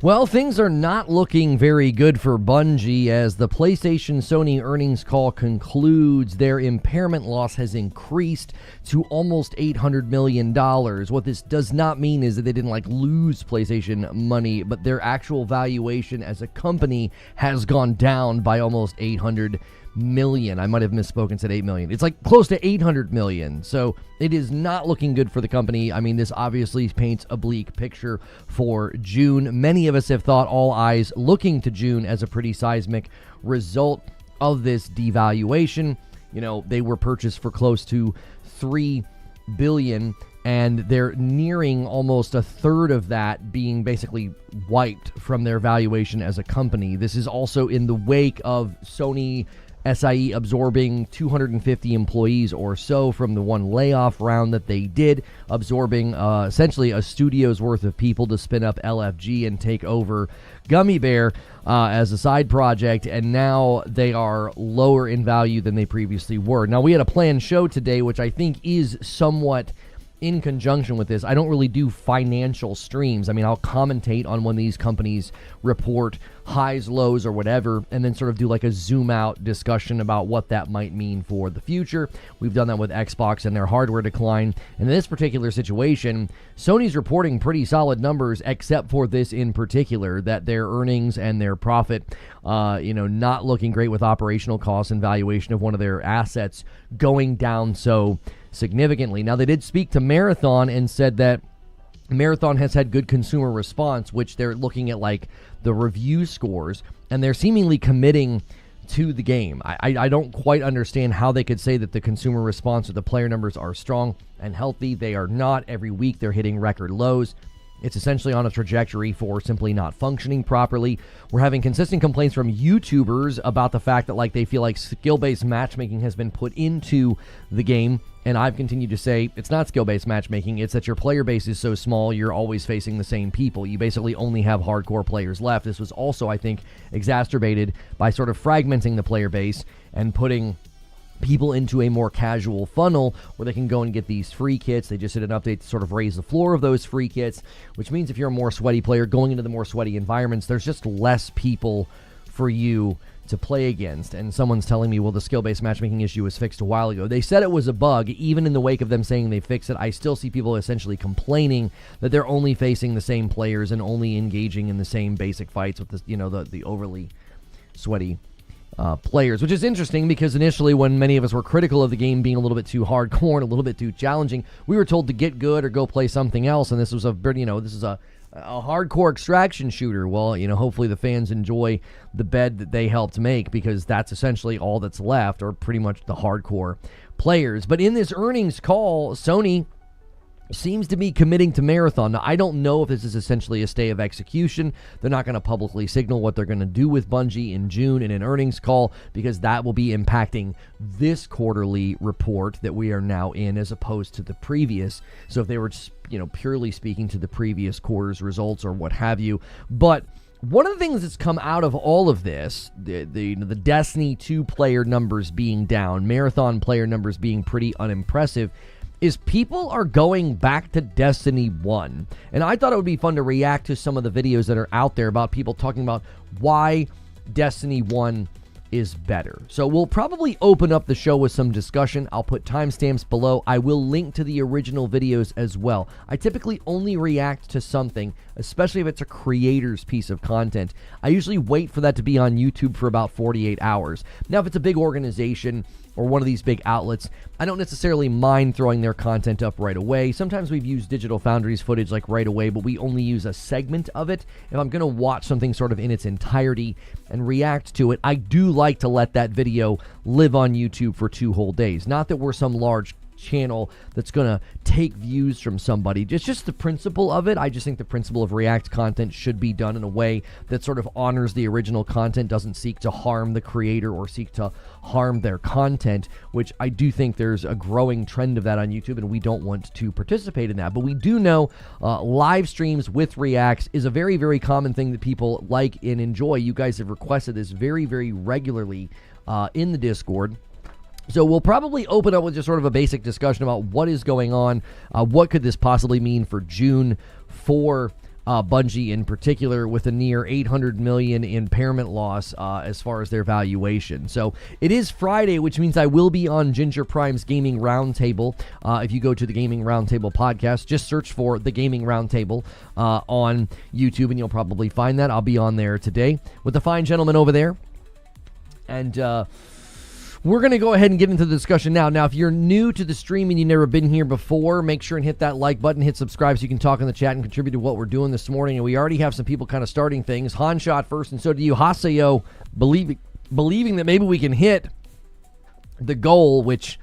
Well, things are not looking very good for Bungie as the PlayStation Sony earnings call concludes. Their impairment loss has increased to almost $800 million. What this does not mean is that they didn't lose PlayStation money, but their actual valuation as a company has gone down by almost $800 million. I might have misspoken, said 8 million. It's close to 800 million. So it is not looking good for the company. I mean, this obviously paints a bleak picture for June. Many of us have thought all eyes looking to June as a pretty seismic result of this devaluation. You know, they were purchased for close to $3 billion, and they're nearing almost a third of that being basically wiped from their valuation as a company. This is also in the wake of Sony SIE absorbing 250 employees or so from the one layoff round that they did, absorbing essentially a studio's worth of people to spin up LFG and take over Gummy Bear as a side project, and now they are lower in value than they previously were. Now, we had a planned show today, which I think is somewhat in conjunction with this. I don't really do financial streams. I mean, I'll commentate on when these companies report highs, lows, or whatever, and then sort of do a zoom out discussion about what that might mean for the future. We've done that with Xbox and their hardware decline. And in this particular situation, Sony's reporting pretty solid numbers, except for this in particular, that their earnings and their profit, not looking great, with operational costs and valuation of one of their assets going down so significantly. Now, they did speak to Marathon and said that Marathon has had good consumer response, which they're looking at the review scores, and they're seemingly committing to the game. I don't quite understand how they could say that the consumer response or the player numbers are strong and healthy. They are not. Every week they're hitting record lows. It's essentially on a trajectory for simply not functioning properly. We're having consistent complaints from YouTubers about the fact that they feel like skill-based matchmaking has been put into the game. And I've continued to say it's not skill-based matchmaking. It's that your player base is so small, you're always facing the same people. You basically only have hardcore players left. This was also, I think, exacerbated by sort of fragmenting the player base and putting people into a more casual funnel where they can go and get these free kits. They just did an update to sort of raise the floor of those free kits, which means if you're a more sweaty player going into the more sweaty environments, there's just less people for you to play against. And someone's telling me, well, the skill-based matchmaking issue was fixed a while ago. They said it was a bug. Even in the wake of them saying they fixed it, I still see people essentially complaining that they're only facing the same players and only engaging in the same basic fights with the overly sweaty players, which is interesting because initially when many of us were critical of the game being a little bit too hardcore and a little bit too challenging, we were told to get good or go play something else, and this was a hardcore extraction shooter. Well, hopefully the fans enjoy the bed that they helped make, because that's essentially all that's left, or pretty much the hardcore players. But in this earnings call, Sony seems to be committing to Marathon. Now, I don't know if this is essentially a stay of execution. They're not going to publicly signal what they're going to do with Bungie in June in an earnings call, because that will be impacting this quarterly report that we are now in, as opposed to the previous. So if they were just, purely speaking to the previous quarter's results or what have you. But one of the things that's come out of all of this, the Destiny 2 player numbers being down, Marathon player numbers being pretty unimpressive, is people are going back to Destiny 1. And I thought it would be fun to react to some of the videos that are out there about people talking about why Destiny 1 is better. So we'll probably open up the show with some discussion. I'll put timestamps below. I will link to the original videos as well. I typically only react to something, especially if it's a creator's piece of content. I usually wait for that to be on YouTube for about 48 hours. Now, if it's a big organization or one of these big outlets, I don't necessarily mind throwing their content up right away. Sometimes we've used Digital Foundry's footage right away, but we only use a segment of it. If I'm going to watch something sort of in its entirety and react to it, I do like to let that video live on YouTube for 2 whole days. Not that we're some large channel that's going to take views from somebody. It's just the principle of it. I just think the principle of React content should be done in a way that sort of honors the original content, doesn't seek to harm the creator or seek to harm their content, which I do think there's a growing trend of that on YouTube, and we don't want to participate in that. But we do know live streams with reacts is a very, very common thing that people like and enjoy. You guys have requested this very, very regularly in the Discord. So we'll probably open up with just sort of a basic discussion about what is going on, what could this possibly mean for June for Bungie in particular, with a near $800 million impairment loss as far as their valuation. So it is Friday, which means I will be on Ginger Prime's Gaming Roundtable. If you go to the Gaming Roundtable podcast, just search for the Gaming Roundtable on YouTube, and you'll probably find that. I'll be on there today with the fine gentleman over there. And we're going to go ahead and get into the discussion now. Now, if you're new to the stream and you've never been here before, make sure and hit that like button, hit subscribe so you can talk in the chat and contribute to what we're doing this morning. And we already have some people kind of starting things. Han shot first, and so do you. Haseo believing that maybe we can hit the goal, which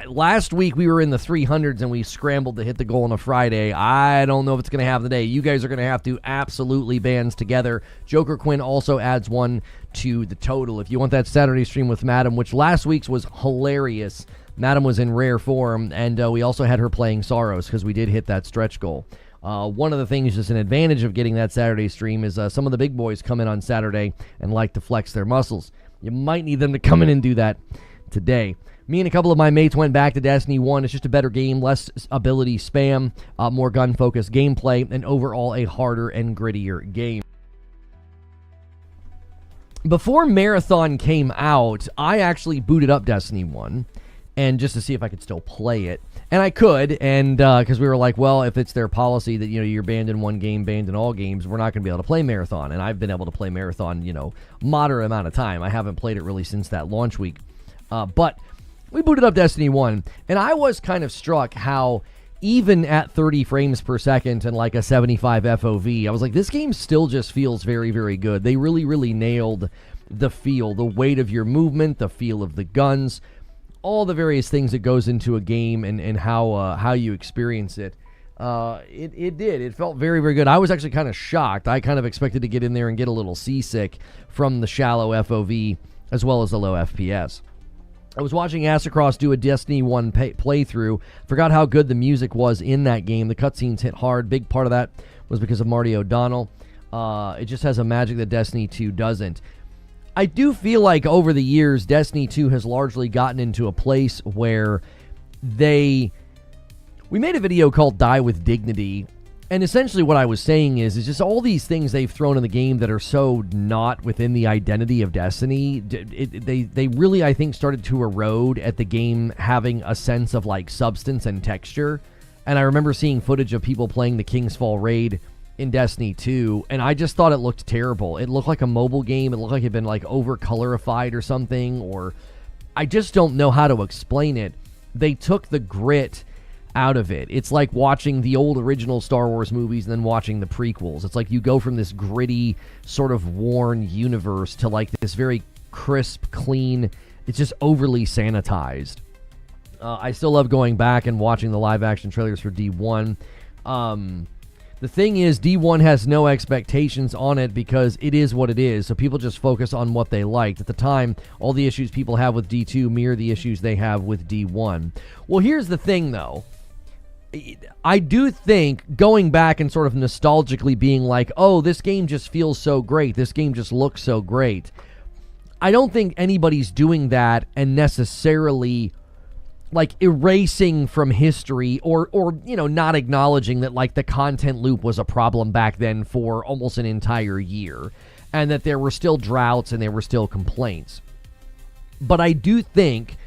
last week we were in the 300s and we scrambled to hit the goal on a Friday. I don't know if it's going to happen today. You guys are going to have to absolutely bands together. Joker Quinn also adds one to the total. If you want that Saturday stream with Madam, which last week's was hilarious. Madam was in rare form, and we also had her playing Soros because we did hit that stretch goal. One of the things that's an advantage of getting that Saturday stream is some of the big boys come in on Saturday and like to flex their muscles. You might need them to come in and do that today. Me and a couple of my mates went back to Destiny 1. It's just a better game, less ability spam, more gun-focused gameplay, and overall a harder and grittier game. Before Marathon came out, I actually booted up Destiny 1, and just to see if I could still play it. And I could, and because we were like, well, if it's their policy that, you're banned in one game, banned in all games, we're not going to be able to play Marathon. And I've been able to play Marathon, moderate amount of time. I haven't played it really since that launch week. But we booted up Destiny 1, and I was kind of struck how even at 30 frames per second and like a 75 FOV, I was like, this game still just feels very, very good. They really, really nailed the feel, the weight of your movement, the feel of the guns, all the various things that goes into a game and how you experience it. It did. It felt very, very good. I was actually kind of shocked. I kind of expected to get in there and get a little seasick from the shallow FOV as well as the low FPS. I was watching Acicross do a Destiny 1 playthrough. Forgot how good the music was in that game. The cutscenes hit hard. Big part of that was because of Marty O'Donnell. It just has a magic that Destiny 2 doesn't. I do feel like over the years, Destiny 2 has largely gotten into a place where we made a video called Die With Dignity. And essentially what I was saying is just all these things they've thrown in the game that are so not within the identity of Destiny, they really, I think, started to erode at the game having a sense of, like, substance and texture. And I remember seeing footage of people playing the King's Fall raid in Destiny 2, and I just thought it looked terrible. It looked like a mobile game. It looked like it had been, like, over-colorified or something, or I just don't know how to explain it. They took the grit out of it. It's like watching the old original Star Wars movies and then watching the prequels. It's like you go from this gritty, sort of worn universe to like this very crisp, clean, it's just overly sanitized. I still love going back and watching the live action trailers for D1. The thing is, D1 has no expectations on it because it is what it is, so people just focus on what they liked. At the time, all the issues people have with D2 mirror the issues they have with D1. Well, here's the thing, though. I do think going back and sort of nostalgically being like, oh, this game just feels so great. This game just looks so great. I don't think anybody's doing that and necessarily like erasing from history or not acknowledging that like the content loop was a problem back then for almost an entire year and that there were still droughts and there were still complaints. But I do think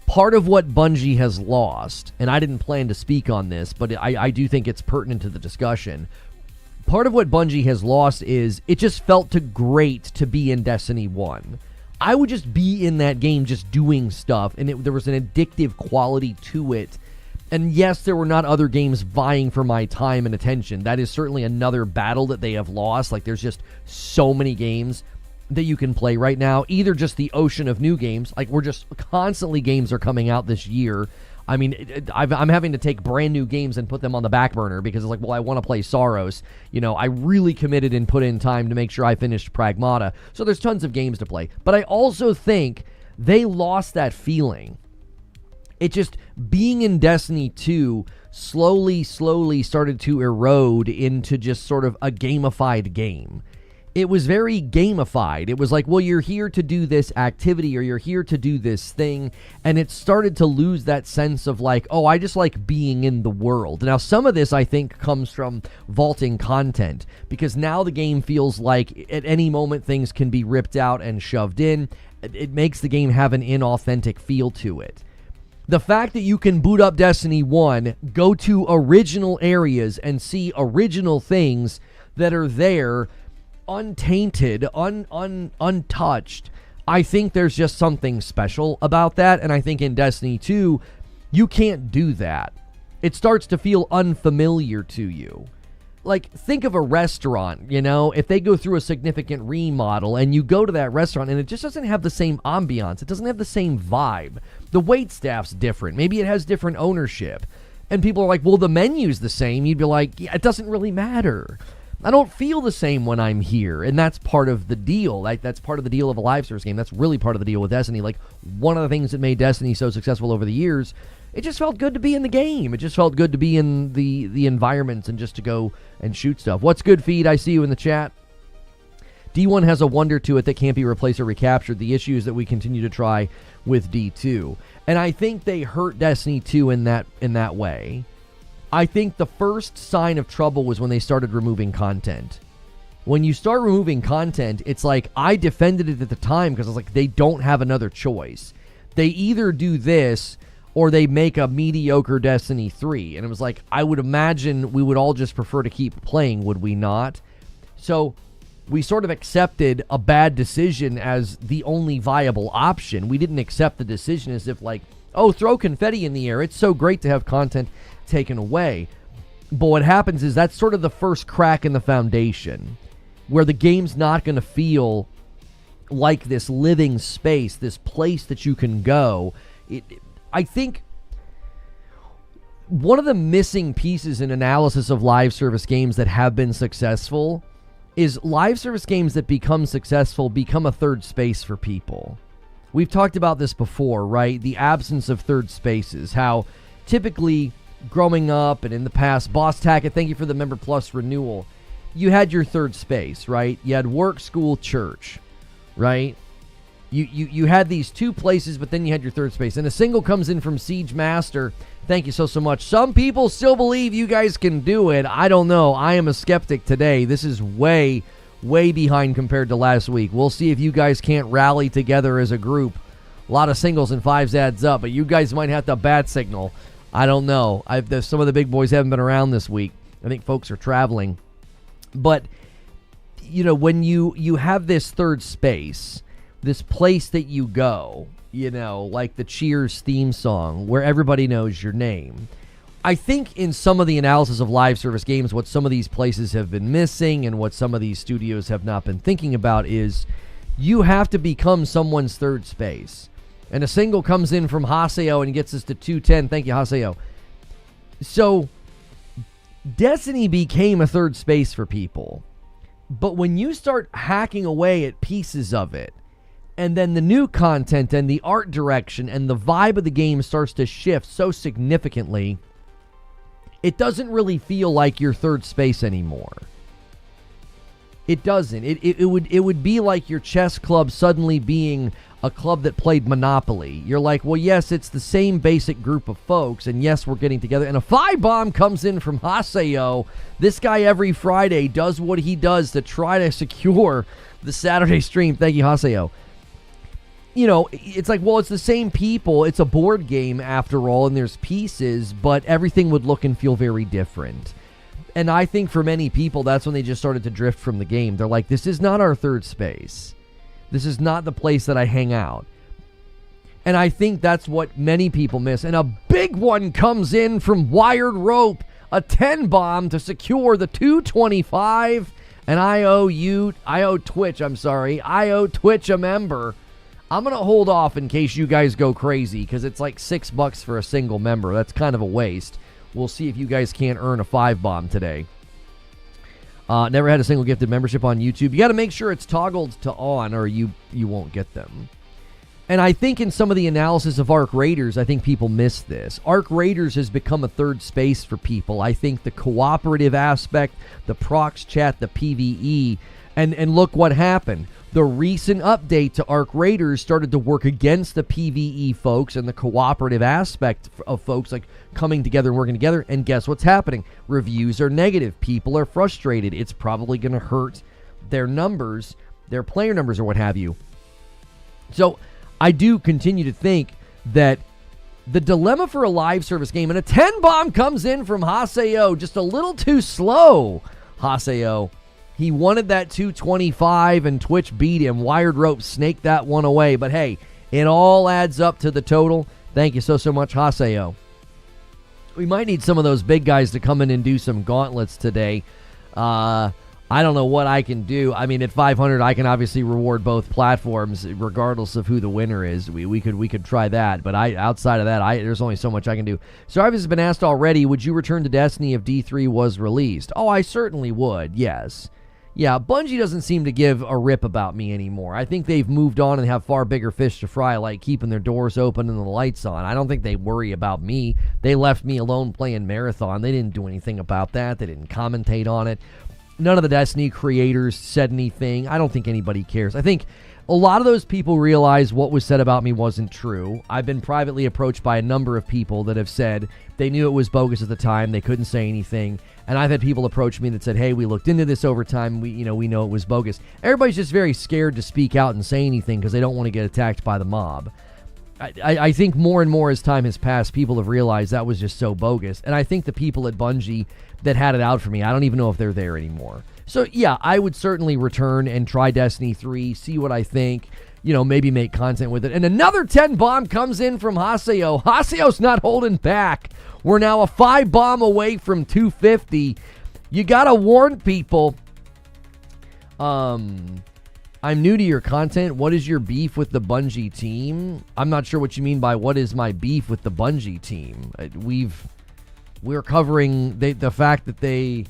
part of what Bungie has lost, and I didn't plan to speak on this, but I do think it's pertinent to the discussion. Part of what Bungie has lost is it just felt too great to be in Destiny 1. I would just be in that game just doing stuff, and there was an addictive quality to it. And yes, there were not other games vying for my time and attention. That is certainly another battle that they have lost. Like, there's just so many games that you can play right now, either just the ocean of new games, like we're just constantly games are coming out this year. I mean, I'm having to take brand new games and put them on the back burner because it's like, well, I want to play Soros. I really committed and put in time to make sure I finished Pragmata. So there's tons of games to play. But I also think they lost that feeling. It just, being in Destiny 2 slowly started to erode into just sort of a gamified game. it was very gamified. It was like, well, you're here to do this activity or you're here to do this thing. And it started to lose that sense of like, oh, I just like being in the world. Now, some of this, I think, comes from vaulting content, because now the game feels like at any moment things can be ripped out and shoved in. It makes the game have an inauthentic feel to it. The fact that you can boot up Destiny 1, go to original areas and see original things that are there untainted, untouched, I think there's just something special about that. And I think in Destiny 2, you can't do that. It starts to feel unfamiliar to you. Like, think of a restaurant, you know, if they go through a significant remodel and you go to that restaurant and it just doesn't have the same ambiance, it doesn't have the same vibe. The waitstaff's different. Maybe it has different ownership. And people are like, well, the menu's the same. You'd be like, yeah, it doesn't really matter. I don't feel the same when I'm here, and that's part of the deal. Like, that's part of the deal of a live service game. That's really part of the deal with Destiny. Like, one of the things that made Destiny so successful over the years, it just felt good to be in the game. It just felt good to be in the environments and just to go and shoot stuff. What's good, Feed? I see you in the chat. D1 has a wonder to it that can't be replaced or recaptured. The issue is that we continue to try with D2. And I think they hurt Destiny 2 in that way. I think the first sign of trouble was when they started removing content. When you start removing content, it's like, I defended it at the time because I was like, they don't have another choice. They either do this or they make a mediocre Destiny 3. And it was like, I would imagine we would all just prefer to keep playing, would we not? So we sort of accepted a bad decision as the only viable option. We didn't accept the decision as if like, oh, throw confetti in the air. It's so great to have content taken away. But what happens is that's sort of the first crack in the foundation, where the game's not going to feel like this living space, this place that you can go. I think one of the missing pieces in analysis of live service games that have been successful is live service games that become successful become a third space for people. We've talked about this before, right? The absence of third spaces, how typically growing up and in the past, Boss Tackett, thank you for the Member Plus renewal, you had your third space, right? You had work, school, church, right? You had these two places, but then you had your third space. And a single comes in from Siege Master. Thank you so much. Some people still believe you guys can do it. I don't know. I am a skeptic today. This is way behind compared to last week. We'll see if you guys can't rally together as a group. A lot of singles and fives adds up, but you guys might have to bat signal. I don't know. Some of the big boys haven't been around this week. I think folks are traveling. But, you know, when you have this third space, this place that you go, you know, like the Cheers theme song, where everybody knows your name. I think in some of the analysis of live service games, what some of these places have been missing and what some of these studios have not been thinking about is you have to become someone's third space. And a single comes in from Haseo and gets us to 210. Thank you, Haseo. So, Destiny became a third space for people. But when you start hacking away at pieces of it, and then the new content and the art direction and the vibe of the game starts to shift so significantly, it doesn't really feel like your third space anymore. It doesn't. It would be like your chess club suddenly being a club that played Monopoly. You're like, well, yes, it's the same basic group of folks, and yes, we're getting together. And a five-bomb comes in from Haseo. This guy every Friday does what he does to try to secure the Saturday stream. Thank you, Haseo. You know, it's like, well, it's the same people. It's a board game after all, and there's pieces, but everything would look and feel very different. And I think for many people, that's when they just started to drift from the game. They're like, this is not our third space. This is not the place that I hang out. And I think that's what many people miss. And a big one comes in from Wired Rope, a 10 bomb to secure the 225. And I owe Twitch a member. I'm going to hold off in case you guys go crazy, because it's like $6 for a single member. That's kind of a waste. We'll see if you guys can't earn a 5-bomb today. Never had a single gifted membership on YouTube. You got to make sure it's toggled to on, or you won't get them. And I think in some of the analysis of Arc Raiders, I think people miss this. Arc Raiders has become a third space for people. I think the cooperative aspect, the prox chat, the PvE, And look what happened. The recent update to Arc Raiders started to work against the PvE folks and the cooperative aspect of folks like coming together and working together. And guess what's happening? Reviews are negative. People are frustrated. It's probably going to hurt their numbers, their player numbers or what have you. So I do continue to think that the dilemma for a live service game, and a 10 bomb comes in from Haseo, just a little too slow, Haseo. He wanted that 225 and Twitch beat him. Wired Rope snaked that one away. But hey, it all adds up to the total. Thank you so much, Haseo. We might need some of those big guys to come in and do some gauntlets today. I don't know what I can do. I mean, at 500, I can obviously reward both platforms regardless of who the winner is. We could try that. But outside of that, there's only so much I can do. Jarvis has been asked already, would you return to Destiny if D3 was released? Oh, I certainly would, yes. Yeah, Bungie doesn't seem to give a rip about me anymore. I think they've moved on and have far bigger fish to fry, like keeping their doors open and the lights on. I don't think they worry about me. They left me alone playing Marathon. They didn't do anything about that. They didn't commentate on it. None of the Destiny creators said anything. I don't think anybody cares. I think a lot of those people realize what was said about me wasn't true. I've been privately approached by a number of people that have said they knew it was bogus at the time. They couldn't say anything. And I've had people approach me that said, hey, we looked into this over time. We know it was bogus. Everybody's just very scared to speak out and say anything because they don't want to get attacked by the mob. I think more and more as time has passed, people have realized that was just so bogus. And I think the people at Bungie that had it out for me, I don't even know if they're there anymore. So, yeah, I would certainly return and try Destiny 3, see what I think, maybe make content with it. And another 10 bomb comes in from Haseo. Haseo's not holding back. We're now a 5 bomb away from 250. You got to warn people. I'm new to your content. What is your beef with the Bungie team? I'm not sure what you mean by what is my beef with the Bungie team. We're covering the fact that they,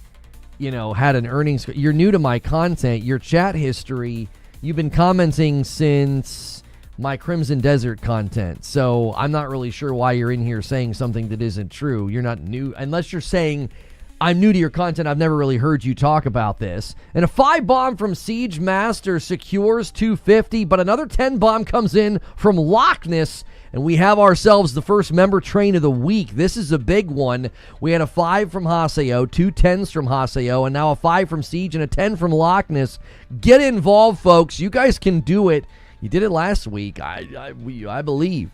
had an earnings. You're new to my content. Your chat history. You've been commenting since my Crimson Desert content. So I'm not really sure why you're in here saying something that isn't true. You're not new unless you're saying I'm new to your content. I've never really heard you talk about this. And a 5 bomb from Siege Master secures 250, but another 10 bomb comes in from Loch Ness, and we have ourselves the first member train of the week. This is a big one. We had a 5 from Haseo, 2 10s from Haseo, and now a 5 from Siege and a 10 from Loch Ness. Get involved, folks. You guys can do it. You did it last week, I believe.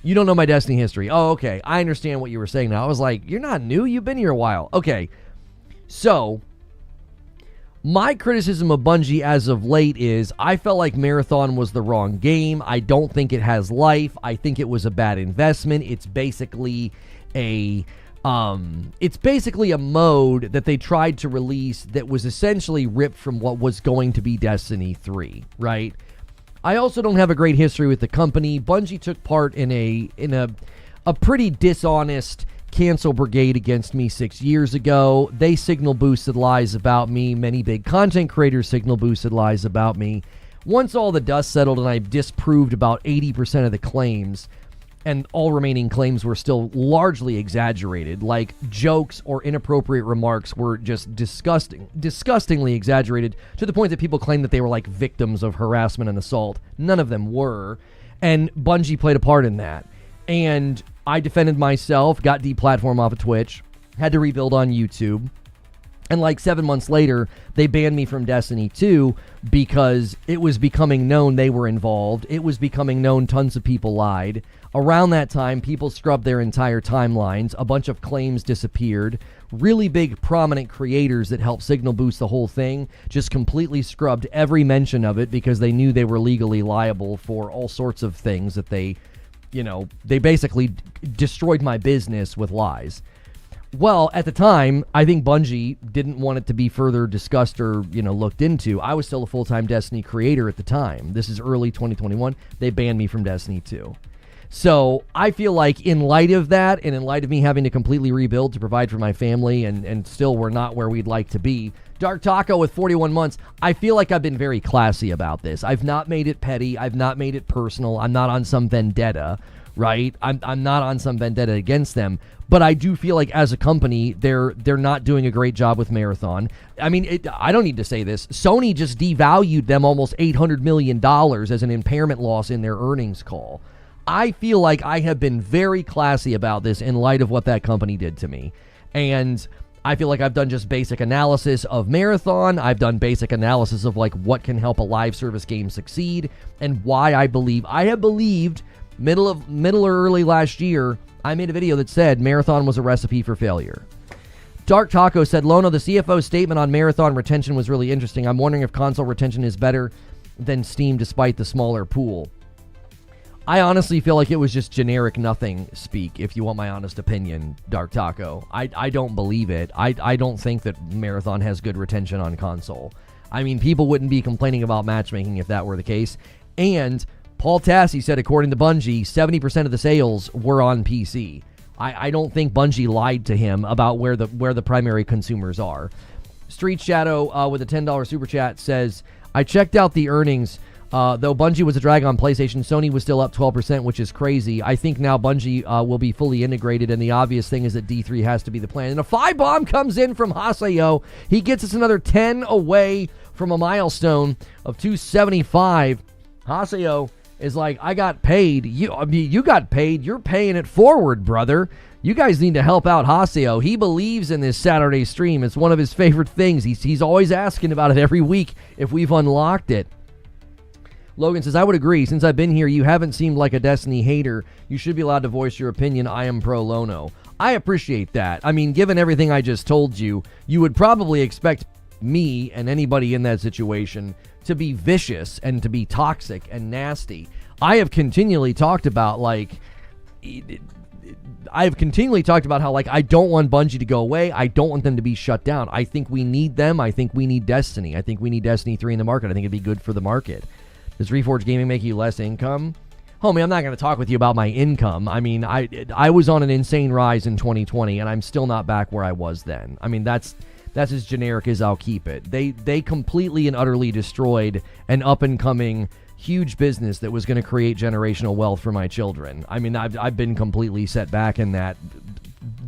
You don't know my Destiny history. Oh, okay. I understand what you were saying now. I was like, you're not new. You've been here a while. Okay. So, my criticism of Bungie as of late is I felt like Marathon was the wrong game. I don't think it has life. I think it was a bad investment. It's basically a mode that they tried to release that was essentially ripped from what was going to be Destiny 3, right? I also don't have a great history with the company. Bungie took part in a pretty dishonest cancel brigade against me 6 years ago. They signal boosted lies about me. Many big content creators signal boosted lies about me. Once all the dust settled and I disproved about 80% of the claims, and all remaining claims were still largely exaggerated, like jokes or inappropriate remarks were just disgustingly exaggerated to the point that people claimed that they were like victims of harassment and assault. None of them were, and Bungie played a part in that. And I defended myself, got deplatformed off of Twitch, had to rebuild on YouTube. And like 7 months later, they banned me from Destiny 2 because it was becoming known they were involved. It was becoming known tons of people lied. Around that time, people scrubbed their entire timelines. A bunch of claims disappeared. Really big, prominent creators that helped signal boost the whole thing just completely scrubbed every mention of it because they knew they were legally liable for all sorts of things that they basically destroyed my business with lies. Well, at the time, I think Bungie didn't want it to be further discussed or, looked into. I was still a full-time Destiny creator at the time. This is early 2021. They banned me from Destiny 2. So I feel like in light of that and in light of me having to completely rebuild to provide for my family and still we're not where we'd like to be, Dark Taco with 41 months, I feel like I've been very classy about this. I've not made it petty. I've not made it personal. I'm not on some vendetta, right? I'm not on some vendetta against them, but I do feel like as a company, they're not doing a great job with Marathon. I mean, I don't need to say this. Sony just devalued them almost $800 million as an impairment loss in their earnings call. I feel like I have been very classy about this in light of what that company did to me. And I feel like I've done just basic analysis of Marathon. I've done basic analysis of like what can help a live service game succeed and why I have believed middle or early last year, I made a video that said Marathon was a recipe for failure. Dark Taco said, Lono, the CFO's statement on Marathon retention was really interesting. I'm wondering if console retention is better than Steam despite the smaller pool. I honestly feel like it was just generic nothing speak, if you want my honest opinion, Dark Taco. I don't believe it. I don't think that Marathon has good retention on console. I mean, people wouldn't be complaining about matchmaking if that were the case. And Paul Tassi said, according to Bungie, 70% of the sales were on PC. I don't think Bungie lied to him about where the primary consumers are. Street Shadow with a $10 super chat says, I checked out the earnings. Though Bungie was a drag on PlayStation, Sony was still up 12%, which is crazy. I think now Bungie will be fully integrated, and the obvious thing is that D3 has to be the plan. And a 5-bomb comes in from Haseo. He gets us another 10 away from a milestone of 275. Haseo is like, I got paid. You got paid. You're paying it forward, brother. You guys need to help out Haseo. He believes in this Saturday stream. It's one of his favorite things. He's always asking about it every week if we've unlocked it. Logan says, I would agree. Since I've been here, you haven't seemed like a Destiny hater. You should be allowed to voice your opinion. I am pro Lono. I appreciate that. I mean, given everything I just told you, you would probably expect me and anybody in that situation to be vicious and to be toxic and nasty. I have continually talked about how I don't want Bungie to go away. I don't want them to be shut down. I think we need them. I think we need Destiny. I think we need Destiny 3 in the market. I think it'd be good for the market. Does Reforge Gaming make you less income? Homie, I'm not going to talk with you about my income. I mean, I was on an insane rise in 2020, and I'm still not back where I was then. I mean, that's as generic as I'll keep it. They completely and utterly destroyed an up-and-coming huge business that was going to create generational wealth for my children. I mean, I've been completely set back in that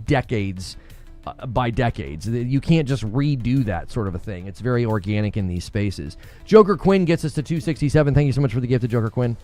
decades by decades. You can't just redo that sort of a thing. It's very organic in these spaces. Joker Quinn gets us to 267. Thank you so much for the gift to Joker Quinn.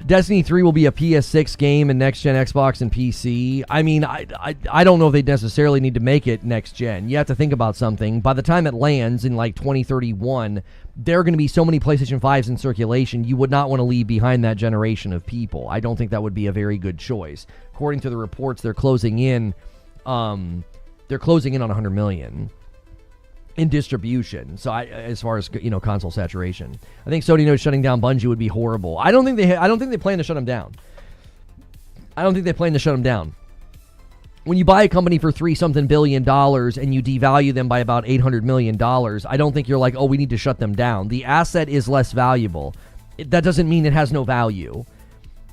Destiny 3 will be a PS6 game and next-gen Xbox and PC. I mean, I don't know if they necessarily need to make it next-gen. You have to think about something. By the time it lands in, like, 2031, there are going to be so many PlayStation 5s in circulation, you would not want to leave behind that generation of people. I don't think that would be a very good choice. According to the reports, they're closing in on 100 million in distribution. So as far as, console saturation, I think Sony knows shutting down Bungie would be horrible. I don't think they plan to shut them down. When you buy a company for $3-something billion and you devalue them by about $800 million, I don't think you're like, oh, we need to shut them down. The asset is less valuable. That doesn't mean it has no value.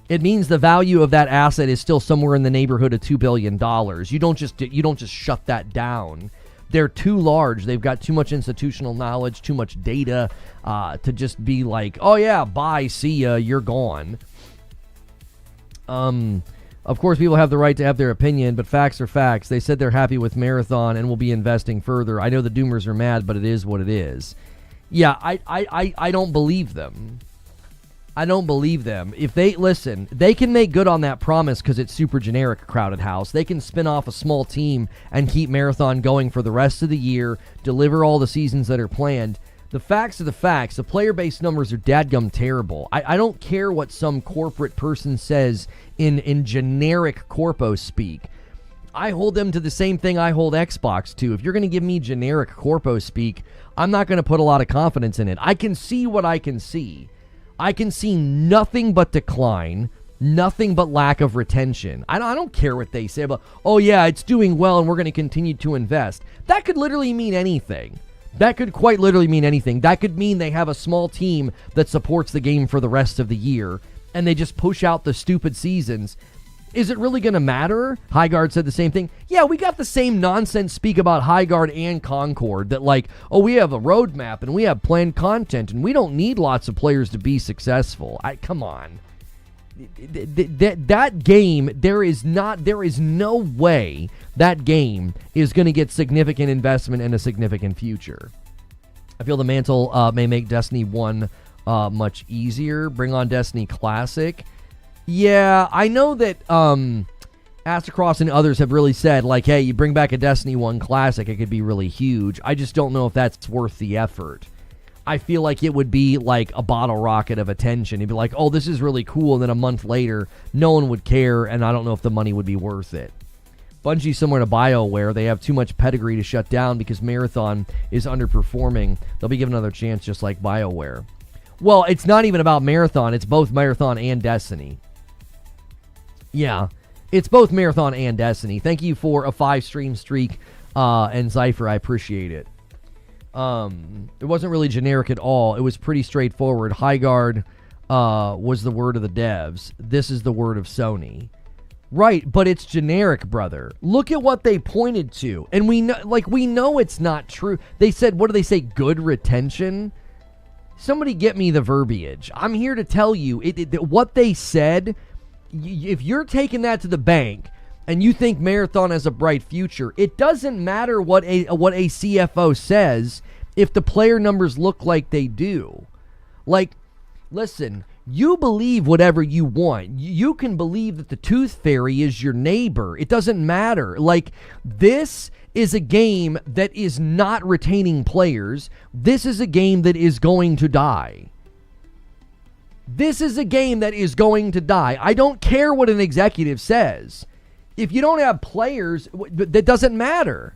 It means the value of that asset is still somewhere in the neighborhood of $2 billion. You don't just shut that down. They're too large. They've got too much institutional knowledge, too much data to just be like, oh yeah, bye, see ya, you're gone. Of course, people have the right to have their opinion, but facts are facts. They said they're happy with Marathon and will be investing further. I know the Doomers are mad, but it is what it is. Yeah, I don't believe them. I don't believe them. If they can make good on that promise because it's super generic, Crowded House. They can spin off a small team and keep Marathon going for the rest of the year, deliver all the seasons that are planned. The facts are the facts. The player-based numbers are dadgum terrible. I don't care what some corporate person says in generic corpo speak. I hold them to the same thing I hold Xbox to. If you're going to give me generic corpo speak, I'm not going to put a lot of confidence in it. I can see what I can see. I can see nothing but decline, nothing but lack of retention. I don't care what they say about, oh yeah, it's doing well and we're going to continue to invest. That could literally mean anything. That could quite literally mean anything. That could mean they have a small team that supports the game for the rest of the year and they just push out the stupid seasons Is it really going to matter? Highguard said the same thing. Yeah, we got the same nonsense speak about Highguard and Concord that like, oh, we have a roadmap and we have planned content and we don't need lots of players to be successful. Come on. That game, there is no way that game is going to get significant investment and a significant future. I feel the mantle may make Destiny 1 much easier. Bring on Destiny Classic. Yeah, I know that Astacross and others have really said, like, hey, you bring back a Destiny 1 Classic, it could be really huge. I just don't know if that's worth the effort. I feel like it would be like a bottle rocket of attention. It'd be like, oh, this is really cool, and then a month later, no one would care, and I don't know if the money would be worth it. Bungie, similar to BioWare, they have too much pedigree to shut down because Marathon is underperforming. They'll be given another chance just like BioWare. Well, it's not even about Marathon. It's both Marathon and Destiny. Yeah, it's both Marathon and Destiny. Thank you for a 5-stream streak, and Cypher, I appreciate it. It wasn't really generic at all. It was pretty straightforward. Highguard was the word of the devs. This is the word of Sony. Right, but it's generic, brother. Look at what they pointed to. And we know it's not true. They said, what do they say? Good retention? Somebody get me the verbiage. I'm here to tell you what they said. If you're taking that to the bank and you think Marathon has a bright future, it doesn't matter what a CFO says if the player numbers look like they do. Like, listen, you believe whatever you want. You can believe that the Tooth Fairy is your neighbor. It doesn't matter. Like, this is a game that is not retaining players. This is a game that is going to die. This is a game that is going to die. I don't care what an executive says. If you don't have players, that doesn't matter.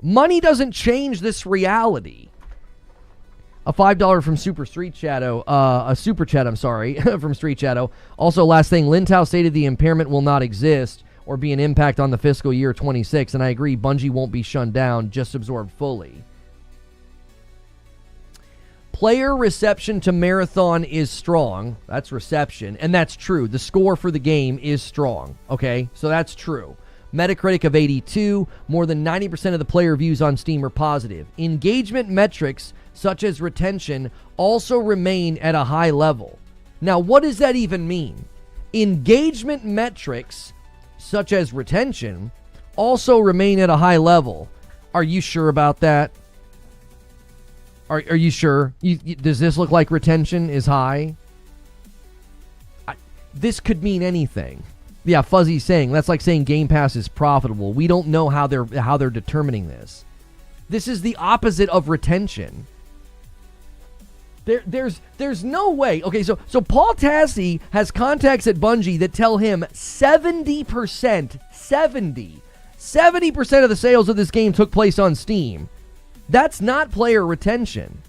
Money doesn't change this reality. A $5 from Super Street Shadow, a Super Chat, I'm sorry, from Street Shadow. Also, last thing, Lintau stated the impairment will not exist or be an impact on the fiscal year 26, and I agree, Bungie won't be shunned down, just absorbed fully. Player reception to Marathon is strong. That's reception, and that's true. The score for the game is strong, okay? So that's true. Metacritic of 82, more than 90% of the player views on Steam are positive. Engagement metrics, such as retention, also remain at a high level. Now, what does that even mean? Engagement metrics, such as retention, also remain at a high level. Are you sure about that? Are you sure? Does this look like retention is high? This could mean anything. Yeah, Fuzzy's saying that's like saying Game Pass is profitable. We don't know how they're determining this. This is the opposite of retention. There's no way. Okay, so Paul Tassi has contacts at Bungie that tell him 70% of the sales of this game took place on Steam. That's not player retention.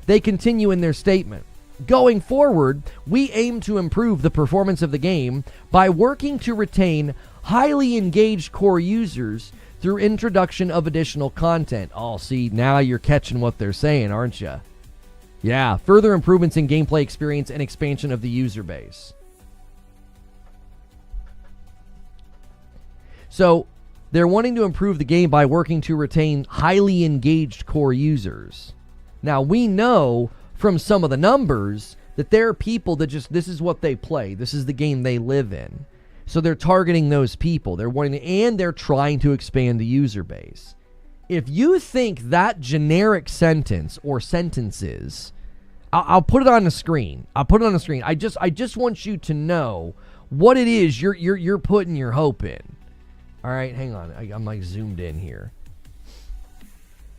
They continue in their statement. Going forward, we aim to improve the performance of the game by working to retain highly engaged core users through introduction of additional content. Oh, see, now you're catching what they're saying, aren't you? Yeah, further improvements in gameplay experience and expansion of the user base. So, they're wanting to improve the game by working to retain highly engaged core users. Now, we know from some of the numbers that there are people that just, this is what they play. This is the game they live in. So they're targeting those people. And they're trying to expand the user base. If you think that generic sentence or sentences, I'll put it on the screen. I just want you to know what it is you're putting your hope in. All right, hang on. I'm like zoomed in here.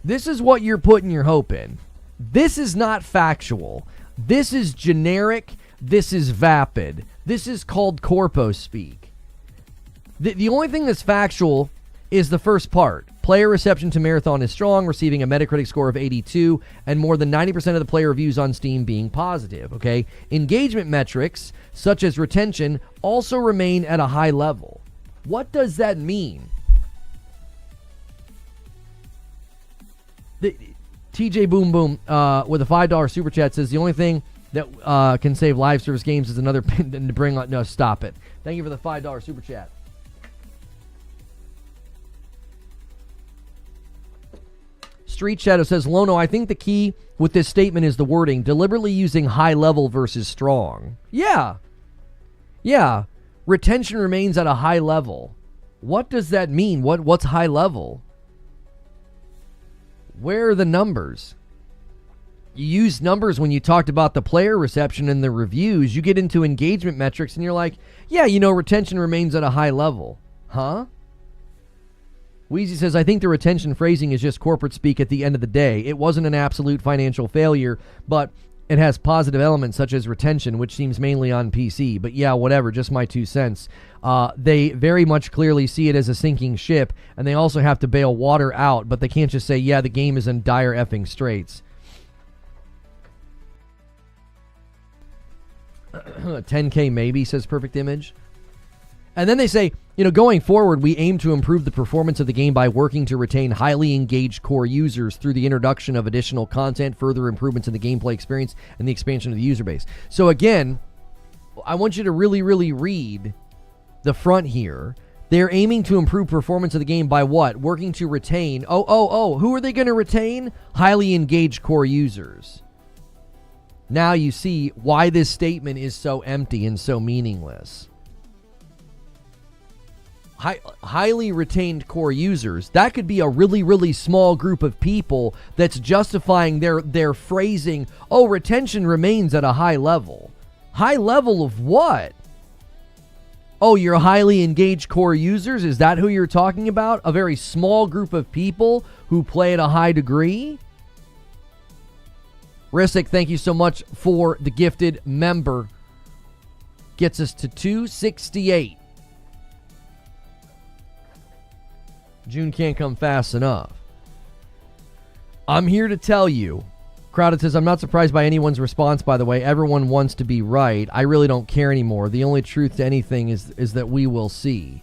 This is what you're putting your hope in. This is not factual. This is generic. This is vapid. This is called corpo speak. The only thing that's factual is the first part. Player reception to Marathon is strong, receiving a Metacritic score of 82, and more than 90% of the player reviews on Steam being positive, okay? Engagement metrics, such as retention, also remain at a high level. What does that mean? TJ Boom Boom with a $5 super chat says the only thing that can save live service games is another pin to bring on. No, stop it. Thank you for the $5 super chat. Street Shadow says, Lono, I think the key with this statement is the wording, deliberately using high level versus strong. Yeah. Retention remains at a high level. What does that mean? What's high level? Where are the numbers? You use numbers when you talked about the player reception and the reviews. You get into engagement metrics and you're like, yeah, retention remains at a high level. Huh? Wheezy says, I think the retention phrasing is just corporate speak at the end of the day. It wasn't an absolute financial failure, but it has positive elements such as retention, which seems mainly on PC. But yeah, whatever, just my 2 cents. They very much clearly see it as a sinking ship, and they also have to bail water out, but they can't just say, yeah, the game is in dire effing straits. 10K maybe, says Perfect Image. And then they say, going forward, we aim to improve the performance of the game by working to retain highly engaged core users through the introduction of additional content, further improvements in the gameplay experience, and the expansion of the user base. So again, I want you to really, really read the front here. They're aiming to improve performance of the game by what? Working to retain. Who are they going to retain? Highly engaged core users. Now you see why this statement is so empty and so meaningless. Highly retained core users, that could be a really, really small group of people that's justifying their phrasing, retention remains at a high level. High level of what? Your highly engaged core users? Is that who you're talking about? A very small group of people who play at a high degree? Rissick, thank you so much for the gifted member. Gets us to 268. June can't come fast enough. I'm here to tell you. Crowded says, I'm not surprised by anyone's response, by the way. Everyone wants to be right. I really don't care anymore. The only truth to anything is that we will see.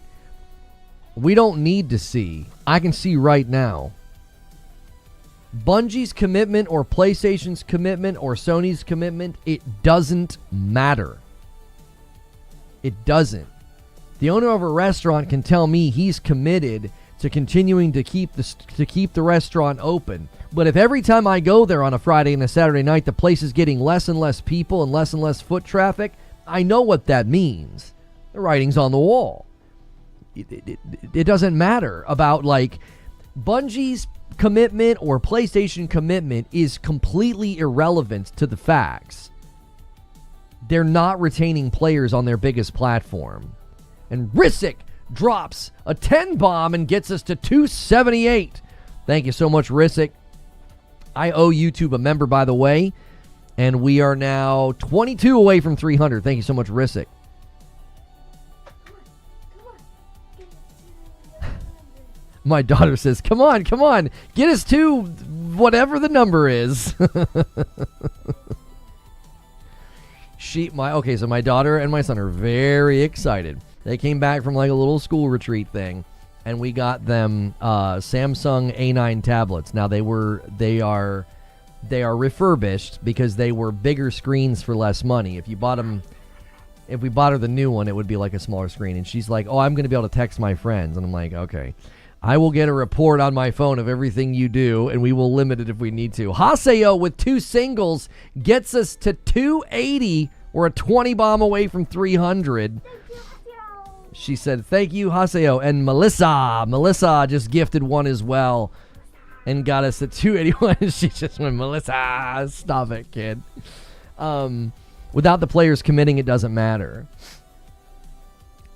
We don't need to see. I can see right now. Bungie's commitment or PlayStation's commitment or Sony's commitment, it doesn't matter. It doesn't. The owner of a restaurant can tell me he's committed to continuing to keep the restaurant open. But if every time I go there on a Friday and a Saturday night, the place is getting less and less people and less foot traffic, I know what that means. The writing's on the wall. It doesn't matter about Bungie's commitment or PlayStation commitment is completely irrelevant to the facts. They're not retaining players on their biggest platform. And Rissick drops a 10 bomb and gets us to 278. Thank you so much, Rissick. I owe YouTube a member, by the way, and we are now 22 away from 300. Thank you so much, Rissick. My daughter says, come on, get us to whatever the number is. So my daughter and my son are very excited. They came back from a little school retreat thing, and we got them Samsung A9 tablets. Now they are refurbished because they were bigger screens for less money. If we bought her the new one, it would be a smaller screen. And she's like, I'm going to be able to text my friends. And I'm like, okay. I will get a report on my phone of everything you do, and we will limit it if we need to. Haseo with 2 singles gets us to 280. We're a 20 bomb away from 300. She said, thank you, Haseo. And Melissa just gifted one as well and got us at 281. She just went, Melissa, stop it, kid. Without the players committing, it doesn't matter.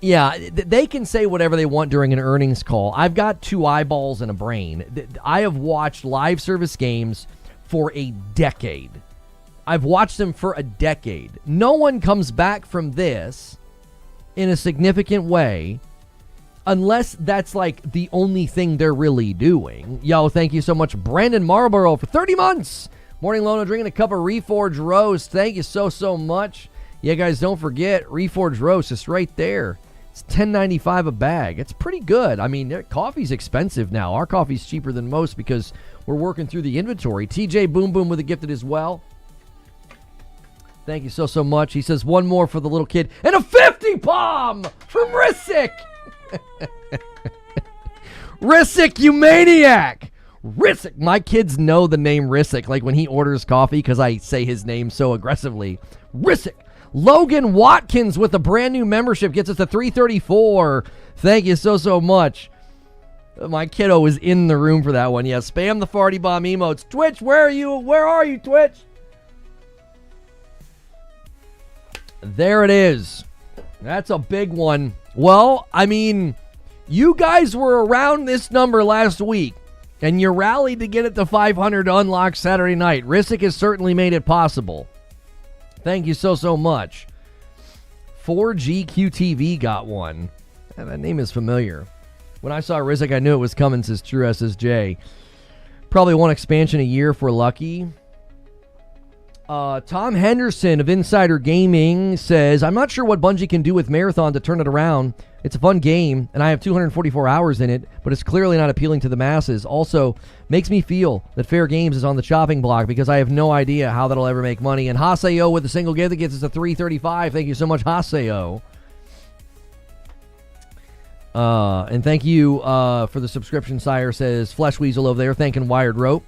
Yeah, they can say whatever they want during an earnings call. I've got 2 eyeballs and a brain. I have watched live service games for a decade. I've watched them for a decade. No one comes back from this in a significant way unless that's the only thing they're really doing. Yo, thank you so much, Brandon Marlborough, for 30 months. Morning, Lono, drinking a cup of Reforge Roast. Thank you so much. Yeah, guys, don't forget, Reforge Roast is right there. It's $10.95 a bag. It's pretty good. I mean, coffee's expensive now. Our coffee's cheaper than most because we're working through the inventory. TJ Boom Boom with a gifted as well. Thank you so much. He says one more for the little kid and a 50 bomb from Rissick. Rissick, you maniac. Rissick. My kids know the name Rissick, like when he orders coffee, because I say his name so aggressively. Rissick. Logan Watkins with a brand new membership gets us to 334. Thank you so much. My kiddo was in the room for that one. Yeah, spam the farty bomb emotes. Twitch, where are you? Where are you, Twitch? There it is. That's a big one. Well, I mean, you guys were around this number last week, and you rallied to get it to 500 to unlock Saturday night. Rissick has certainly made it possible. Thank you so much. 4GQTV got one. That name is familiar. When I saw Rissick, I knew it was coming, says True SSJ. Probably one expansion a year if we're lucky. Tom Henderson of Insider Gaming says, I'm not sure what Bungie can do with Marathon to turn it around. It's a fun game, and I have 244 hours in it, but it's clearly not appealing to the masses. Also, makes me feel that Fair Games is on the chopping block because I have no idea how that'll ever make money. And Haseo with a single gift that gets us to 335. Thank you so much, Haseo. And thank you for the subscription, Sire, says Flesh Weasel over there, thanking Wired Rope.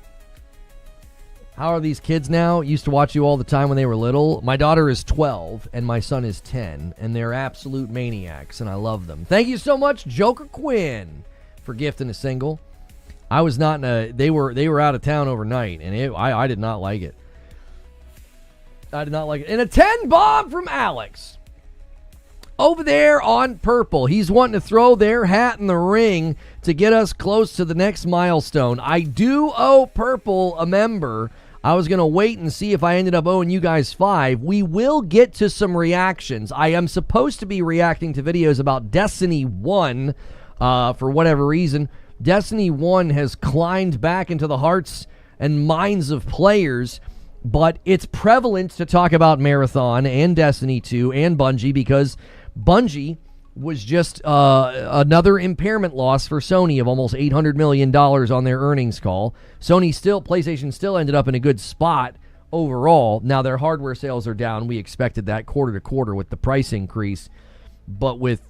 How are these kids now? Used to watch you all the time when they were little. My daughter is 12 and my son is 10, and they're absolute maniacs, and I love them. Thank you so much, Joker Quinn, for gifting a single. I was not in a... They were out of town overnight, and I did not like it. I did not like it. And a 10 bomb from Alex. Over there on Purple. He's wanting to throw their hat in the ring to get us close to the next milestone. I do owe Purple a member. I was going to wait and see if I ended up owing you guys 5. We will get to some reactions. I am supposed to be reacting to videos about Destiny 1 for whatever reason. Destiny 1 has climbed back into the hearts and minds of players, but it's prevalent to talk about Marathon and Destiny 2 and Bungie because Bungie was just another impairment loss for Sony of almost $800 million on their earnings call. PlayStation still ended up in a good spot overall. Now their hardware sales are down. We expected that quarter to quarter with the price increase. But with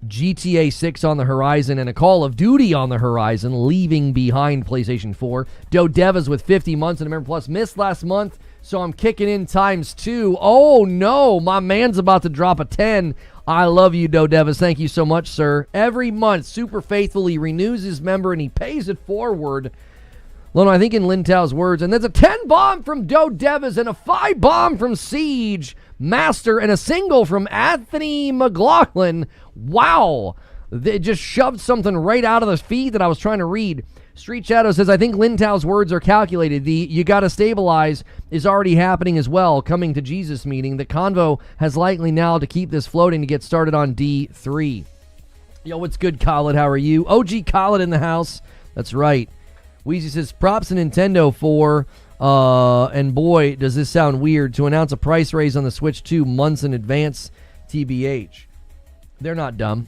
GTA 6 on the horizon and a Call of Duty on the horizon, leaving behind PlayStation 4. Dodevas with 50 months and a Member Plus missed last month, so I'm kicking in ×2. Oh no, my man's about to drop a 10. I love you, Dodevas. Thank you so much, sir. Every month, super faithfully renews his member and he pays it forward. Lono, I think in Lin Tao's words, and there's a 10 bomb from Dodevas and a 5 bomb from Siege Master and a single from Anthony McLaughlin. Wow. They just shoved something right out of the feed that I was trying to read. Street Shadow says, I think Lin Tao's words are calculated. The you gotta stabilize is already happening as well. Coming to Jesus meeting. The convo has likely now to keep this floating to get started on D3. Yo, what's good, Khaled? How are you? OG Khaled in the house. That's right. Weezy says, props to Nintendo for, and boy, does this sound weird, to announce a price raise on the Switch 2 months in advance, TBH. They're not dumb.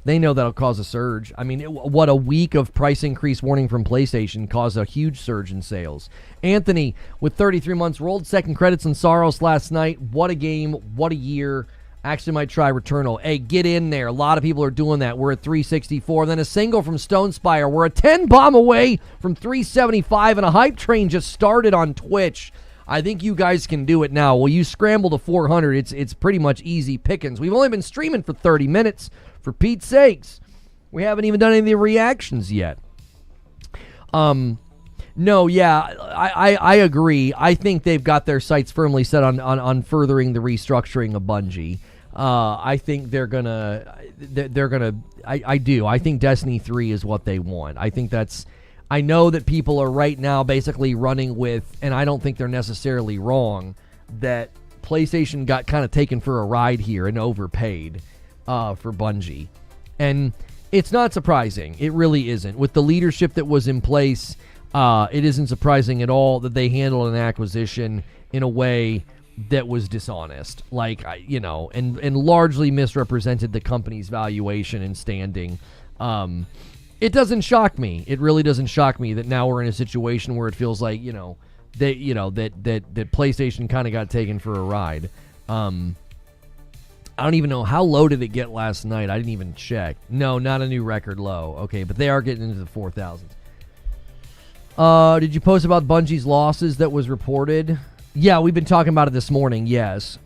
They know that'll cause a surge. I mean, what a week of price increase warning from PlayStation caused a huge surge in sales. Anthony, with 33 months, rolled second credits on Soros last night. What a game. What a year. Actually might try Returnal. Hey, get in there. A lot of people are doing that. We're at 364. Then a single from Stonespire. We're a 10 bomb away from 375, and a hype train just started on Twitch. I think you guys can do it now. Will you scramble to 400? It's pretty much easy pickings. We've only been streaming for 30 minutes. For Pete's sakes. We haven't even done any of the reactions yet. No, yeah, I agree. I think they've got their sights firmly set on furthering the restructuring of Bungie. I think they're gonna I do. I think Destiny 3 is what they want. I think that's I know that people are right now basically running with, and I don't think they're necessarily wrong, that PlayStation got kind of taken for a ride here and overpaid for Bungie. And it's not surprising. It really isn't. With the leadership that was in place, it isn't surprising at all that they handled an acquisition in a way that was dishonest. Like, and largely misrepresented the company's valuation and standing. It doesn't shock me. It really doesn't shock me that now we're in a situation where it feels like, that PlayStation kind of got taken for a ride. I don't even know how low did it get last night. I didn't even check. No, not a new record low. Okay, but they are getting into the 4,000s. Did you post about Bungie's losses that was reported? Yeah, we've been talking about it this morning. Yes.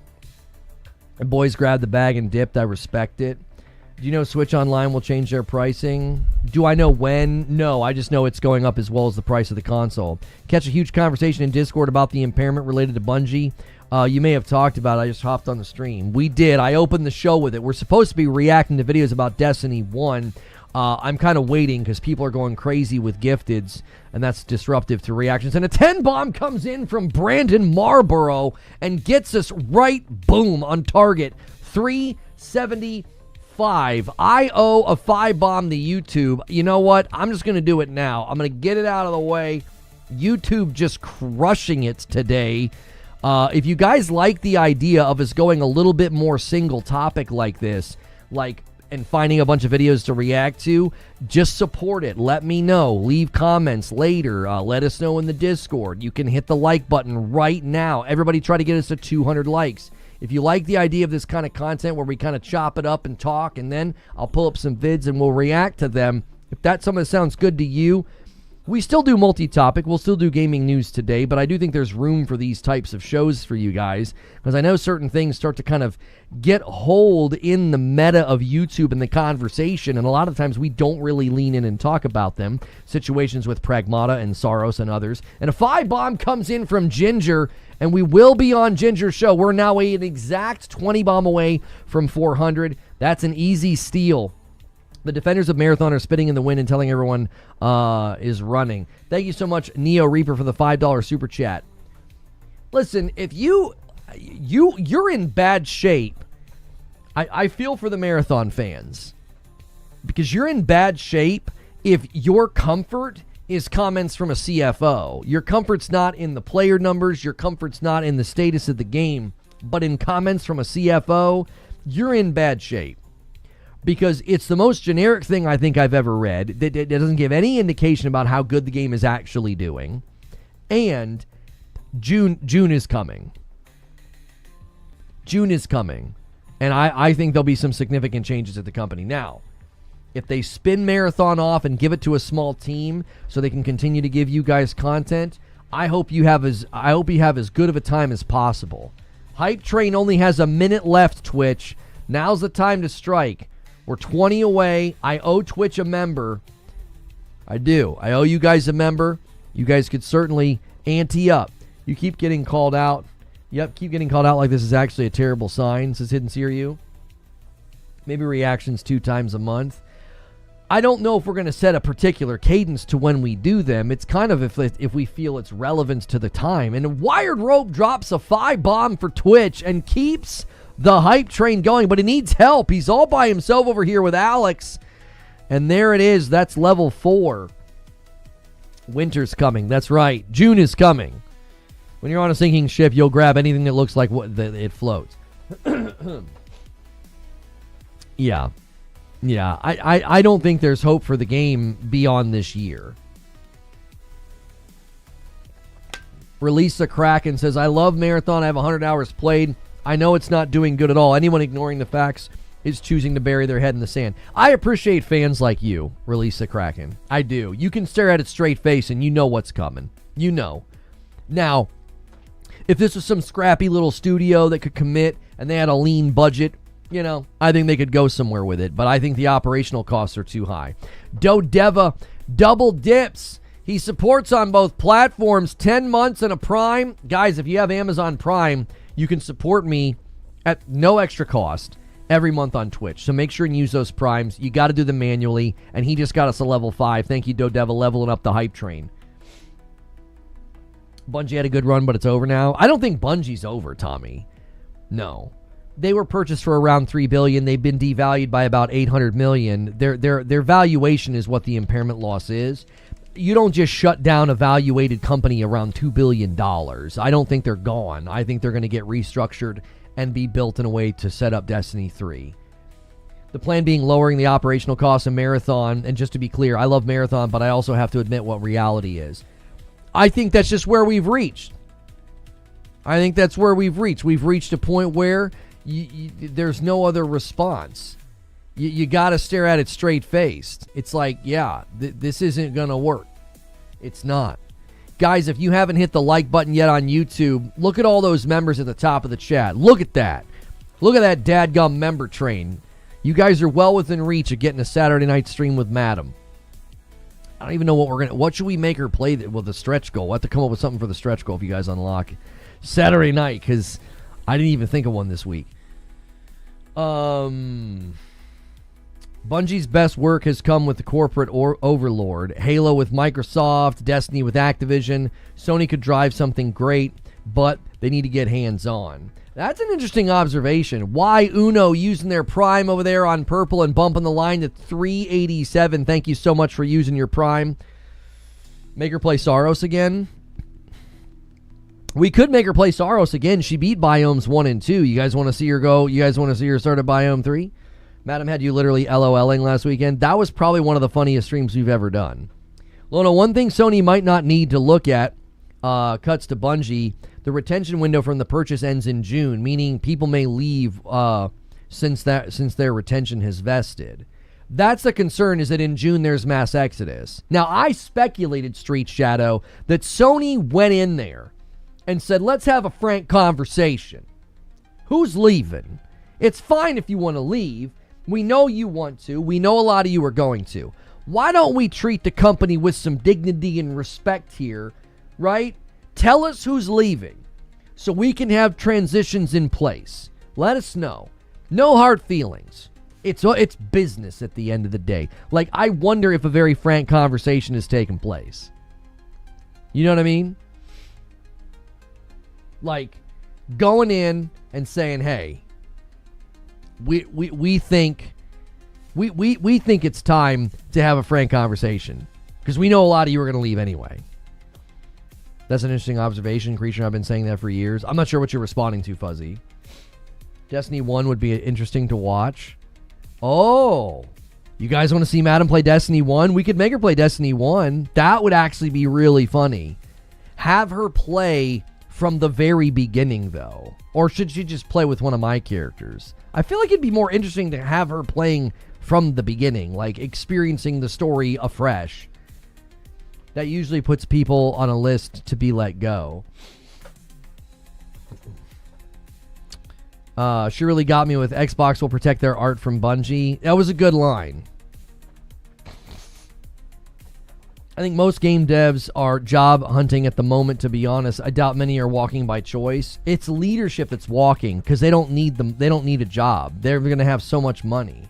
And boys grabbed the bag and dipped. I respect it. Do you know Switch Online will change their pricing? Do I know when? No, I just know it's going up as well as the price of the console. Catch a huge conversation in Discord about the impairment related to Bungie. You may have talked about it. I just hopped on the stream. We did. I opened the show with it. We're supposed to be reacting to videos about Destiny 1. I'm kind of waiting because people are going crazy with gifteds, and that's disruptive to reactions. And a 10 bomb comes in from Brandon Marlborough and gets us right, boom, on target. 375. I owe a 5 bomb to YouTube. You know what? I'm just going to do it now. I'm going to get it out of the way. YouTube just crushing it today. If you guys like the idea of us going a little bit more single topic like this, and finding a bunch of videos to react to, just support it. Let me know. Leave comments later. Let us know in the Discord. You can hit the like button right now. Everybody try to get us to 200 likes. If you like the idea of this kind of content where we kind of chop it up and talk, and then I'll pull up some vids and we'll react to them. If that's something that sounds good to you, we still do multi-topic. We'll still do gaming news today, but I do think there's room for these types of shows for you guys, because I know certain things start to kind of get hold in the meta of YouTube and the conversation, and a lot of times we don't really lean in and talk about them. Situations with Pragmata and Saros and others. And a 5 bomb comes in from Ginger, and we will be on Ginger's show. We're now an exact 20 bomb away from 400. That's an easy steal. The defenders of Marathon are spitting in the wind and telling everyone is running. Thank you so much, Neo Reaper, for the $5 super chat. Listen, if you're in bad shape, I feel for the Marathon fans, because you're in bad shape if your comfort is comments from a CFO. Your comfort's not in the player numbers. Your comfort's not in the status of the game, but in comments from a CFO, you're in bad shape. Because it's the most generic thing I think I've ever read. It doesn't give any indication about how good the game is actually doing. And June is coming. June is coming. And I think there'll be some significant changes at the company. Now, if they spin Marathon off and give it to a small team so they can continue to give you guys content, I hope you have as good of a time as possible. Hype Train only has a minute left, Twitch. Now's the time to strike. We're 20 away. I owe Twitch a member. I do. I owe you guys a member. You guys could certainly ante up. You keep getting called out. Yep, keep getting called out like this is actually a terrible sign, says Hidden Seer. Maybe reactions 2 times a month. I don't know if we're going to set a particular cadence to when we do them. It's kind of if we feel it's relevance to the time. And Wired Rope drops a 5 bomb for Twitch and keeps the hype train going, but he needs help. He's all by himself over here with Alex. And there it is. That's level 4. Winter's coming. That's right. June is coming. When you're on a sinking ship, you'll grab anything that looks like it floats. Yeah. Yeah. I don't think there's hope for the game beyond this year. Release a Kraken says, I love Marathon. I have 100 hours played. I know it's not doing good at all. Anyone ignoring the facts is choosing to bury their head in the sand. I appreciate fans like you, Release the Kraken. I do. You can stare at it straight face and you know what's coming. You know. Now, if this was some scrappy little studio that could commit and they had a lean budget, I think they could go somewhere with it. But I think the operational costs are too high. Dodeva double dips. He supports on both platforms, 10 months and a Prime. Guys, if you have Amazon Prime, you can support me at no extra cost every month on Twitch. So make sure and use those primes. You got to do them manually. And he just got us a level 5. Thank you, Dodeva, leveling up the hype train. Bungie had a good run, but it's over now. I don't think Bungie's over, Tommy. No. They were purchased for around $3 billion. They've been devalued by about $800 million. Their valuation is what the impairment loss is. You don't just shut down a valuated company around $2 billion. I don't think they're gone. I think they're going to get restructured and be built in a way to set up Destiny 3. The plan being lowering the operational costs of Marathon. And just to be clear, I love Marathon, but I also have to admit what reality is. I think that's just where we've reached. I think that's where we've reached. We've reached a point where there's no other response. You got to stare at it straight-faced. It's like, yeah, this isn't going to work. It's not. Guys, if you haven't hit the like button yet on YouTube, look at all those members at the top of the chat. Look at that. Look at that dadgum member train. You guys are well within reach of getting a Saturday night stream with Madam. I don't even know what should we make her play with the stretch goal? We'll have to come up with something for the stretch goal if you guys unlock Saturday night, because I didn't even think of one this week. Bungie's best work has come with the corporate overlord. Halo with Microsoft, Destiny with Activision. Sony could drive something great, but they need to get hands-on. That's an interesting observation. Why Uno using their Prime over there on purple and bumping the line to 387. Thank you so much for using your Prime. Make her play Saros again. We could make her play Saros again. She beat Biomes 1 and 2. You guys want to see her go? You guys want to see her start at Biome 3? Madam had you literally LOLing last weekend. That was probably one of the funniest streams we've ever done. Lona, one thing Sony might not need to look at, cuts to Bungie, the retention window from the purchase ends in June, meaning people may leave since their retention has vested. That's the concern, is that in June there's mass exodus. Now, I speculated, Street Shadow, that Sony went in there and said, let's have a frank conversation. Who's leaving? It's fine if you want to leave. We know you want to. We know a lot of you are going to. Why don't we treat the company with some dignity and respect here, right? Tell us who's leaving so we can have transitions in place. Let us know. No hard feelings. It's business at the end of the day. Like, I wonder if a very frank conversation has taken place. You know what I mean? Like, going in and saying, hey, we think it's time to have a frank conversation, because we know a lot of you are going to leave anyway. That's an interesting observation, Creature. I've been saying that for years. I'm not sure what you're responding to, Fuzzy. Destiny 1 would be interesting to watch. Oh, you guys want to see Madam play Destiny 1? We could make her play Destiny 1. That would actually be really funny. Have her play from the very beginning, though. Or should she just play with one of my characters? I feel like it'd be more interesting to have her playing from the beginning, like experiencing the story afresh. That usually puts people on a list to be let go. She really got me with Xbox will protect their art from Bungie. That was a good line. I think most game devs are job hunting at the moment, to be honest. I doubt many are walking by choice. It's leadership that's walking, because they don't need them. They don't need a job. They're going to have so much money.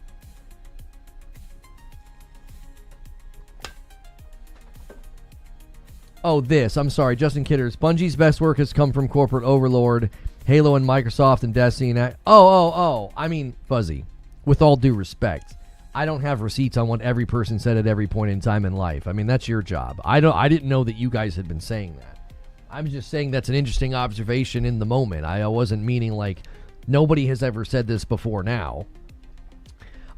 Oh, I'm sorry, Justin Kidders. Bungie's best work has come from corporate overlord, Halo and Microsoft and Destiny. And I mean, Fuzzy, with all due respect, I don't have receipts on what every person said at every point in time in life. I mean, that's your job. I didn't know that you guys had been saying that. I'm just saying that's an interesting observation in the moment. I wasn't meaning like nobody has ever said this before now.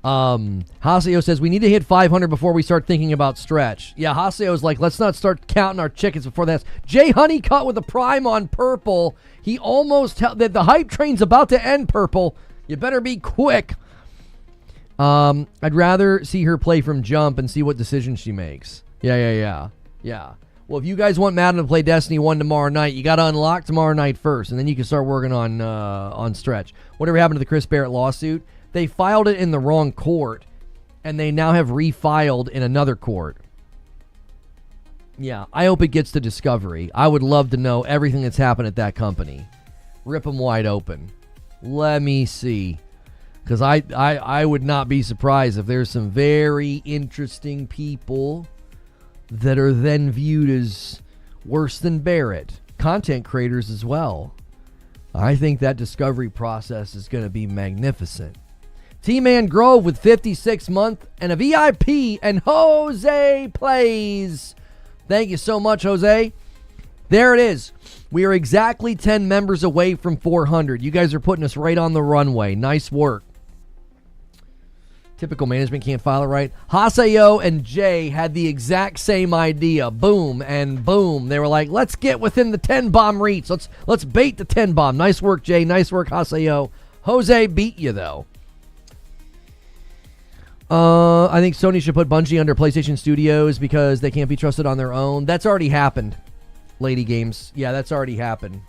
Haseo says we need to hit 500 before we start thinking about stretch. Yeah, Haseo's like, let's not start counting our chickens before that. Jay Honeycutt with a prime on purple. He almost that the hype train's about to end, purple. You better be quick. I'd rather see her play from jump and see what decisions she makes. Yeah. Well, if you guys want Madden to play Destiny 1 tomorrow night, you got to unlock tomorrow night first, and then you can start working on stretch. Whatever happened to the Chris Barrett lawsuit? They filed it in the wrong court, and they now have refiled in another court. Yeah, I hope it gets to discovery. I would love to know everything that's happened at that company. Rip them wide open. Let me see. Because I would not be surprised if there's some very interesting people that are then viewed as worse than Barrett. Content creators as well. I think that discovery process is going to be magnificent. T-Man Grove with 56 month and a VIP, and Jose plays. Thank you so much, Jose. There it is. We are exactly 10 members away from 400. You guys are putting us right on the runway. Nice work. Typical management can't file it right. Haseo and Jay had the exact same idea. Boom and boom. They were like, let's get within the 10 bomb reach. Let's bait the 10 bomb. Nice work, Jay. Nice work, Haseo. Jose beat you, though. I think Sony should put Bungie under PlayStation Studios because they can't be trusted on their own. That's already happened, Lady Games. Yeah, that's already happened.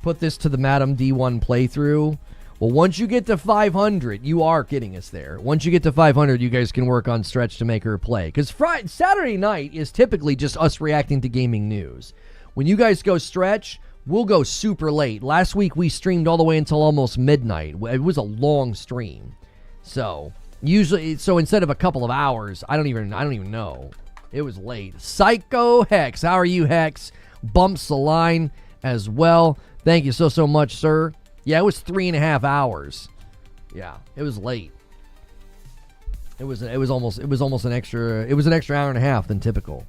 Put this to the Madam D1 playthrough. Well, once you get to 500, you are getting us there. Once you get to 500, you guys can work on Stretch to make her play. Because Saturday night is typically just us reacting to gaming news. When you guys go Stretch, we'll go super late. Last week, we streamed all the way until almost midnight. It was a long stream. So, instead of a couple of hours, I don't even know. It was late. Psycho Hex. How are you, Hex? Bumps the line as well. Thank you so much, sir. Yeah, it was 3.5 hours. Yeah, it was late. It was almost an extra hour and a half than typical.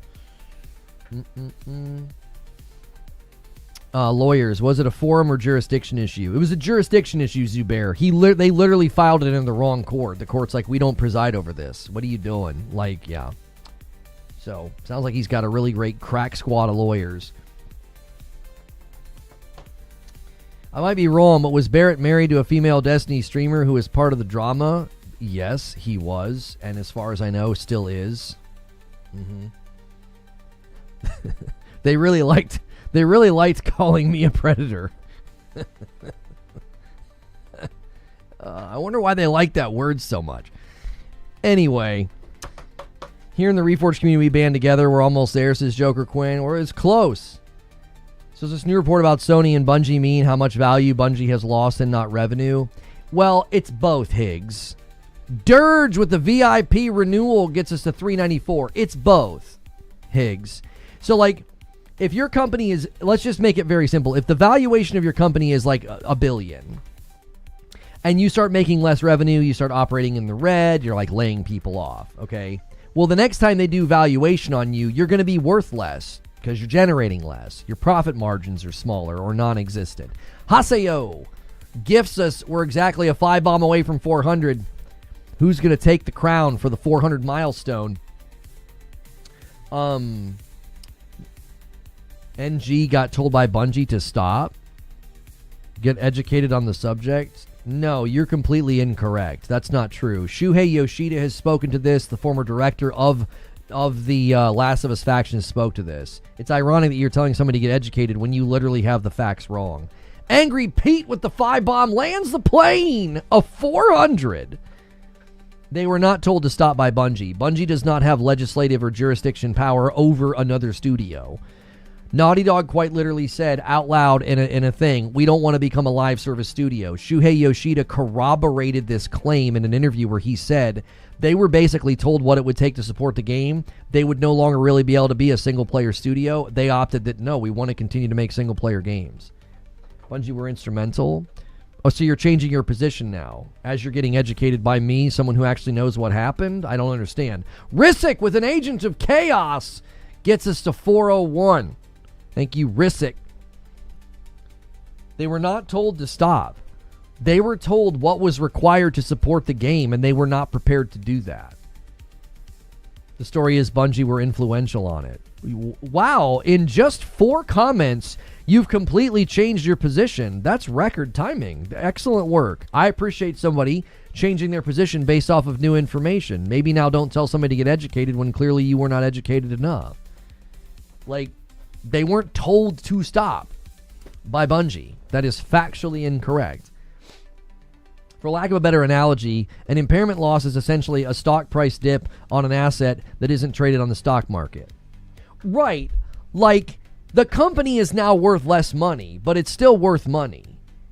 Lawyers, was it a forum or jurisdiction issue? It was a jurisdiction issue, Zubair. They literally filed it in the wrong court. The court's like, we don't preside over this. What are you doing? Like, yeah. So, sounds like he's got a really great crack squad of lawyers. I might be wrong, but was Barrett married to a female Destiny streamer who was part of the drama? Yes, he was, and as far as I know, still is. They really liked calling me a predator. I wonder why they like that word so much. Anyway, here in the Reforge community, we band together. We're almost there, says Joker Quinn. Or it's close. So does this new report about Sony and Bungie mean how much value Bungie has lost and not revenue? Well, it's both, Higgs. Dirge with the VIP renewal gets us to $394. It's both, Higgs. So, like, if your company is, let's just make it very simple. If the valuation of your company is like $1 billion, and you start making less revenue, you start operating in the red, you're like laying people off, okay? Well, the next time they do valuation on you, you're going to be worth less. Because you're generating less. Your profit margins are smaller or non-existent. Haseo gifts us, we're exactly a 5 bomb away from 400. Who's going to take the crown for the 400 milestone? NG got told by Bungie to stop. Get educated on the subject. No, you're completely incorrect. That's not true. Shuhei Yoshida has spoken to this. The former director of the Last of Us faction spoke to this. It's ironic that you're telling somebody to get educated when you literally have the facts wrong. Angry Pete with the 5 bomb lands the plane of 400. They were not told to stop by Bungie. Bungie does not have legislative or jurisdiction power over another studio. Naughty Dog quite literally said out loud in a thing, we don't want to become a live service studio. Shuhei Yoshida corroborated this claim in an interview where he said they were basically told what it would take to support the game. They would no longer really be able to be a single-player studio. They opted that, no, we want to continue to make single-player games. Bungie were instrumental. Oh, so you're changing your position now. As you're getting educated by me, someone who actually knows what happened? I don't understand. Risic with an Agent of Chaos gets us to 401. Thank you, Risic. They were not told to stop. They were told what was required to support the game, and they were not prepared to do that. The story is Bungie were influential on it. Wow, in just 4 comments, you've completely changed your position. That's record timing. Excellent work. I appreciate somebody changing their position based off of new information. Maybe now don't tell somebody to get educated when clearly you were not educated enough. Like, they weren't told to stop by Bungie. That is factually incorrect. For lack of a better analogy, an impairment loss is essentially a stock price dip on an asset that isn't traded on the stock market. Right. Like, the company is now worth less money, but it's still worth money.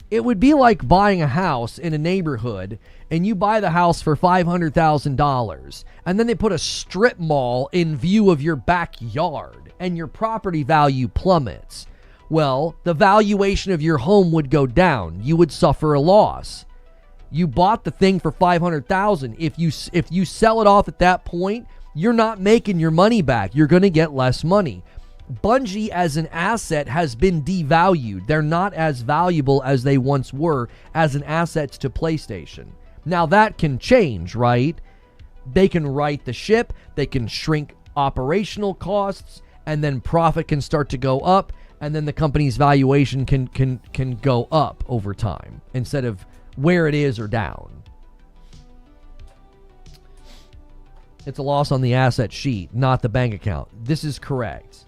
It would be like buying a house in a neighborhood, and you buy the house for $500,000, and then they put a strip mall in view of your backyard, and your property value plummets. Well, the valuation of your home would go down. You would suffer a loss. You bought the thing for $500,000. If you sell it off at that point, you're not making your money back. You're going to get less money. Bungie as an asset has been devalued. They're not as valuable as they once were as an asset to PlayStation. Now that can change, right? They can right the ship, they can shrink operational costs, and then profit can start to go up, and then the company's valuation can go up over time instead of where it is or down. It's a loss on the asset sheet, not the bank account. This is correct.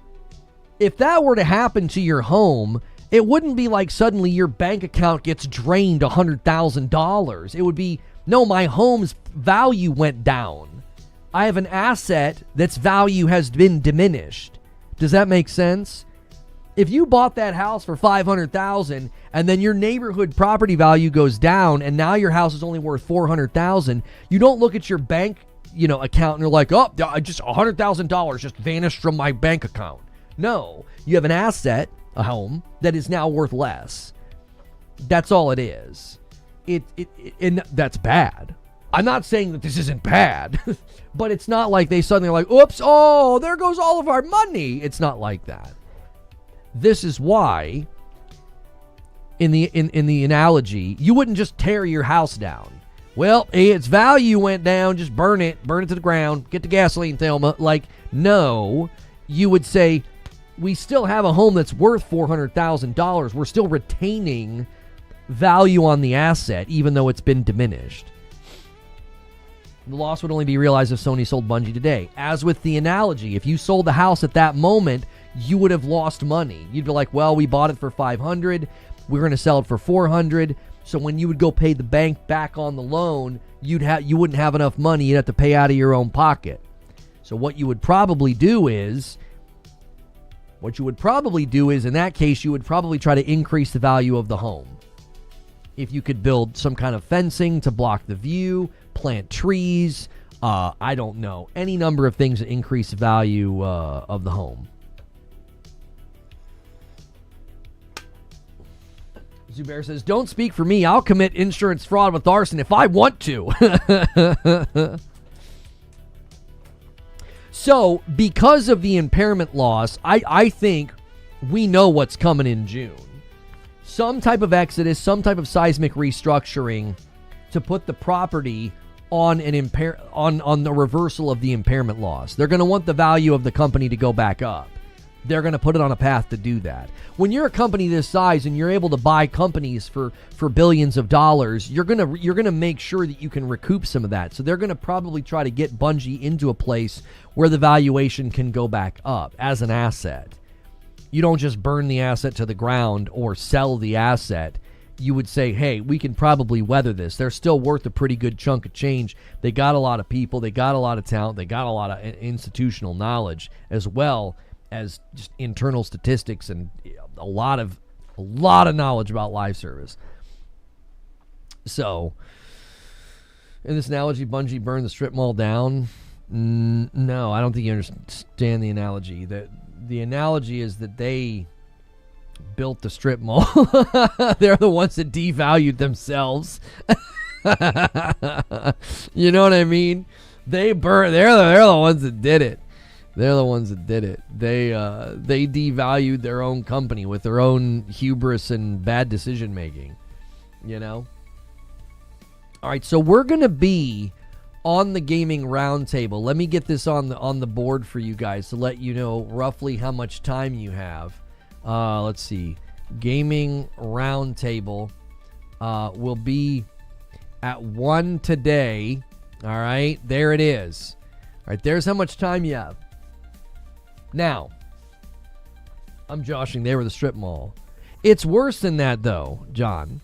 If that were to happen to your home, it wouldn't be like suddenly your bank account gets drained $100,000. It would be, no, my home's value went down. I have an asset that's value has been diminished. Does that make sense? If you bought that house for $500,000 and then your neighborhood property value goes down and now your house is only worth $400,000, you don't look at your bank, account and you're like, oh, just $100,000 just vanished from my bank account. No, you have an asset, a home, that is now worth less. That's all it is. And that's bad. I'm not saying that this isn't bad, but it's not like they suddenly are like, oops, oh, there goes all of our money. It's not like that. This is why, in the analogy, you wouldn't just tear your house down. Well, its value went down, just burn it to the ground, get the gasoline, Thelma. Like, no, you would say, we still have a home that's worth $400,000. We're still retaining value on the asset, even though it's been diminished. The loss would only be realized if Sony sold Bungie today. As with the analogy, if you sold the house at that moment, you would have lost money. You'd be like, well, we bought it for $500. We're going to sell it for $400. So when you would go pay the bank back on the loan, you wouldn't have enough money. You'd have to pay out of your own pocket. So what you would probably do is, in that case, you would probably try to increase the value of the home. If you could build some kind of fencing to block the view, plant trees, I don't know, any number of things that increase the value of the home. Zubair says, don't speak for me. I'll commit insurance fraud with arson if I want to. So, because of the impairment loss, I think we know what's coming in June. Some type of exodus, some type of seismic restructuring to put the property on on the reversal of the impairment loss. They're going to want the value of the company to go back up. They're going to put it on a path to do that. When you're a company this size and you're able to buy companies for billions of dollars, you're going to make sure that you can recoup some of that. So they're going to probably try to get Bungie into a place where the valuation can go back up as an asset. You don't just burn the asset to the ground or sell the asset. You would say, hey, we can probably weather this. They're still worth a pretty good chunk of change. They got a lot of people. They got a lot of talent. They got a lot of institutional knowledge, as well as just internal statistics and a lot of knowledge about live service. So, in this analogy, Bungie burned the strip mall down. No, I don't think you understand the analogy. The analogy is that they built the strip mall. They're the ones that devalued themselves. You know what I mean? They're the ones that did it. They're the ones that did it. They devalued their own company with their own hubris and bad decision making. You know? All right, so we're going to be on the gaming roundtable. Let me get this on the board for you guys to let you know roughly how much time you have. Let's see. Gaming roundtable will be at 1 today. All right, there it is. All right, there's how much time you have. Now, I'm joshing there with the strip mall. It's worse than that, though, John.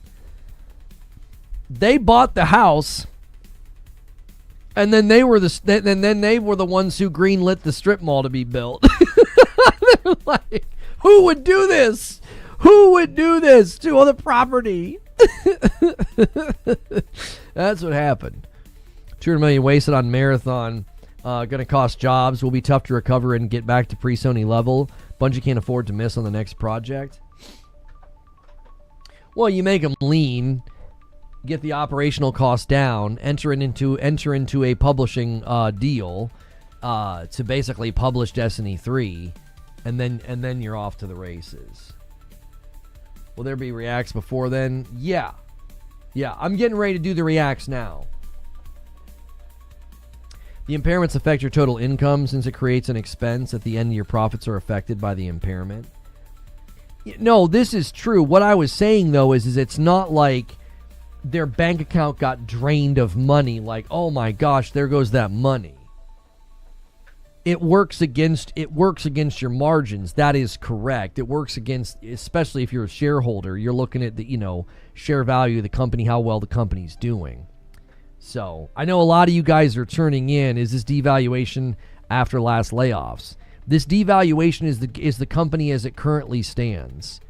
They bought the house, and then they were the ones who greenlit the strip mall to be built. They're like, who would do this? Who would do this to other property? That's what happened. $200 million wasted on Marathon. Going to cost jobs. Will be tough to recover and get back to pre-Sony level. Bungie can't afford to miss on the next project. Well, you make them lean, get the operational cost down, enter into a publishing deal to basically publish Destiny 3, and then you're off to the races. Will there be reacts before then? Yeah. Yeah, I'm getting ready to do the reacts now. The impairments affect your total income since it creates an expense. At the end, your profits are affected by the impairment. No, this is true. What I was saying, though, is it's not like their bank account got drained of money. Like, oh my gosh, there goes that money. It works against your margins. That is correct. It works against, especially if you're a shareholder, you're looking at the, share value of the company, how well the company's doing. So I know a lot of you guys are turning in. Is this devaluation after last layoffs? This devaluation is the company as it currently stands.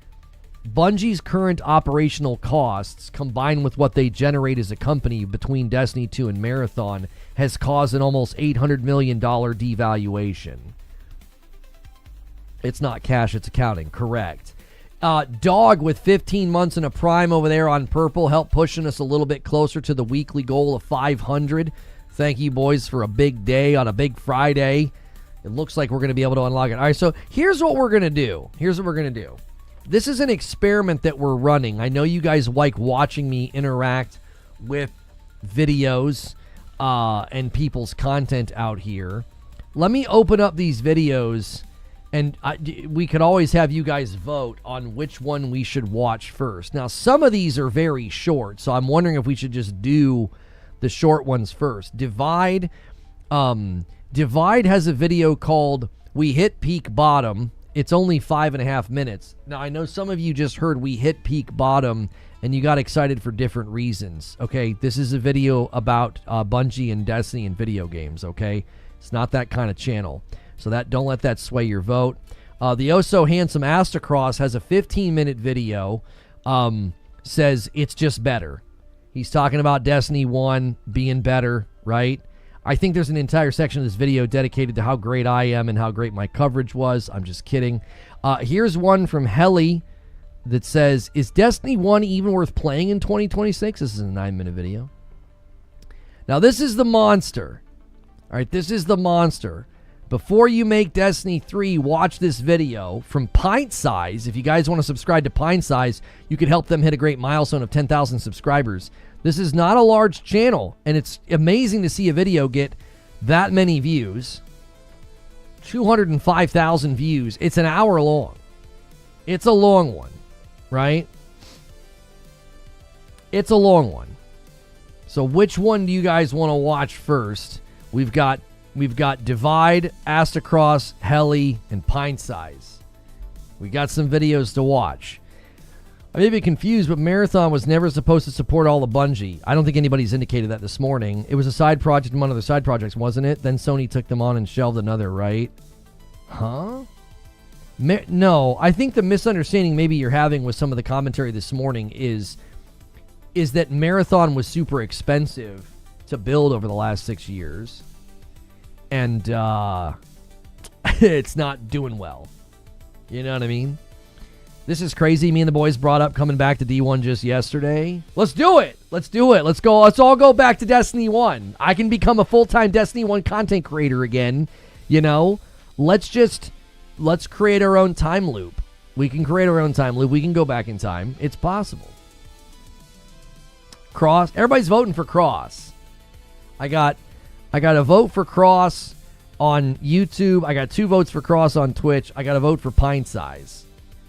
Bungie's current operational costs, combined with what they generate as a company between Destiny 2 and Marathon, has caused an almost $800 million devaluation. It's not cash, it's accounting. Correct. Dog with 15 months in a prime over there on purple, help pushing us a little bit closer to the weekly goal of 500. Thank you, boys, for a big day on a big Friday. It looks like we're going to be able to unlock it. All right, so here's what we're going to do. This is an experiment that we're running. I know you guys like watching me interact with videos and people's content out here. Let me open up these videos, and we could always have you guys vote on which one we should watch first. Now, some of these are very short, so I'm wondering if we should just do the short ones first. Divide has a video called We Hit Peak Bottom. It's only 5.5 minutes. Now, I know some of you just heard We Hit Peak Bottom, and you got excited for different reasons, okay? This is a video about Bungie and Destiny and video games, okay? It's not that kind of channel. So don't let that sway your vote. The oh-so-handsome Astacross has a 15-minute video, says it's just better. He's talking about Destiny 1 being better, right? I think there's an entire section of this video dedicated to how great I am and how great my coverage was. I'm just kidding. Here's one from Helly that says, is Destiny 1 even worth playing in 2026? This is a 9-minute video. Now, this is the monster. All right, this is the monster. Before you make Destiny 3, watch this video from Pint Size. If you guys want to subscribe to Pint Size, you could help them hit a great milestone of 10,000 subscribers. This is not a large channel, and it's amazing to see a video get that many views. 205,000 views. It's an hour long. It's a long one, right? It's a long one. So which one do you guys want to watch first? We've got Divide, Astacross, Heli, and Pint Size. We got some videos to watch. I may be confused, but Marathon was never supposed to support all of Bungie. I don't think anybody's indicated that this morning. It was a side project among other side projects, wasn't it? Then Sony took them on and shelved another, right? Huh? No, I think the misunderstanding maybe you're having with some of the commentary this morning is that Marathon was super expensive to build over the last 6 years. And it's not doing well. You know what I mean? This is crazy. Me and the boys brought up coming back to D1 just yesterday. Let's do it. Let's do it. Let's go. Let's all go back to Destiny 1. I can become a full-time Destiny 1 content creator again. You know, let's create our own time loop. We can create our own time loop. We can go back in time. It's possible. Cross. Everybody's voting for Cross. I got a vote for Cross on YouTube. I got 2 votes for Cross on Twitch. I got a vote for Pint Size.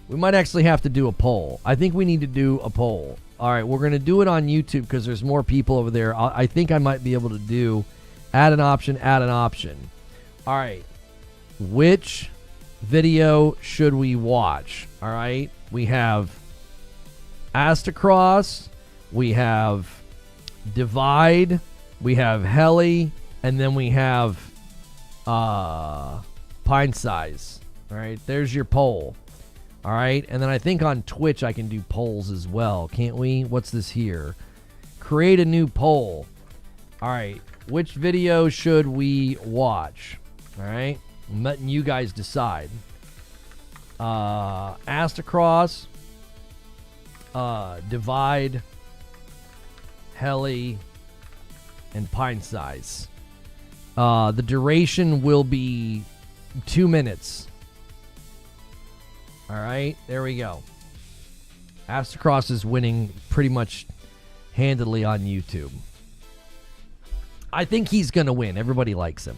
We might actually have to do a poll. I think we need to do a poll. All right, we're going to do it on YouTube because there's more people over there. I think I might be able to do add an option. All right. Which video should we watch? All right. We have Astacross. We have Divide. We have Heli. And then we have Pint Size. All right. There's your poll. All right, and then I think on Twitch I can do polls as well, can't we? What's this here? Create a new poll. All right, which video should we watch? All right, I'm letting you guys decide. Astacross, Divide, Heli, and Pint Size. The duration will be 2 minutes. All right, there we go. Astacross is winning pretty much handedly on YouTube. I think he's going to win. Everybody likes him.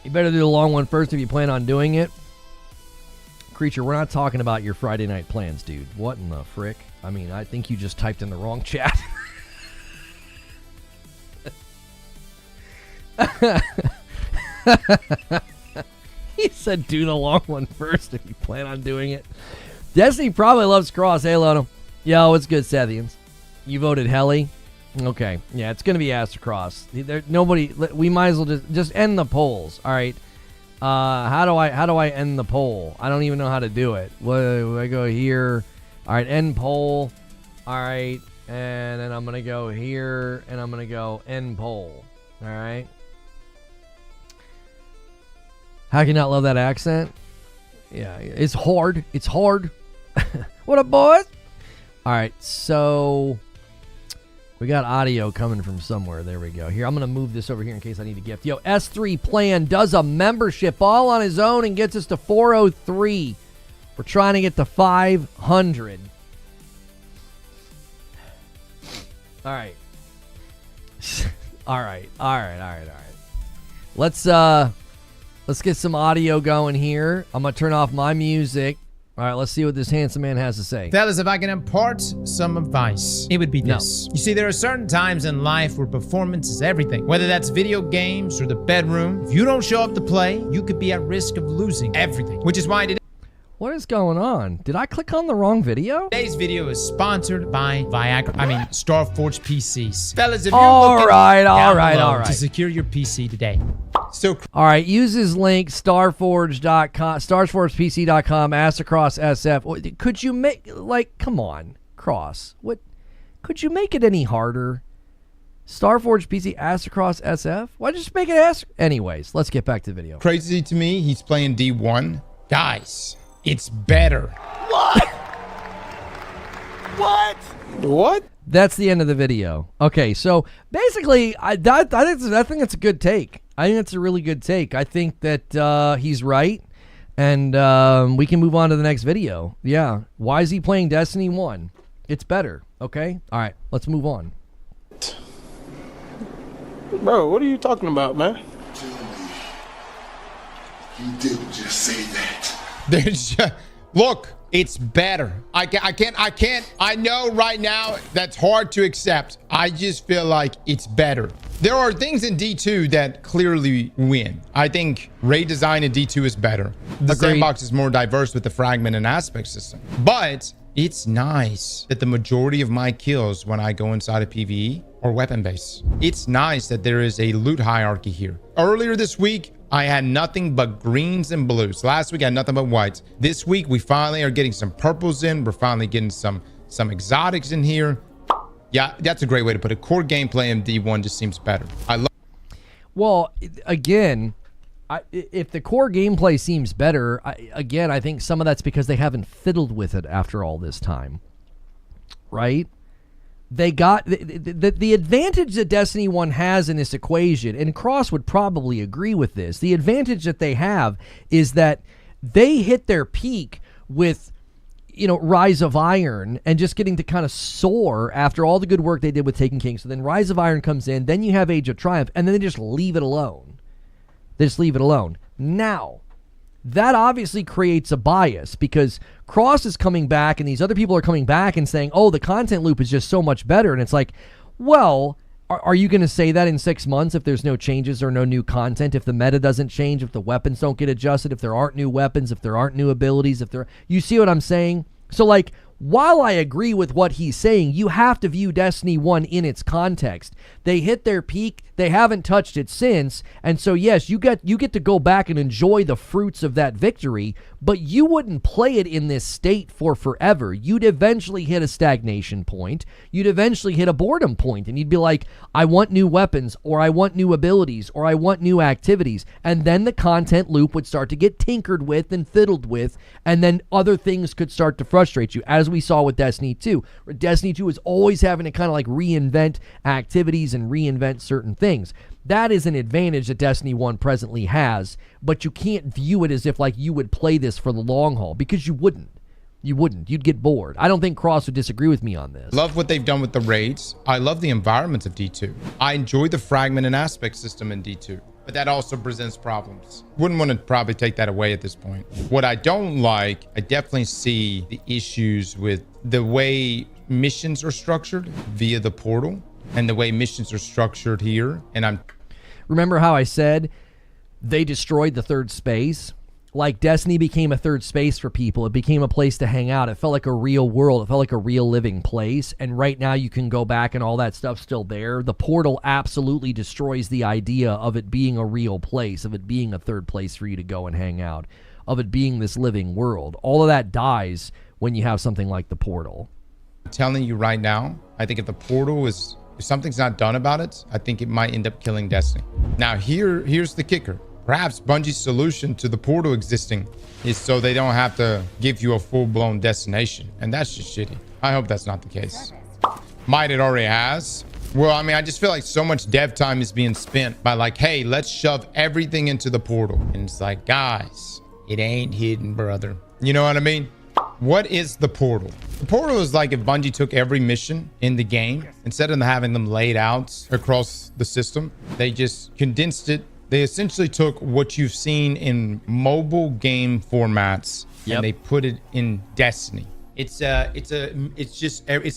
You better do the long one first if you plan on doing it. Creature, we're not talking about your Friday night plans, dude. What in the frick? I mean, I think you just typed in the wrong chat. He said do the long one first if you plan on doing it. Destiny probably loves Cross. Hey, Lono. Yo, what's good, Sethians? You voted Helly? Okay. Yeah, it's going to be Astrocross. Nobody, we might as well just end the polls. All right. How do I end the poll? I don't even know how to do it. What, I go here. All right, end poll. All right. And then I'm going to go here and I'm going to go end poll. All right. How can you not love that accent? Yeah, it's hard. It's hard. What up, boys? All right, so we got audio coming from somewhere. There we go. Here, I'm going to move this over here in case I need a gift. Yo, S3 Plan does a membership all on his own and gets us to 403. We're trying to get to 500. All right. All right. Let's get some audio going here. I'm going to turn off my music. All right, let's see what this handsome man has to say. Fellas, if I can impart some advice, it would be this. You see, there are certain times in life where performance is everything. Whether that's video games or the bedroom, if you don't show up to play, you could be at risk of losing everything. Which is why today... What is going on? Did I click on the wrong video? Today's video is sponsored by Starforge PCs. Fellas, if you're all looking right. to secure your PC today. So, all right, use his link, starforge.com, starsforgepc.com, Astrocross SF. Could you make, like, come on, Cross. What? Could you make it any harder? Starforge PC, Astrocross SF? Why just make it Anyways, let's get back to the video. Crazy to me, he's playing D1. Guys, it's better. What? That's the end of the video. Okay, so basically, I think it's a good take. I think it's a really good take. I think that he's right, and we can move on to the next video. Yeah, why is he playing Destiny 1? It's better, okay? All right, let's move on. Bro, what are you talking about, man? You didn't just say that. Look, it's better. I know right now that's hard to accept. I just feel like it's better. There are things in D2 that clearly win. I think raid design in D2 is better. The sandbox is more diverse with the fragment and aspect system. But it's nice that the majority of my kills when I go inside a PvE are weapon based. It's nice that there is a loot hierarchy here. Earlier this week, I had nothing but greens and blues. Last week, I had nothing but whites. This week, we finally are getting some purples in. We're finally getting some exotics in here. Yeah, that's a great way to put it. Core gameplay in D1 just seems better. Well, again, if the core gameplay seems better, I think some of that's because they haven't fiddled with it after all this time, right? They got the advantage that Destiny 1 has in this equation, and Cross would probably agree with this. The advantage that they have is that they hit their peak with, Rise of Iron and just getting to kind of soar after all the good work they did with Taken King. So then Rise of Iron comes in, then you have Age of Triumph, and then they just leave it alone. Now, that obviously creates a bias because Cross is coming back and these other people are coming back and saying, oh, the content loop is just so much better. And it's like, well, are you going to say that in 6 months if there's no changes or no new content, if the meta doesn't change, if the weapons don't get adjusted, if there aren't new weapons, if there aren't new abilities, you see what I'm saying? So like, while I agree with what he's saying, you have to view Destiny 1 in its context. They hit their peak. They haven't touched it since. And so, yes, you get to go back and enjoy the fruits of that victory, but you wouldn't play it in this state for forever. You'd eventually hit a stagnation point. You'd eventually hit a boredom point, and you'd be like, I want new weapons, or I want new abilities, or I want new activities. And then the content loop would start to get tinkered with and fiddled with, and then other things could start to frustrate you, as we saw with Destiny 2. Destiny 2 is always having to kind of like reinvent activities and reinvent certain things. That is an advantage that Destiny 1 presently has, but you can't view it as if like you would play this for the long haul, because you wouldn't. You'd get bored. I don't think Cross would disagree with me on this. Love what they've done with the raids. I love the environments of D2. I enjoy the fragment and aspect system in D2, but that also presents problems. Wouldn't want to probably take that away at this point. What I don't like, I definitely see the issues with the way missions are structured via the portal and the way missions are structured here. And remember how I said they destroyed the third space? Like, Destiny became a third space for people. It became a place to hang out. It felt like a real world. It felt like a real living place. And right now you can go back and all that stuff's still there. The portal absolutely destroys the idea of it being a real place, of it being a third place for you to go and hang out, of it being this living world. All of that dies when you have something like the portal. I'm telling you right now, I think if the portal is, if something's not done about it, I think it might end up killing Destiny. Now here's the kicker. Perhaps Bungie's solution to the portal existing is so they don't have to give you a full-blown destination. And that's just shitty. I hope that's not the case. Might it already has? Well, I mean, I just feel like so much dev time is being spent by like, hey, let's shove everything into the portal. And it's like, guys, it ain't hidden, brother. You know what I mean? What is the portal? The portal is like if Bungie took every mission in the game, instead of having them laid out across the system, they just condensed it. They essentially took what you've seen in mobile game formats and they put it in Destiny. It's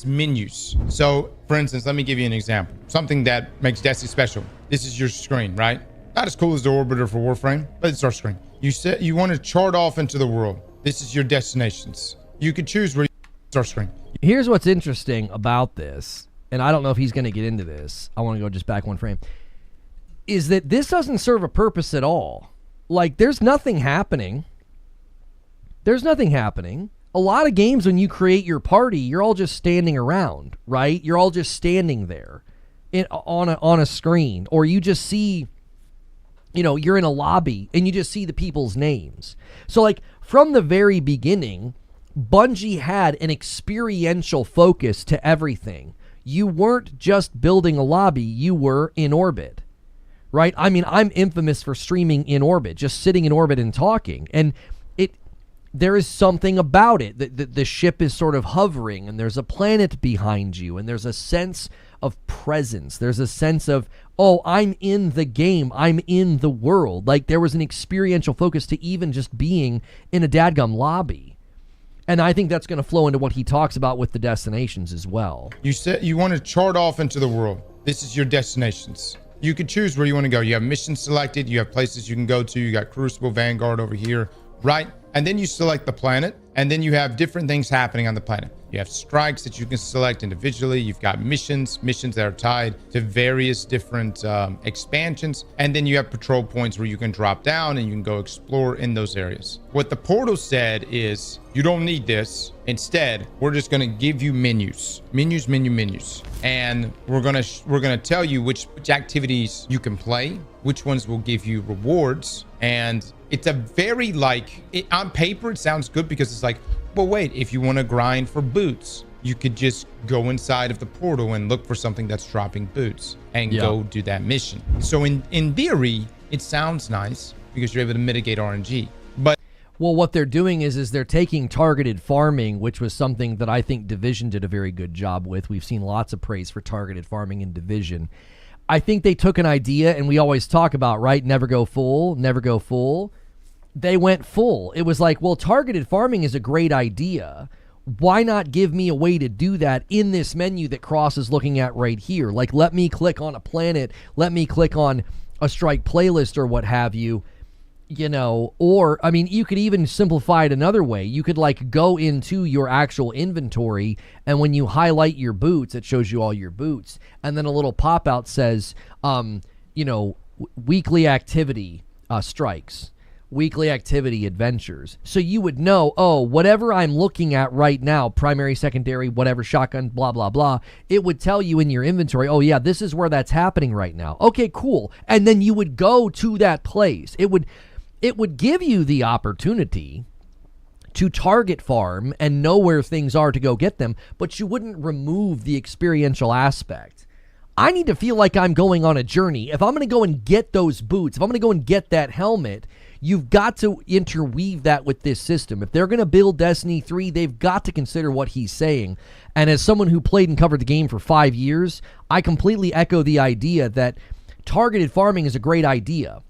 menus. So for instance, let me give you an example. Something that makes Destiny special. This is your screen, right? Not as cool as the Orbiter for Warframe, but it's our screen. You want to chart off into the world. This is your destinations. You could choose where it's our screen. Here's what's interesting about this, and I don't know if he's going to get into this. I want to go just back one frame. Is that this doesn't serve a purpose at all. Like, there's nothing happening. There's nothing happening. A lot of games, when you create your party, you're all just standing around, right? You're all just standing there on a screen. Or you just see, you know, you're in a lobby and you just see the people's names. So, like, from the very beginning, Bungie had an experiential focus to everything. You weren't just building a lobby, you were in orbit. Right? I mean, I'm infamous for streaming in orbit, just sitting in orbit and talking. And there is something about it. The ship is sort of hovering, and there's a planet behind you, and there's a sense of presence. There's a sense of, oh, I'm in the game. I'm in the world. Like, there was an experiential focus to even just being in a dadgum lobby. And I think that's going to flow into what he talks about with the destinations as well. You said you want to chart off into the world. This is your destinations. You could choose where you want to go. You have missions selected. You have places you can go to. You got Crucible, Vanguard over here, right? And then you select the planet, and then you have different things happening on the planet. You have strikes that you can select individually. You've got missions that are tied to various different expansions. And then you have patrol points where you can drop down and you can go explore in those areas. What the portal said is, you don't need this. Instead, we're just going to give you menus. Menus. And we're going to tell you which activities you can play, which ones will give you rewards. And it's a very, like, on paper, it sounds good because it's like, well, wait, if you want to grind for boots, you could just go inside of the portal and look for something that's dropping boots and go do that mission. So in theory, it sounds nice because you're able to mitigate RNG. But well, what they're doing is they're taking targeted farming, which was something that I think Division did a very good job with. We've seen lots of praise for targeted farming in Division. I think they took an idea, and we always talk about, right, never go full. They went full. It was like, well, targeted farming is a great idea. Why not give me a way to do that in this menu that Cross is looking at right here? Like, let me click on a planet. Let me click on a strike playlist or what have you, you know. Or, I mean, you could even simplify it another way. You could, like, go into your actual inventory, and when you highlight your boots, it shows you all your boots. And then a little pop-out says, you know, weekly activity strikes. Weekly activity adventures. So you would know, oh, whatever I'm looking at right now, primary, secondary, whatever, shotgun, blah, blah, blah, it would tell you in your inventory, oh yeah, this is where that's happening right now. Okay, cool. And then you would go to that place. It would give you the opportunity to target farm and know where things are to go get them, but you wouldn't remove the experiential aspect. I need to feel like I'm going on a journey. If I'm going to go and get those boots, if I'm going to go and get that helmet, you've got to interweave that with this system. If they're going to build Destiny 3, they've got to consider what he's saying. And as someone who played and covered the game for 5 years, I completely echo the idea that targeted farming is a great idea.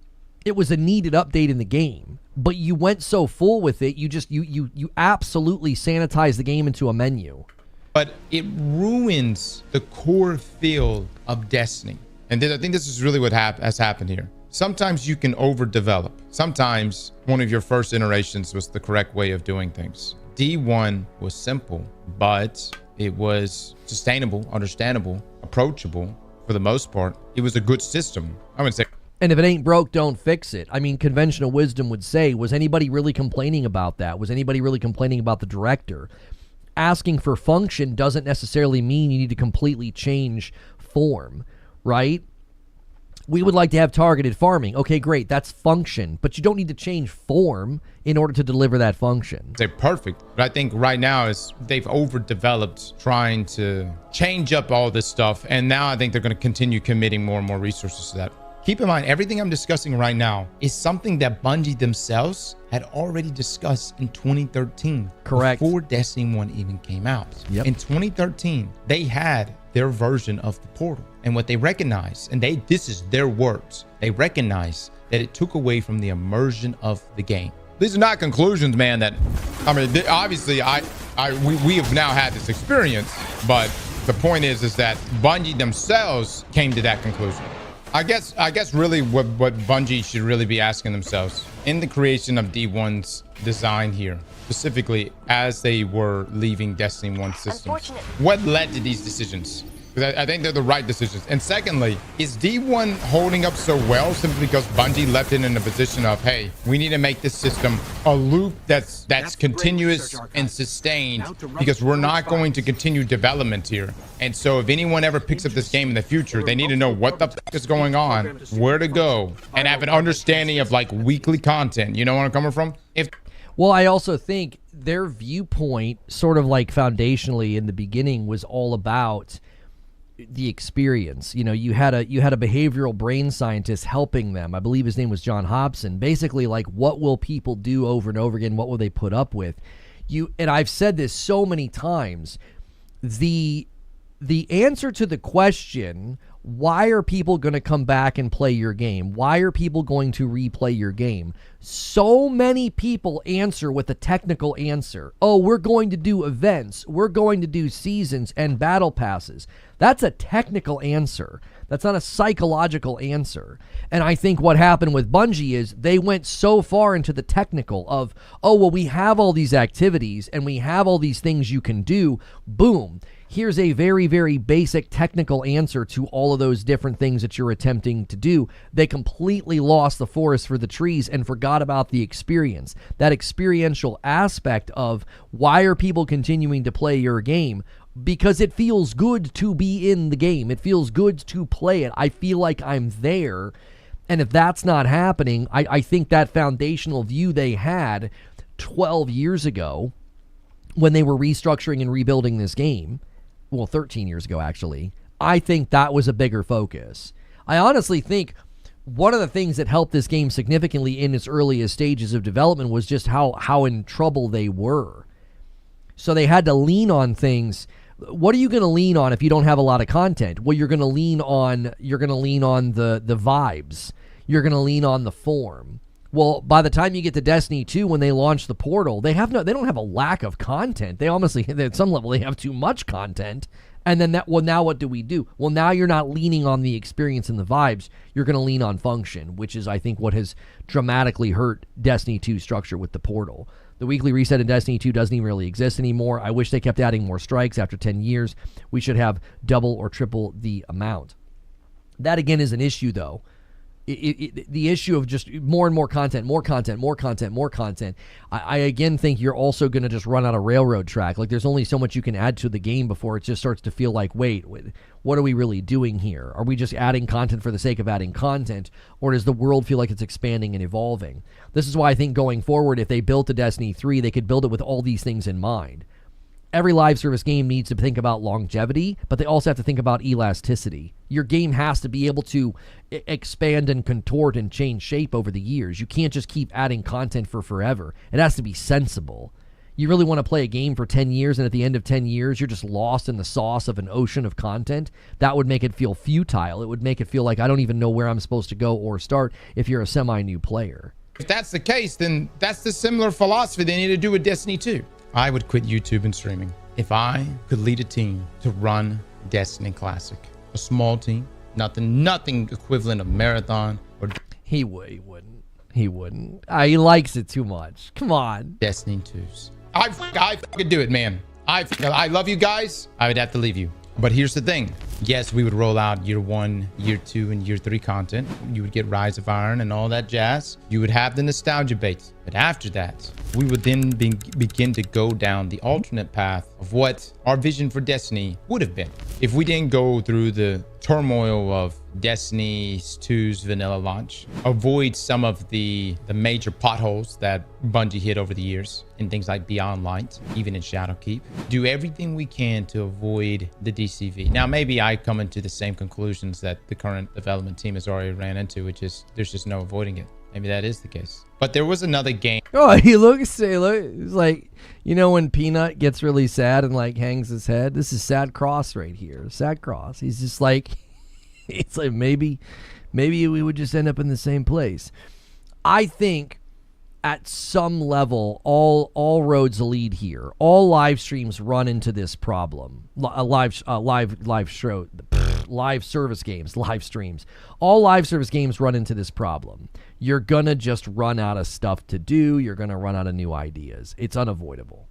It was a needed update in the game, but you went so full with it, you absolutely sanitized the game into a menu. But it ruins the core feel of Destiny. And I think this is really what has happened here. Sometimes you can overdevelop. Sometimes one of your first iterations was the correct way of doing things. D1 was simple, but it was sustainable, understandable, approachable for the most part. It was a good system. I would say. And if it ain't broke, don't fix it. I mean, conventional wisdom would say, was anybody really complaining about that? Was anybody really complaining about the director? Asking for function doesn't necessarily mean you need to completely change form, right? We would like to have targeted farming. Okay, great. That's function. But you don't need to change form in order to deliver that function. They're perfect. But I think right now is they've overdeveloped trying to change up all this stuff. And now I think they're going to continue committing more and more resources to that. Keep in mind, everything I'm discussing right now is something that Bungie themselves had already discussed in 2013. Correct. Before Destiny 1 even came out. Yep. In 2013, they had their version of the portal. And what they recognized, and this is their words, they recognized that it took away from the immersion of the game. These are not conclusions, man, that, I mean, obviously we have now had this experience, but the point is that Bungie themselves came to that conclusion. I guess really what Bungie should really be asking themselves in the creation of D1's design here, specifically as they were leaving Destiny 1 systems, what led to these decisions? Because I think they're the right decisions. And secondly, is D1 holding up so well simply because Bungie left it in a position of, hey, we need to make this system a loop that's continuous and sustained, because we're not going to continue development here. And so if anyone ever picks up this game in the future, they need to know what the fuck is going on, where to go, and have an understanding of like weekly content. You know where I'm coming from? Well, I also think their viewpoint, sort of like foundationally in the beginning, was all about the experience. You know, you had a behavioral brain scientist helping them. I believe his name was John Hobson. Basically, like, what will people do over and over again? What will they put up with? And I've said this so many times. The answer to the question, why are people going to come back and play your game? Why are people going to replay your game? So many people answer with a technical answer. Oh, we're going to do events. We're going to do seasons and battle passes. That's a technical answer. That's not a psychological answer. And I think what happened with Bungie is they went so far into the technical of, oh, well, we have all these activities and we have all these things you can do. Boom. Here's a very, very basic technical answer to all of those different things that you're attempting to do. They completely lost the forest for the trees and forgot about the experience. That experiential aspect of why are people continuing to play your game? Because it feels good to be in the game. It feels good to play it. I feel like I'm there. And if that's not happening, I think that foundational view they had 12 years ago when they were restructuring and rebuilding this game, well, 13 years ago, actually, I think that was a bigger focus. I honestly think one of the things that helped this game significantly in its earliest stages of development was just how in trouble they were. So they had to lean on things. What are you going to lean on if you don't have a lot of content? Well, you're going to lean on the vibes. You're going to lean on the form. Well, by the time you get to Destiny 2, when they launch the portal, they don't have a lack of content. They honestly, at some level, they have too much content. And then now what do we do? Well, now you're not leaning on the experience and the vibes. You're going to lean on function, which is, I think, what has dramatically hurt Destiny 2 structure with the portal. The weekly reset in Destiny 2 doesn't even really exist anymore. I wish they kept adding more strikes after 10 years. We should have double or triple the amount. That, again, is an issue, though. The issue of just more and more content. I again think you're also going to just run out of railroad track. Like, there's only so much you can add to the game before it just starts to feel like, wait, what are we really doing here? Are we just adding content for the sake of adding content, or does the world feel like it's expanding and evolving? This is why I think going forward, if they built a Destiny 3, they could build it with all these things in mind. every live service game needs to think about longevity, but they also have to think about elasticity. Your game has to be able to expand and contort and change shape over the years. You can't just keep adding content for forever. It has to be sensible. You really want to play a game for 10 years, and at the end of 10 years, you're just lost in the sauce of an ocean of content. That would make it feel futile. It would make it feel like I don't even know where I'm supposed to go or start if you're a semi-new player. If that's the case, then that's the similar philosophy they need to do with Destiny 2. I would quit YouTube and streaming if I could lead a team to run Destiny Classic. A small team, nothing equivalent of Marathon or He wouldn't. He wouldn't. He likes it too much. Come on. Destiny 2s. I fucking do it, man. I love you guys. I would have to leave you. But here's the thing. Yes, we would roll out year 1, year 2, and year 3 content. You would get Rise of Iron and all that jazz. You would have the nostalgia bait. But after that, we would then begin to go down the alternate path of what our vision for Destiny would have been if we didn't go through the turmoil of Destiny 2's vanilla launch, avoid some of the major potholes that Bungie hit over the years in things like Beyond Light, even in Shadowkeep, do everything we can to avoid the DCV. Now, maybe I come into the same conclusions that the current development team has already ran into, which is there's just no avoiding it. Maybe that is the case. But there was another game. Oh, he looks, he's like, you know when Peanut gets really sad and like hangs his head? This is Sad Cross right here. Sad Cross. He's just like, it's like maybe we would just end up in the same place. I think at some level, all roads lead here. All live streams run into this problem. Live service games, live streams. All live service games run into this problem. You're gonna just run out of stuff to do. You're gonna run out of new ideas. It's unavoidable.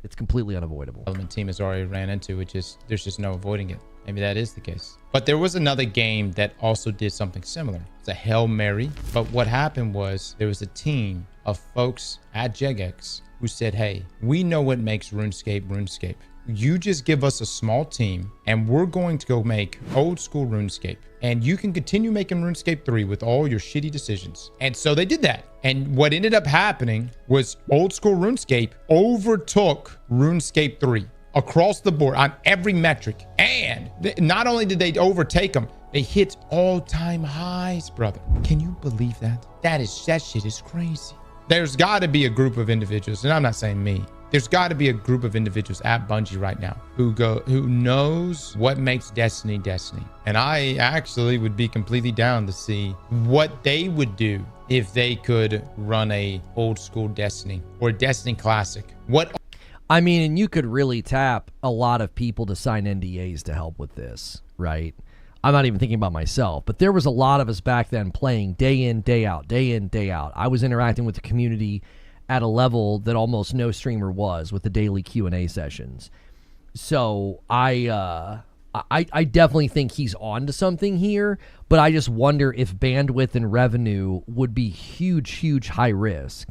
It's completely unavoidable. Development team has already ran into, which is there's just no avoiding it. Maybe that is the case. But there was another game that also did something similar. It's a Hail Mary. But what happened was there was a team of folks at Jagex who said, hey, we know what makes RuneScape. You just give us a small team and we're going to go make old school RuneScape. And you can continue making RuneScape 3 with all your shitty decisions. And so they did that. And what ended up happening was old school RuneScape overtook RuneScape 3 across the board on every metric. And not only did they overtake them, they hit all-time highs, brother. Can you believe that? That shit is crazy. There's got to be a group of individuals, and I'm not saying me. There's got to be a group of individuals at Bungie right now who knows what makes Destiny. And I actually would be completely down to see what they would do if they could run a old school Destiny or Destiny Classic. I mean, and you could really tap a lot of people to sign NDAs to help with this, right? I'm not even thinking about myself, but there was a lot of us back then playing day in, day out. I was interacting with the community at a level that almost no streamer was with the daily Q&A sessions. So I definitely think he's on to something here, but I just wonder if bandwidth and revenue would be huge high risk.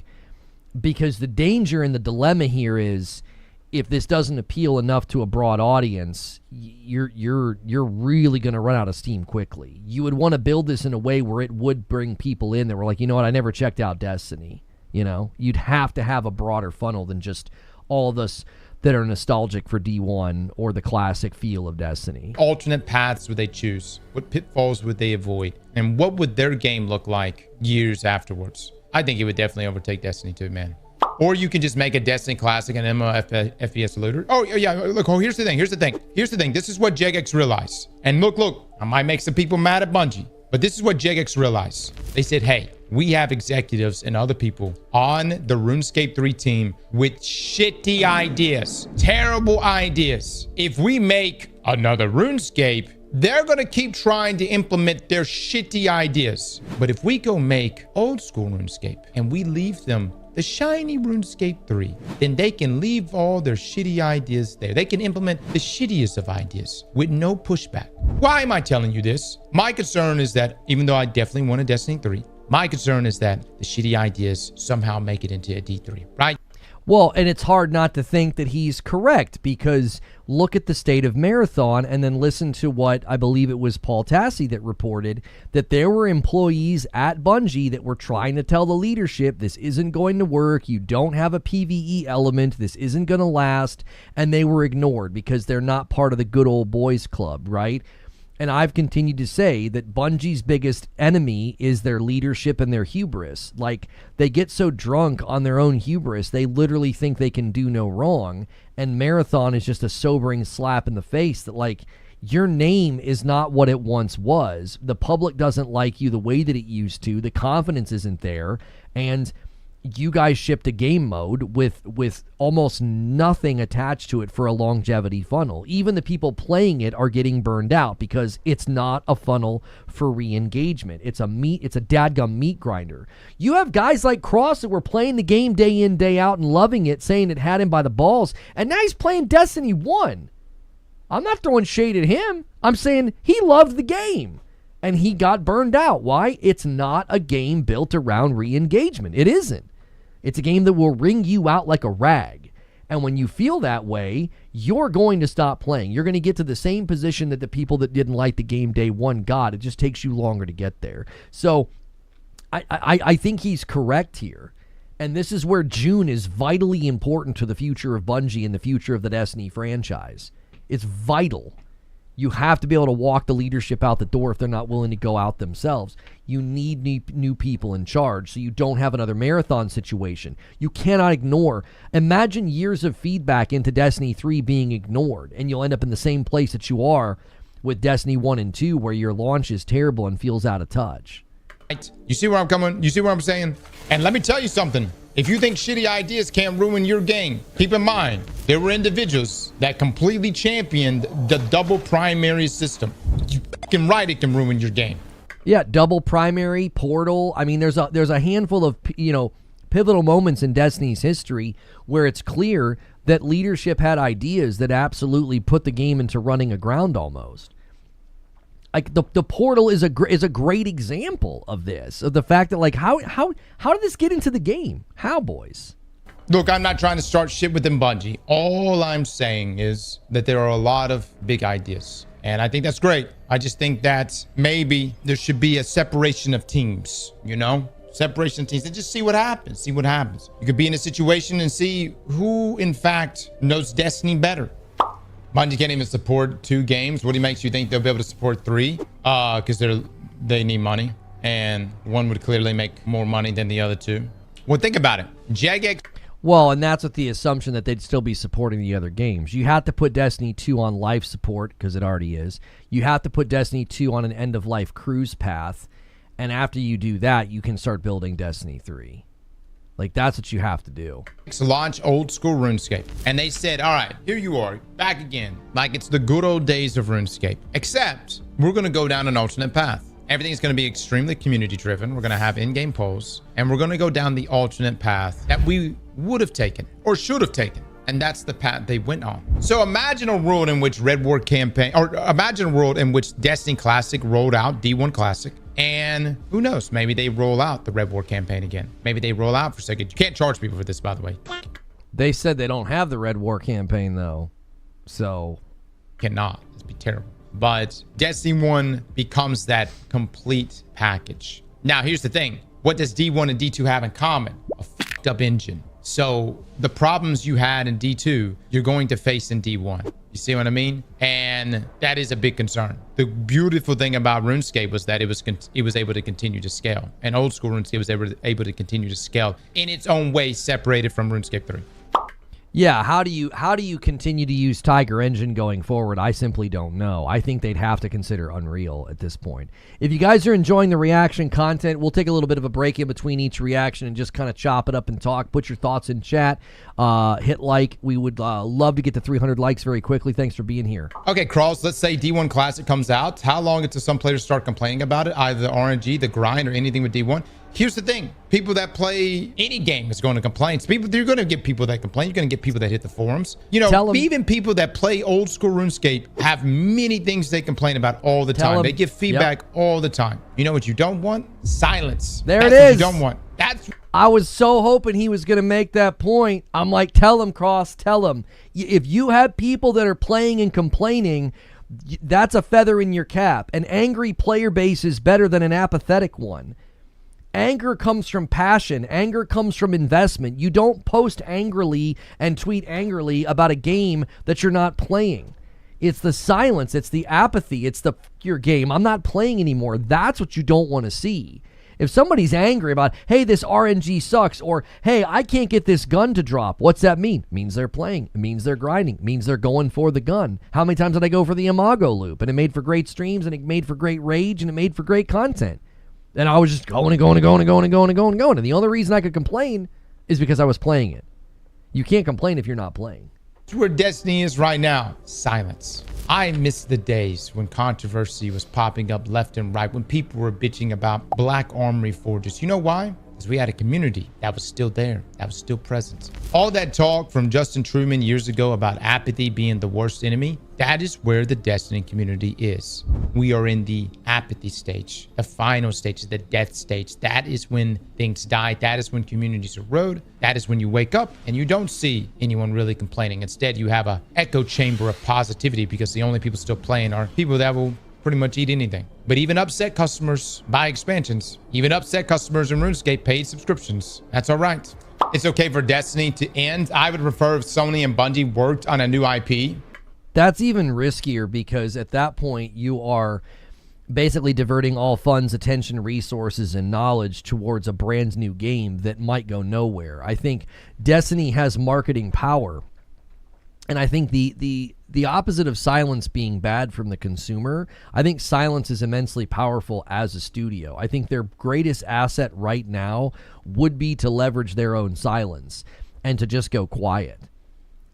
Because the danger and the dilemma here is if this doesn't appeal enough to a broad audience, you're really going to run out of steam quickly. You would want to build this in a way where it would bring people in that were like, you know what, I never checked out Destiny. You know, you'd have to have a broader funnel than just all of us that are nostalgic for D1 or the classic feel of Destiny. Alternate paths would they choose? What pitfalls would they avoid? And what would their game look like years afterwards? I think it would definitely overtake Destiny 2, man. Or you can just make a Destiny Classic and MMO FPS looter. Oh, yeah, look, here's the thing. This is what Jagex realized. And look, I might make some people mad at Bungie, but this is what Jagex realized. They said, hey, we have executives and other people on the RuneScape 3 team with shitty ideas, terrible ideas. If we make another RuneScape, they're going to keep trying to implement their shitty ideas. But if we go make old school RuneScape and we leave them the shiny RuneScape 3, then they can leave all their shitty ideas there. They can implement the shittiest of ideas with no pushback. Why am I telling you this? My concern is that even though I definitely want a Destiny 3, my concern is that the shitty ideas somehow make it into a D3, right? Well, and it's hard not to think that he's correct, because look at the state of Marathon and then listen to what I believe it was Paul Tassi that reported that there were employees at Bungie that were trying to tell the leadership, this isn't going to work. You don't have a PvE element. This isn't going to last. And they were ignored because they're not part of the good old boys club, right? And I've continued to say that Bungie's biggest enemy is their leadership and their hubris. Like, they get so drunk on their own hubris, they literally think they can do no wrong. And Marathon is just a sobering slap in the face that, like, your name is not what it once was. The public doesn't like you the way that it used to. The confidence isn't there. And you guys shipped a game mode with almost nothing attached to it for a longevity funnel. Even the people playing it are getting burned out because it's not a funnel for re-engagement. It's a dadgum meat grinder. You have guys like Cross that were playing the game day in, day out and loving it, saying it had him by the balls, and now he's playing Destiny 1. I'm not throwing shade at him. I'm saying he loved the game. And he got burned out. Why? It's not a game built around re-engagement. It isn't. It's a game that will wring you out like a rag. And when you feel that way, you're going to stop playing. You're going to get to the same position that the people that didn't like the game day one got. It just takes you longer to get there. So I think he's correct here. And this is where June is vitally important to the future of Bungie and the future of the Destiny franchise. It's vital. You have to be able to walk the leadership out the door if they're not willing to go out themselves. You need new people in charge so you don't have another Marathon situation. You cannot ignore. Imagine years of feedback into Destiny 3 being ignored, and you'll end up in the same place that you are with Destiny 1 and 2, where your launch is terrible and feels out of touch. You see where I'm coming? You see what I'm saying? And let me tell you something. If you think shitty ideas can't ruin your game, keep in mind, there were individuals that completely championed the double primary system. You fucking right, it can ruin your game. Yeah, double primary, portal. I mean, there's a handful of, pivotal moments in Destiny's history where it's clear that leadership had ideas that absolutely put the game into running aground almost. Like the portal is a great example of this, of the fact that, like, how did this get into the game? How, boys? Look, I'm not trying to start shit within Bungie. All I'm saying is that there are a lot of big ideas, and I think that's great. I just think that maybe there should be a separation of teams, separation of teams, and just see what happens. You could be in a situation and see who, in fact, knows Destiny better. Bungie can't even support 2 games. What makes you think they'll be able to support 3? Because they need money, and one would clearly make more money than the other 2. Well, think about it. Jagex. Well, and that's with the assumption that they'd still be supporting the other games. You have to put Destiny 2 on life support, because it already is. You have to put Destiny 2 on an end-of-life cruise path, and after you do that, you can start building Destiny 3. Like, that's what you have to do. Launch old school RuneScape. And they said, all right, here you are, back again. Like it's the good old days of RuneScape. Except, we're going to go down an alternate path. Everything's going to be extremely community driven. We're going to have in-game polls. And we're going to go down the alternate path that we would have taken or should have taken. And that's the path they went on. So imagine a world in which Red War campaign, or imagine a world in which Destiny Classic rolled out, D1 Classic. And who knows, maybe they roll out the Red War campaign again. Maybe they roll out for second. You can't charge people for this, by the way. They said they don't have the Red War campaign, though. So. Cannot. It'd be terrible. But Destiny 1 becomes that complete package. Now, here's the thing. What does D1 and D2 have in common? A fucked up engine. So the problems you had in D2, you're going to face in D1. You see what I mean? And that is a big concern. The beautiful thing about RuneScape was that it was able to continue to scale. And old school RuneScape was able to continue to scale in its own way, separated from RuneScape 3. Yeah, how do you continue to use Tiger Engine going forward? I simply don't know. I think they'd have to consider Unreal at this point. If you guys are enjoying the reaction content, we'll take a little bit of a break in between each reaction and just kind of chop it up and talk. Put your thoughts in chat. Hit like. We would love to get to 300 likes very quickly. Thanks for being here. Okay, Crawls, let's say D1 Classic comes out. How long until some players start complaining about it? Either the RNG, the grind, or anything with D1? Here's the thing. People that play any game is going to complain. So you're going to get people that complain. You're going to get people that hit the forums. Even people that play old school RuneScape have many things they complain about all the time. They give feedback all the time. You know what you don't want? Silence. There That's it is. What you don't want. That's I was so hoping he was going to make that point. I'm like, tell him, Cross, tell him. If you have people that are playing and complaining, that's a feather in your cap. An angry player base is better than an apathetic one. Anger comes from passion. Anger comes from investment. You don't post angrily and tweet angrily about a game that you're not playing. It's the silence. It's the apathy. It's the your game. I'm not playing anymore. That's what you don't want to see. If somebody's angry about, hey, this RNG sucks, or, hey, I can't get this gun to drop, what's that mean? It means they're playing. It means they're grinding. It means they're going for the gun. How many times did I go for the Imago loop? And it made for great streams, and it made for great rage, and it made for great content. And I was just going and going and going and going and going and going and going. And the only reason I could complain is because I was playing it. You can't complain if you're not playing. where Destiny is right now. Silence. I miss the days when controversy was popping up left and right, when people were bitching about black armory forges. You know why? Because we had a community that was still there, that was still present. All that talk from Justin Truman years ago about apathy being the worst enemy, that is where the Destiny community is. We are in the apathy stage, the final stage, the death stage. That is when things die. That is when communities erode. That is when you wake up and you don't see anyone really complaining. Instead, you have an echo chamber of positivity because the only people still playing are people that will pretty much eat anything. But even upset customers buy expansions. Even upset customers in RuneScape paid subscriptions. That's all right. It's okay for Destiny to end. I would prefer if Sony and Bungie worked on a new IP. That's even riskier because at that point you are basically diverting all funds, attention, resources, and knowledge towards a brand new game that might go nowhere. I think Destiny has marketing power. And I think the opposite of silence being bad from the consumer, I think silence is immensely powerful as a studio. I think their greatest asset right now would be to leverage their own silence and to just go quiet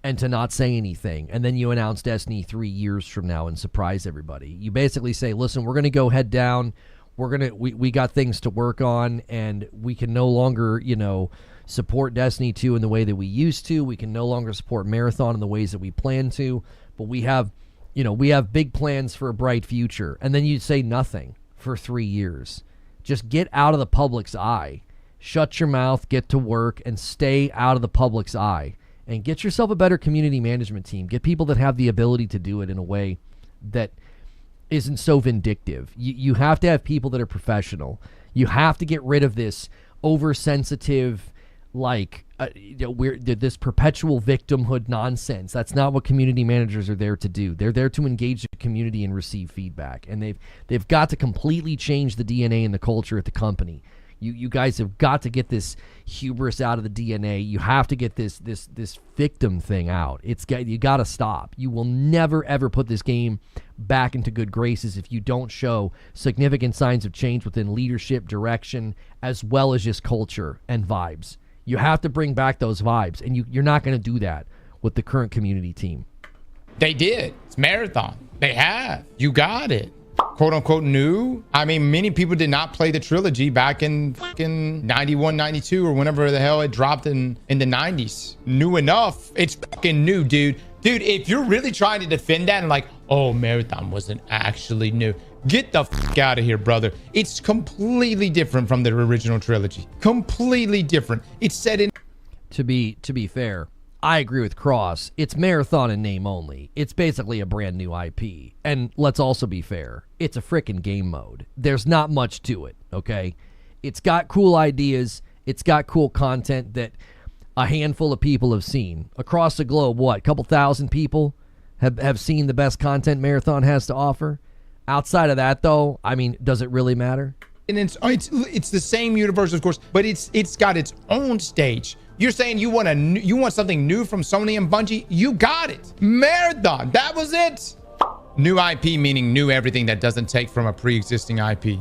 and to not say anything. And then you announce Destiny 3 years from now and surprise everybody. You basically say, listen, we're going to go head down. We got things to work on, and we can no longer, support Destiny 2 in the way that we used to. We can no longer support Marathon in the ways that we plan to, but we have big plans for a bright future. And then you say nothing for 3 years. Just get out of the public's eye. Shut your mouth, get to work, and stay out of the public's eye. And get yourself a better community management team. Get people that have the ability to do it in a way that isn't so vindictive. You have to have people that are professional. You have to get rid of this oversensitive, this perpetual victimhood nonsense. That's not what community managers are there to do. They're there to engage the community and receive feedback. And they've got to completely change the DNA and the culture at the company. You guys have got to get this hubris out of the DNA. You have to get this victim thing out. You got to stop. You will never ever put this game back into good graces if you don't show significant signs of change within leadership, direction, as well as just culture and vibes. You have to bring back those vibes, and you're not going to do that with the current community team. They did. It's Marathon. They have. You got it. Quote unquote new. I mean, many people did not play the trilogy back in fucking 91, 92, or whenever the hell it dropped in the 90s. New enough. It's fucking new, dude. Dude, if you're really trying to defend that and like, oh, Marathon wasn't actually new, get the fuck out of here, brother. It's completely different from the original trilogy. Completely different. It's set in. To be fair, I agree with Cross. It's Marathon in name only. It's basically a brand new IP. And let's also be fair. It's a frickin' game mode. There's not much to it, okay? It's got cool ideas. It's got cool content that a handful of people have seen. Across the globe, what, a couple thousand people have seen the best content Marathon has to offer? Outside of that, though, I mean, does it really matter? And it's the same universe, of course, but it's got its own stage. You're saying you want something new from Sony and Bungie? You got it. Marathon. That was it. New IP meaning new everything that doesn't take from a pre-existing IP.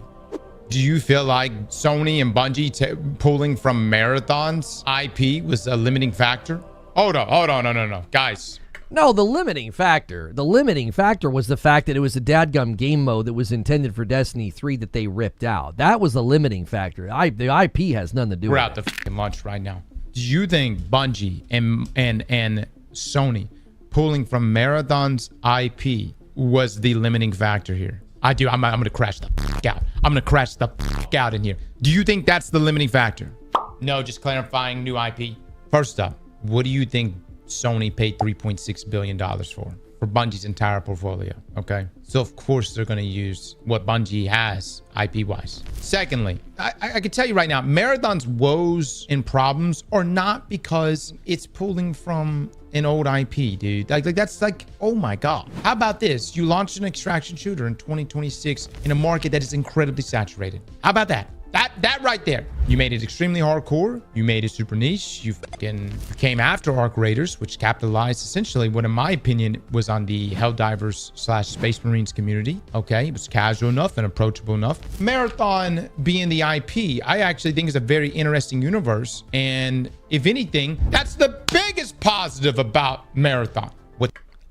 Do you feel like Sony and Bungie pulling from Marathon's IP was a limiting factor? Hold on. No. Guys. No, the limiting factor was the fact that it was a dadgum game mode that was intended for Destiny 3 that they ripped out. That was the limiting factor. The IP has nothing to do with it. We're out the fucking lunch right now. Do you think Bungie and Sony pulling from Marathon's IP was the limiting factor here? I do. I'm going to crash the fuck out. I'm going to crash the fuck out in here. Do you think that's the limiting factor? No, just clarifying new IP. First up, what do you think Sony paid $3.6 billion for Bungie's entire portfolio? Okay, so of course they're going to use what Bungie has IP-wise. Secondly, I can tell you right now, Marathon's woes and problems are not because it's pulling from an old IP, dude. Like that's like, oh my god. How about this? You launched an extraction shooter in 2026 in a market that is incredibly saturated. How about that? That right there. You made it extremely hardcore. You made it super niche. You fucking came after Arc Raiders, which capitalized essentially what, in my opinion, was on the Helldivers / Space Marines community. Okay, it was casual enough and approachable enough. Marathon being the IP, I actually think is a very interesting universe. And if anything, that's the biggest positive about Marathon.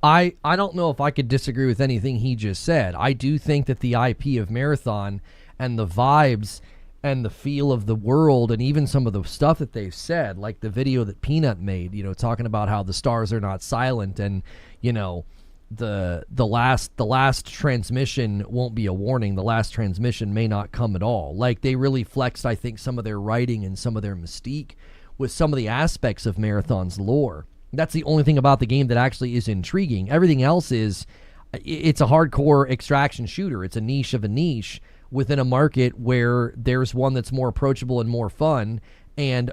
I don't know if I could disagree with anything he just said. I do think that the IP of Marathon and the vibes and the feel of the world, and even some of the stuff that they've said, like the video that Peanut made, you know, talking about how the stars are not silent, and, you know, the last transmission won't be a warning. The last transmission may not come at all. Like, they really flexed, I think, some of their writing and some of their mystique with some of the aspects of Marathon's lore. That's the only thing about the game that actually is intriguing. Everything else is, it's a hardcore extraction shooter. It's a niche of a niche within a market where there's one that's more approachable and more fun, and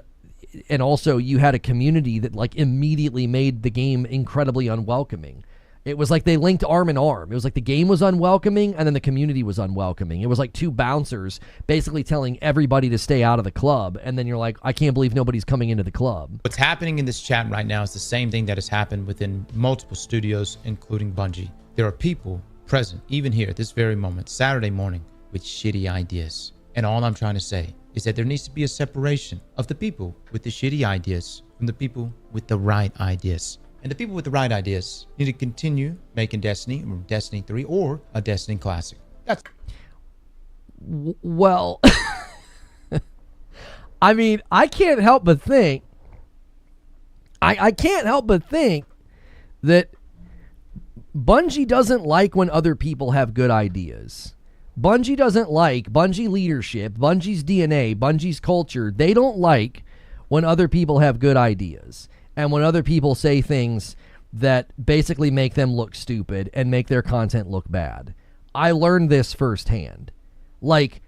also you had a community that like immediately made the game incredibly unwelcoming. It was like they linked arm in arm. It was like the game was unwelcoming and then the community was unwelcoming. It was like two bouncers basically telling everybody to stay out of the club, and then you're like, I can't believe nobody's coming into the club. What's happening in this chat right now is the same thing that has happened within multiple studios, including Bungie. There are people present, even here at this very moment, Saturday morning, with shitty ideas. And all I'm trying to say is that there needs to be a separation of the people with the shitty ideas from the people with the right ideas. And the people with the right ideas need to continue making Destiny, or Destiny 3, or a Destiny Classic. That's... Well, I mean, I can't help but think, I can't help but think that Bungie doesn't like when other people have good ideas. Bungie doesn't like, Bungie leadership, Bungie's DNA, Bungie's culture, they don't like when other people have good ideas and when other people say things that basically make them look stupid and make their content look bad. I learned this firsthand. Like,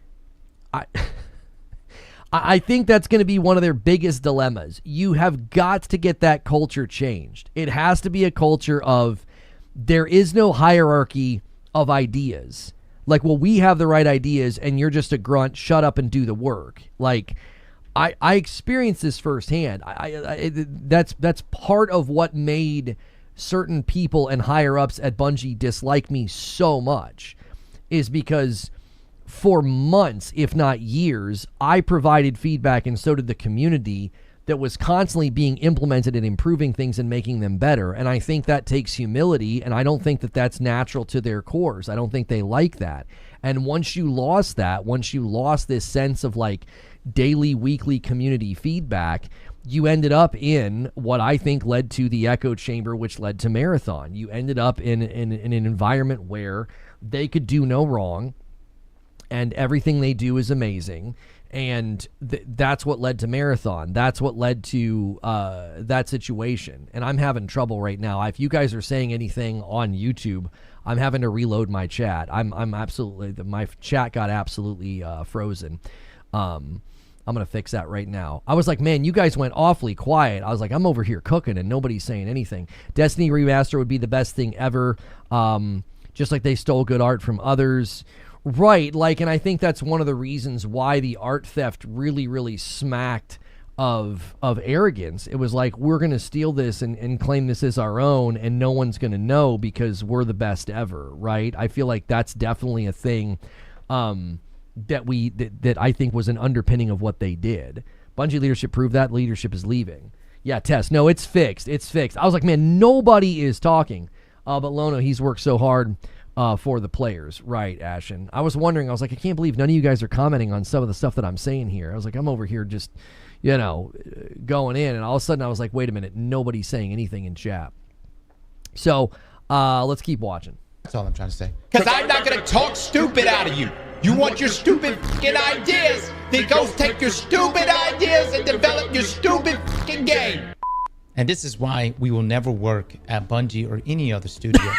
I think that's going to be one of their biggest dilemmas. You have got to get that culture changed. It has to be a culture of, there is no hierarchy of ideas. Like, well, we have the right ideas and you're just a grunt, shut up and do the work. Like, I experienced this firsthand. That's part of what made certain people and higher ups at Bungie dislike me so much, is because for months, if not years, I provided feedback, and so did the community, that was constantly being implemented and improving things and making them better. And I think that takes humility, and I don't think that that's natural to their cores. I don't think they like that. And once you lost that, once you lost this sense of like daily, weekly community feedback, you ended up in what I think led to the echo chamber, which led to Marathon. You ended up in an environment where they could do no wrong, and everything they do is amazing. And that's what led to Marathon. That's what led to that situation. And I'm having trouble right now. If you guys are saying anything on YouTube, I'm having to reload my chat. I'm absolutely, my chat got absolutely frozen. I'm going to fix that right now. I was like, man, you guys went awfully quiet. I was like, I'm over here cooking and nobody's saying anything. Destiny Remaster would be the best thing ever. Just like they stole good art from others. Right, like, and I think that's one of the reasons why the art theft really, really smacked of arrogance. It was like, we're going to steal this and claim this as our own, and no one's going to know because we're the best ever, right? I feel like that's definitely a thing that I think was an underpinning of what they did. Bungie leadership proved that. Leadership is leaving. Yeah, Tess, no, it's fixed. It's fixed. I was like, man, nobody is talking. But Lono, he's worked so hard for the players. Right, Ashen. I was wondering, I was like, I can't believe none of you guys are commenting on some of the stuff that I'm saying here. I was like, I'm over here just, you know, going in, and all of a sudden I was like, wait a minute, nobody's saying anything in chat. So, let's keep watching. That's all I'm trying to say. Because I'm not going to talk stupid out of you. You want your stupid fucking ideas? Then go take your stupid ideas this and develop your stupid fucking game. And this is why we will never work at Bungie or any other studio.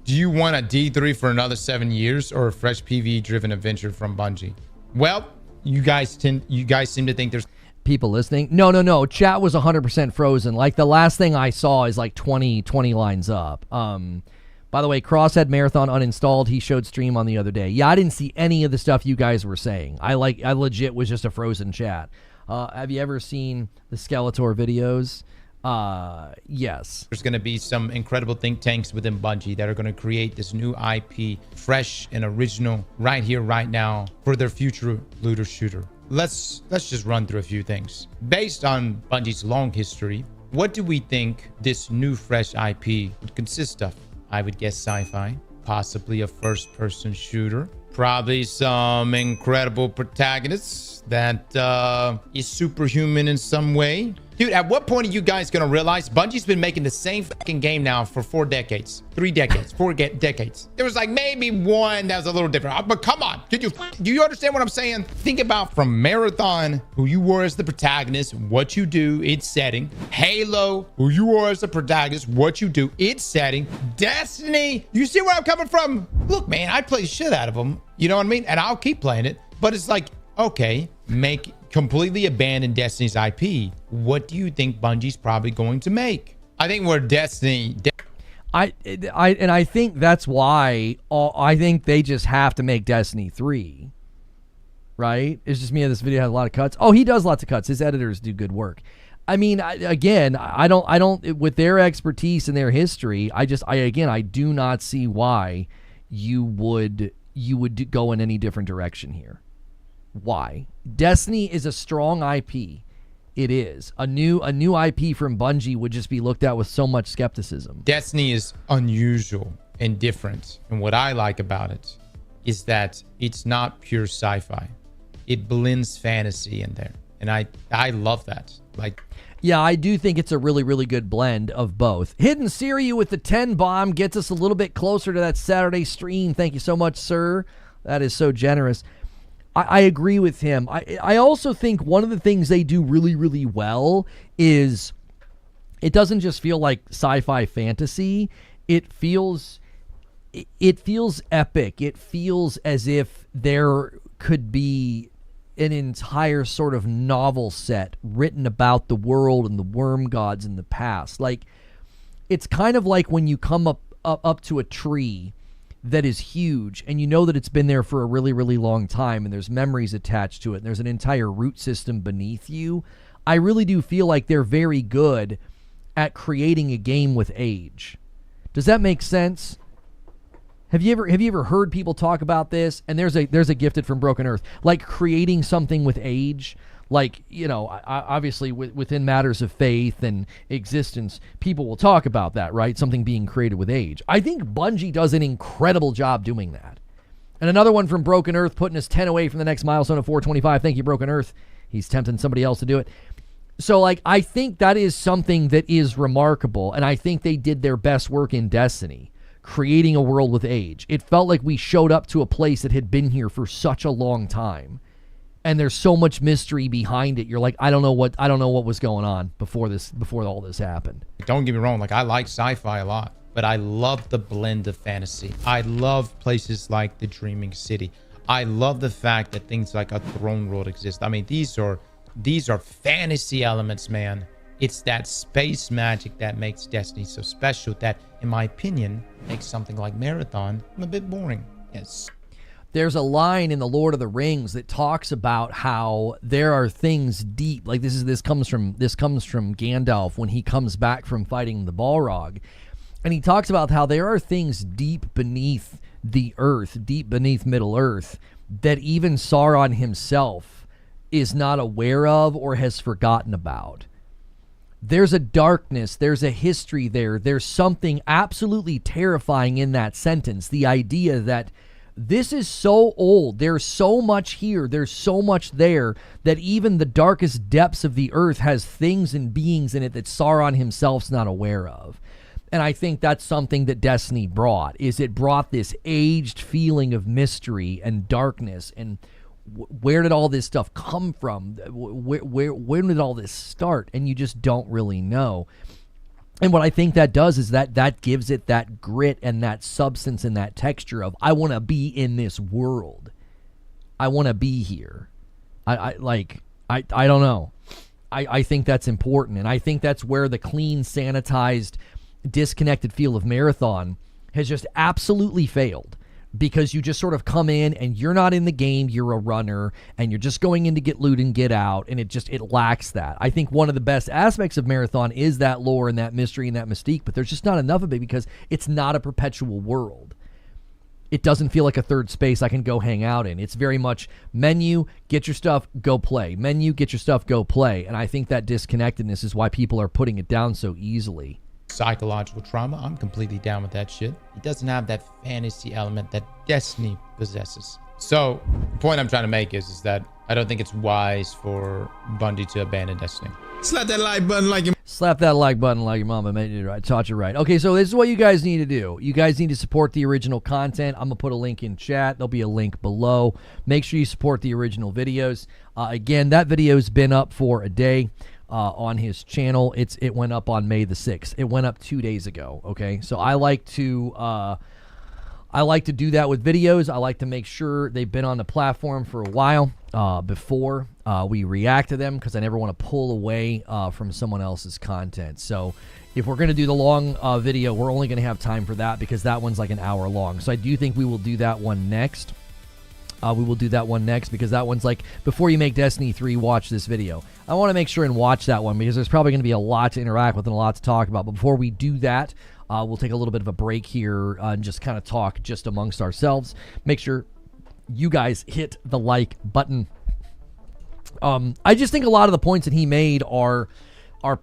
Do you want a D3 for another 7 years or a fresh PvE-driven adventure from Bungie? Well, you guys seem to think there's people listening. No. Chat was 100% frozen. Like the last thing I saw is like 20 lines up. By the way, Crosshead Marathon uninstalled. He showed stream on the other day. Yeah, I didn't see any of the stuff you guys were saying. I legit was just a frozen chat. Have you ever seen the Skeletor videos? Yes. There's going to be some incredible think tanks within Bungie that are going to create this new IP, fresh and original, right here, right now, for their future looter shooter. Let's just run through a few things. Based on Bungie's long history, what do we think this new fresh IP would consist of? I would guess sci-fi, possibly a first-person shooter, probably some incredible protagonists that is superhuman in some way. Dude, at what point are you guys gonna realize Bungie's been making the same fucking game now for 4 decades, 3 decades, 4 decades? There was like maybe one that was a little different, but come on, do you understand what I'm saying? Think about from Marathon, who you were as the protagonist, what you do, its setting. Halo, who you were as the protagonist, what you do, its setting. Destiny, you see where I'm coming from? Look, man, I play shit out of them, you know what I mean? And I'll keep playing it, but it's like, okay, completely abandon Destiny's IP. What do you think Bungie's probably going to make? I think we're Destiny. I think that's why I think they just have to make Destiny 3. Right? It's just me. This video has a lot of cuts. Oh, he does lots of cuts. His editors do good work. I mean, I don't with their expertise and their history, I do not see why you would go in any different direction here. Why? Destiny is a strong IP. It is. A new IP from Bungie would just be looked at with so much skepticism. Destiny is unusual and different. And what I like about it is that it's not pure sci-fi. It blends fantasy in there. And I love that. Like, yeah, I do think it's a really, really good blend of both. Hidden Siri with the 10 bomb gets us a little bit closer to that Saturday stream. Thank you so much, sir. That is so generous. I agree with him. I also think one of the things they do really, really well is it doesn't just feel like sci-fi fantasy. It feels epic. It feels as if there could be an entire sort of novel set written about the world and the worm gods in the past. Like, it's kind of like when you come up to a tree that is huge and you know that it's been there for a really, really long time and there's memories attached to it and there's an entire root system beneath you. I really do feel like they're very good at creating a game with age. Does that make sense? Have you ever heard people talk about this? And there's a gifted from Broken Earth, like creating something with age. Like, you know, obviously within matters of faith and existence, people will talk about that, right? Something being created with age. I think Bungie does an incredible job doing that. And another one from Broken Earth, putting us 10 away from the next milestone of 425. Thank you, Broken Earth. He's tempting somebody else to do it. So, like, I think that is something that is remarkable. And I think they did their best work in Destiny, creating a world with age. It felt like we showed up to a place that had been here for such a long time. And there's so much mystery behind it. You're like, I don't know what was going on before all this happened. Don't get me wrong, like, I like sci-fi a lot, but I love the blend of fantasy. I love places like the Dreaming City. I love the fact that things like a throne world exist. I mean, these are fantasy elements, man. It's that space magic that makes Destiny so special that, in my opinion, makes something like Marathon a bit boring. Yes. There's a line in The Lord of the Rings that talks about how there are things deep. Like this comes from Gandalf when he comes back from fighting the Balrog. And he talks about how there are things deep beneath the earth, deep beneath Middle Earth, that even Sauron himself is not aware of or has forgotten about. There's a darkness, there's a history there. There's something absolutely terrifying in that sentence. The idea that this is so old, there's so much here, there's so much there, that even the darkest depths of the earth has things and beings in it that Sauron himself's not aware of. And I think that's something that Destiny brought, is it brought this aged feeling of mystery and darkness and where did all this stuff come from? Where did all this start? And you just don't really know. And what I think that does is that gives it that grit and that substance and that texture of, I want to be in this world. I want to be here. I don't know. I think that's important. And I think that's where the clean, sanitized, disconnected feel of Marathon has just absolutely failed. Because you just sort of come in and you're not in the game, you're a runner, and you're just going in to get loot and get out, and it lacks that. I think one of the best aspects of Marathon is that lore and that mystery and that mystique, but there's just not enough of it because it's not a perpetual world. It doesn't feel like a third space I can go hang out in. It's very much menu, get your stuff, go play. Menu, get your stuff, go play. And I think that disconnectedness is why people are putting it down so easily. Psychological trauma, I'm completely down with that shit. It doesn't have that fantasy element that Destiny possesses. So the point I'm trying to make is that I don't think it's wise for Bungie to abandon Destiny. Slap that like button like your... Slap that like button like your mama made you right, taught you right. Okay, so this is what you guys need to do. You guys need to support the original content. I'm going to put a link in chat. There'll be a link below. Make sure you support the original videos. Again, that video's been up for a day. On his channel. It went up on May the 6th. It went up 2 days ago. Okay, so I like to do that with videos. I like to make sure they've been on the platform for a while before we react to them, because I never want to pull away from someone else's content. So if we're going to do the long video, we're only going to have time for that because that one's like an hour long. So I do think we will do that one next. We will do that one next because that one's like, before you make Destiny 3, watch this video. I want to make sure and watch that one because there's probably going to be a lot to interact with and a lot to talk about. But before we do that, we'll take a little bit of a break here and just kind of talk just amongst ourselves. Make sure you guys hit the like button. I just think a lot of the points that he made are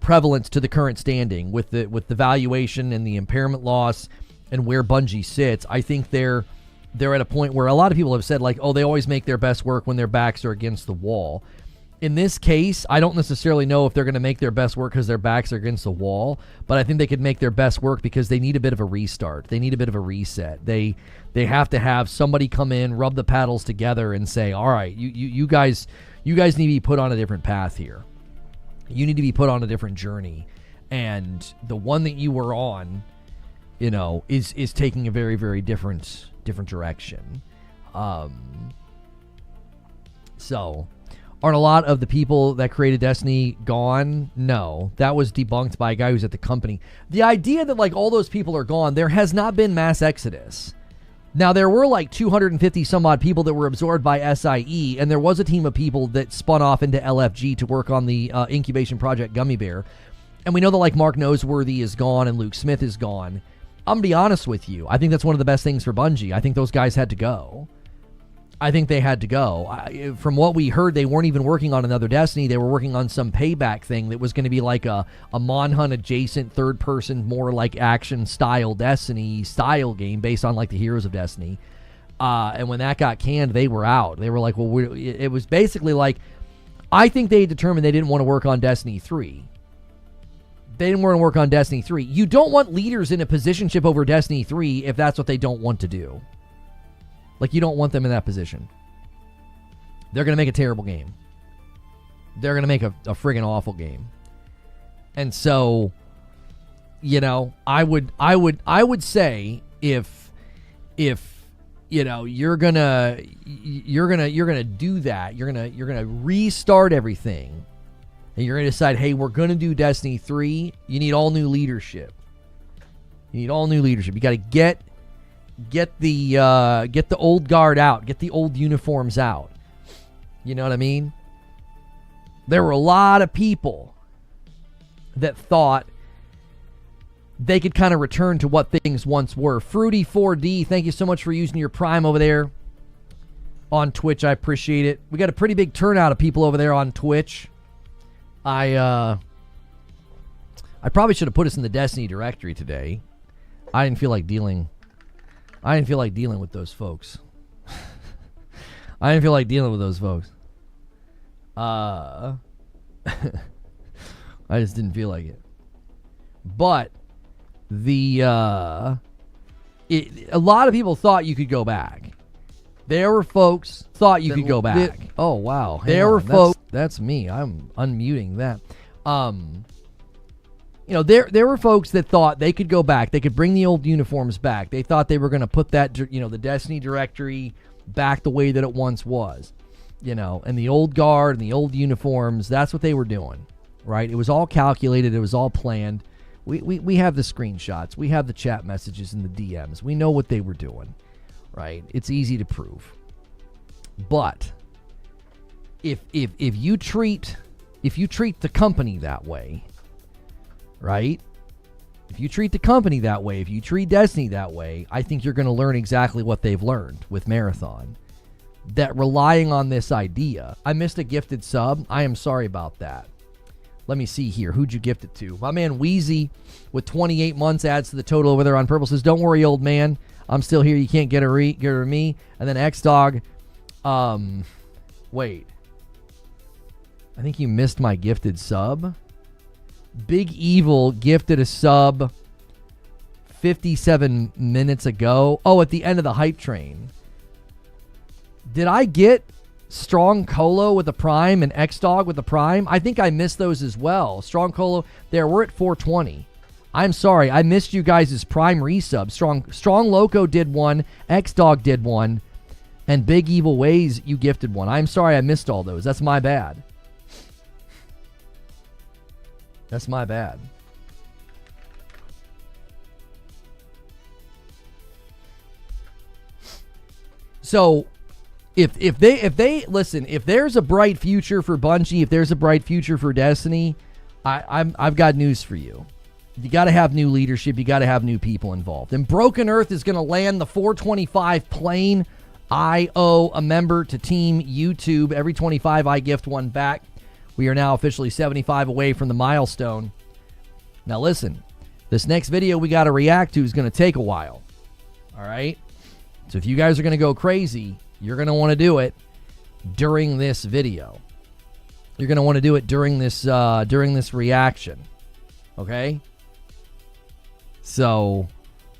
prevalent to the current standing with the valuation and the impairment loss and where Bungie sits. I think they're at a point where a lot of people have said, like, oh, they always make their best work when their backs are against the wall. In this case, I don't necessarily know if they're going to make their best work because their backs are against the wall, but I think they could make their best work because they need a bit of a restart. They need a bit of a reset. They have to have somebody come in, rub the paddles together, and say, all right, you guys need to be put on a different path here. You need to be put on a different journey. And the one that you were on, is taking a very, very different direction. So aren't a lot of the people that created Destiny gone? No, that was debunked by a guy who's at the company. The idea that like all those people are gone, there has not been mass exodus. Now there were like 250 some odd people that were absorbed by SIE, and there was a team of people that spun off into LFG to work on the incubation project Gummy Bear. And we know that like Mark Noseworthy is gone and Luke Smith is gone. I'm going to be honest with you. I think that's one of the best things for Bungie. I think those guys had to go. I think they had to go. From what we heard, they weren't even working on another Destiny. They were working on some payback thing that was going to be like a Monhunt adjacent third person, more like action style Destiny style game based on like the Heroes of Destiny. And when that got canned, they were out. They were like, well, it was basically like, I think they determined they didn't want to work on Destiny 3. They didn't want to work on Destiny 3. You don't want leaders in a positionship over Destiny 3 if that's what they don't want to do. Like, you don't want them in that position. They're going to make a terrible game. They're going to make a friggin' awful game. And so, I would say if you're gonna do that, you're gonna restart everything, and you're gonna decide, hey, we're gonna do Destiny 3. You need all new leadership. You got to get the old guard out, get the old uniforms out. You know what I mean? There were a lot of people that thought they could kind of return to what things once were. Fruity4D, thank you so much for using your Prime over there on Twitch. I appreciate it. We got a pretty big turnout of people over there on Twitch. I probably should have put us in the Destiny directory today. I didn't feel like dealing with those folks. I just didn't feel like it. But a lot of people thought you could go back. There were folks thought you could go back. Oh, wow. There were folks. That's me. I'm unmuting that. There were folks that thought they could go back. They could bring the old uniforms back. They thought they were going to put that, the Destiny directory back the way that it once was, and the old guard and the old uniforms. That's what they were doing, right? It was all calculated. It was all planned. We have the screenshots. We have the chat messages and the DMs. We know what they were doing, right? It's easy to prove. But if you treat the company that way, right? If you treat the company that way, if you treat Destiny that way, I think you're going to learn exactly what they've learned with Marathon. That relying on this idea. I missed a gifted sub. I am sorry about that. Let me see here. Who'd you gift it to? My man Wheezy with 28 months adds to the total over there on purple. Says, don't worry, old man. I'm still here. You can't get rid of me. And then X-Dog. Wait. I think you missed my gifted sub. Big Evil gifted a sub 57 minutes ago. Oh, at the end of the hype train. Did I get Strong Colo with a Prime and X-Dog with a Prime? I think I missed those as well. Strong Colo, we're at 420. I'm sorry, I missed you guys' Prime resub. Strong Loco did one, X-Dog did one, and Big Evil Ways, you gifted one. I'm sorry I missed all those. That's my bad. That's my bad. So, if they listen, if there's a bright future for Bungie, if there's a bright future for Destiny, I've got news for you. You got to have new leadership. You got to have new people involved. And Broken Earth is going to land the 425 plane. I owe a member to Team YouTube. Every 25, I gift one back. We are now officially 75 away from the milestone. Now listen, this next video we got to react to is going to take a while. All right? So if you guys are going to go crazy, you're going to want to do it during this video. You're going to want to do it during this reaction. Okay? So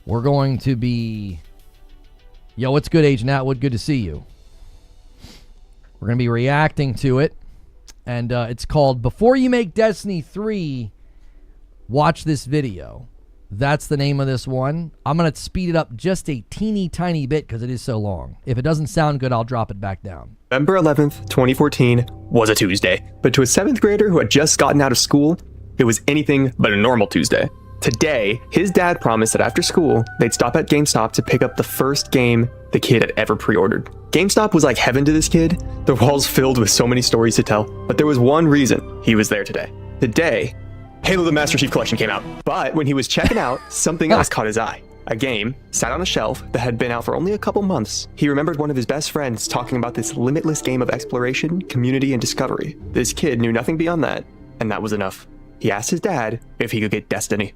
we're going to be... Yo, what's good, Agent Atwood? Good to see you. We're going to be reacting to it. And it's called Before You Make Destiny 3, Watch This Video. That's the name of this one. I'm going to speed it up just a teeny tiny bit because it is so long. If it doesn't sound good, I'll drop it back down. November 11th, 2014 was a Tuesday. But to a 7th grader who had just gotten out of school, it was anything but a normal Tuesday. Today, his dad promised that after school, they'd stop at GameStop to pick up the first game the kid had ever pre-ordered. GameStop was like heaven to this kid, the walls filled with so many stories to tell, but there was one reason he was there today. The day Halo the Master Chief Collection came out. But when he was checking out, something else caught his eye. A game sat on a shelf that had been out for only a couple months. He remembered one of his best friends talking about this limitless game of exploration, community, and discovery. This kid knew nothing beyond that, and that was enough. He asked his dad if he could get Destiny.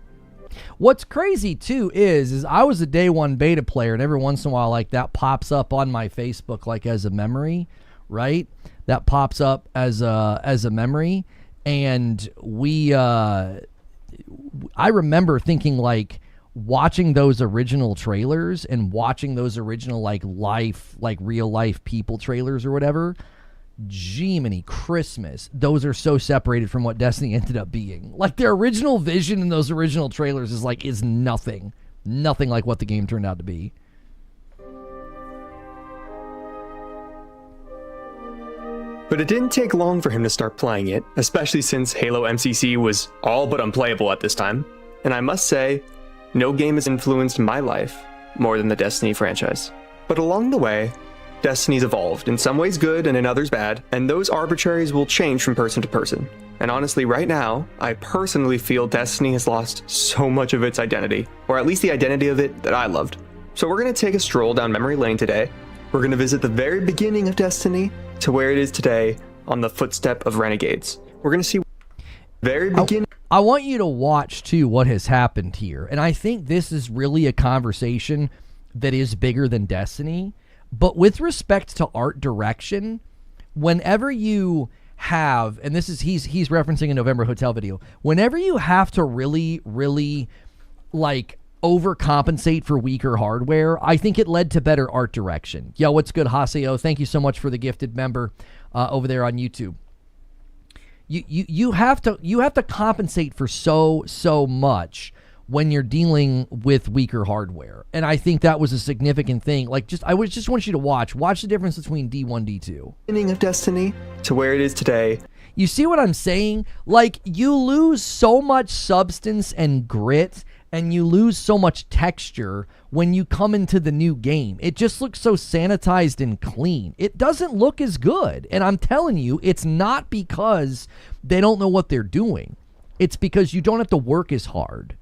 What's crazy too is I was a day one beta player, and every once in a while like that pops up on my Facebook like as a memory, right? That pops up as a memory, and I remember thinking like watching those original trailers and watching those original like real life people trailers or whatever. Jiminy Christmas, those are so separated from what Destiny ended up being. Like their original vision in those original trailers is nothing like what the game turned out to be. But it didn't take long for him to start playing it, especially since Halo MCC was all but unplayable at this time. And I must say, no game has influenced my life more than the Destiny franchise. But along the way, Destiny's evolved, in some ways good and in others bad, and those arbitraries will change from person to person. And honestly, right now, I personally feel Destiny has lost so much of its identity, or at least the identity of it that I loved. So we're going to take a stroll down memory lane today. We're going to visit the very beginning of Destiny to where it is today on the footstep of Renegades. We're going to see very beginning. I want you to watch, too, what has happened here. And I think this is really a conversation that is bigger than Destiny. But with respect to art direction, whenever you have, and this is he's referencing a November Hotel video, whenever you have to really like overcompensate for weaker hardware. I think it led to better art direction. Yo, what's good, Haseo? Thank you so much for the gifted member over there on YouTube. You have to compensate for so much when you're dealing with weaker hardware, and I think that was a significant thing. Like, I would just want you to watch the difference between D1, D2. Beginning of Destiny to where it is today. You see what I'm saying? Like, you lose so much substance and grit, and you lose so much texture when you come into the new game. It just looks so sanitized and clean. It doesn't look as good. And I'm telling you, it's not because they don't know what they're doing. It's because you don't have to work as hard.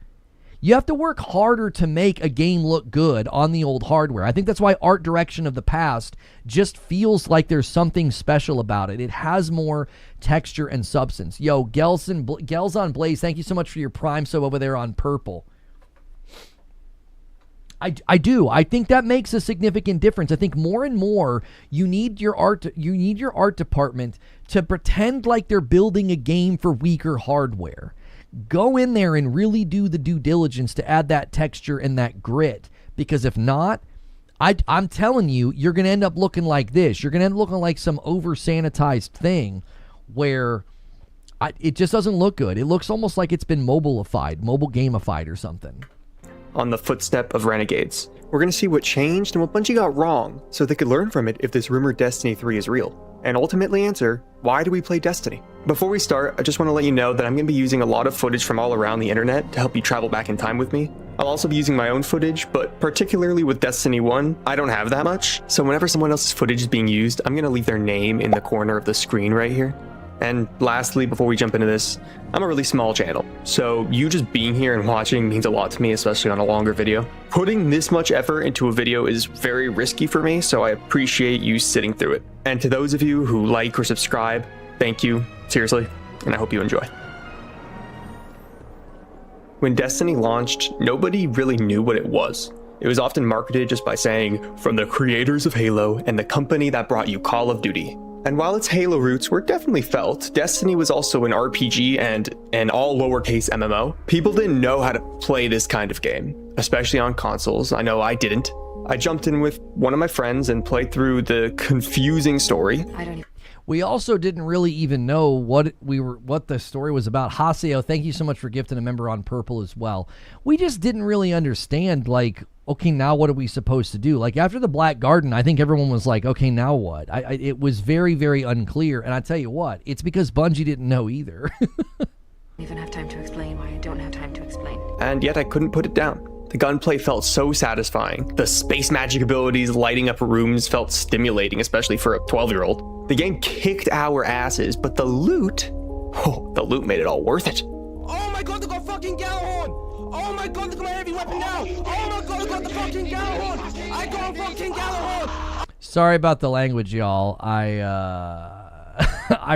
You have to work harder to make a game look good on the old hardware. I think that's why art direction of the past just feels like there's something special about it. It has more texture and substance. Yo, Gels on Blaze, thank you so much for your Prime sub over there on Purple. I do. I think that makes a significant difference. I think more and more you need your art department to pretend like they're building a game for weaker hardware. Go in there and really do the due diligence to add that texture and that grit, because if not, I'm telling you, you're going to end up looking like this. You're going to end up looking like some over-sanitized thing where it just doesn't look good. It looks almost like it's been mobile gamified or something. On the footstep of Renegades, we're going to see what changed and what Bungie got wrong so they could learn from it if this rumored Destiny 3 is real, and ultimately answer, why do we play Destiny? Before we start, I just want to let you know that I'm going to be using a lot of footage from all around the internet to help you travel back in time with me. I'll also be using my own footage, but particularly with Destiny 1, I don't have that much, so whenever someone else's footage is being used, I'm going to leave their name in the corner of the screen right here. And lastly, before we jump into this, I'm a really small channel, so you just being here and watching means a lot to me, especially on a longer video. Putting this much effort into a video is very risky for me, so I appreciate you sitting through it. And to those of you who like or subscribe, thank you, seriously, and I hope you enjoy. When Destiny launched, nobody really knew what it was. It was often marketed just by saying, from the creators of Halo and the company that brought you Call of Duty. And while its Halo roots were definitely felt, Destiny was also an RPG and an all lowercase MMO. People didn't know how to play this kind of game, especially on consoles. I know I didn't. I jumped in with one of my friends and played through the confusing story. We also didn't really even know what the story was about. Haseo, thank you so much for gifting a member on Purple as well. We just didn't really understand, like, okay, now what are we supposed to do? Like, after the Black Garden, I think everyone was like, okay, now what? It was very, very unclear. And I tell you what, it's because Bungie didn't know either. I don't even have time to explain why I don't have time to explain. And yet I couldn't put it down. The gunplay felt so satisfying. The space magic abilities lighting up rooms felt stimulating, especially for a 12-year-old. The game kicked our asses, but the loot made it all worth it. Oh my god, they got fucking Gallahorn! Oh my god, look at my heavy weapon now! Oh my god, I got the fucking Gallahorn! I got fucking Gallahorn! Sorry about the language, y'all. I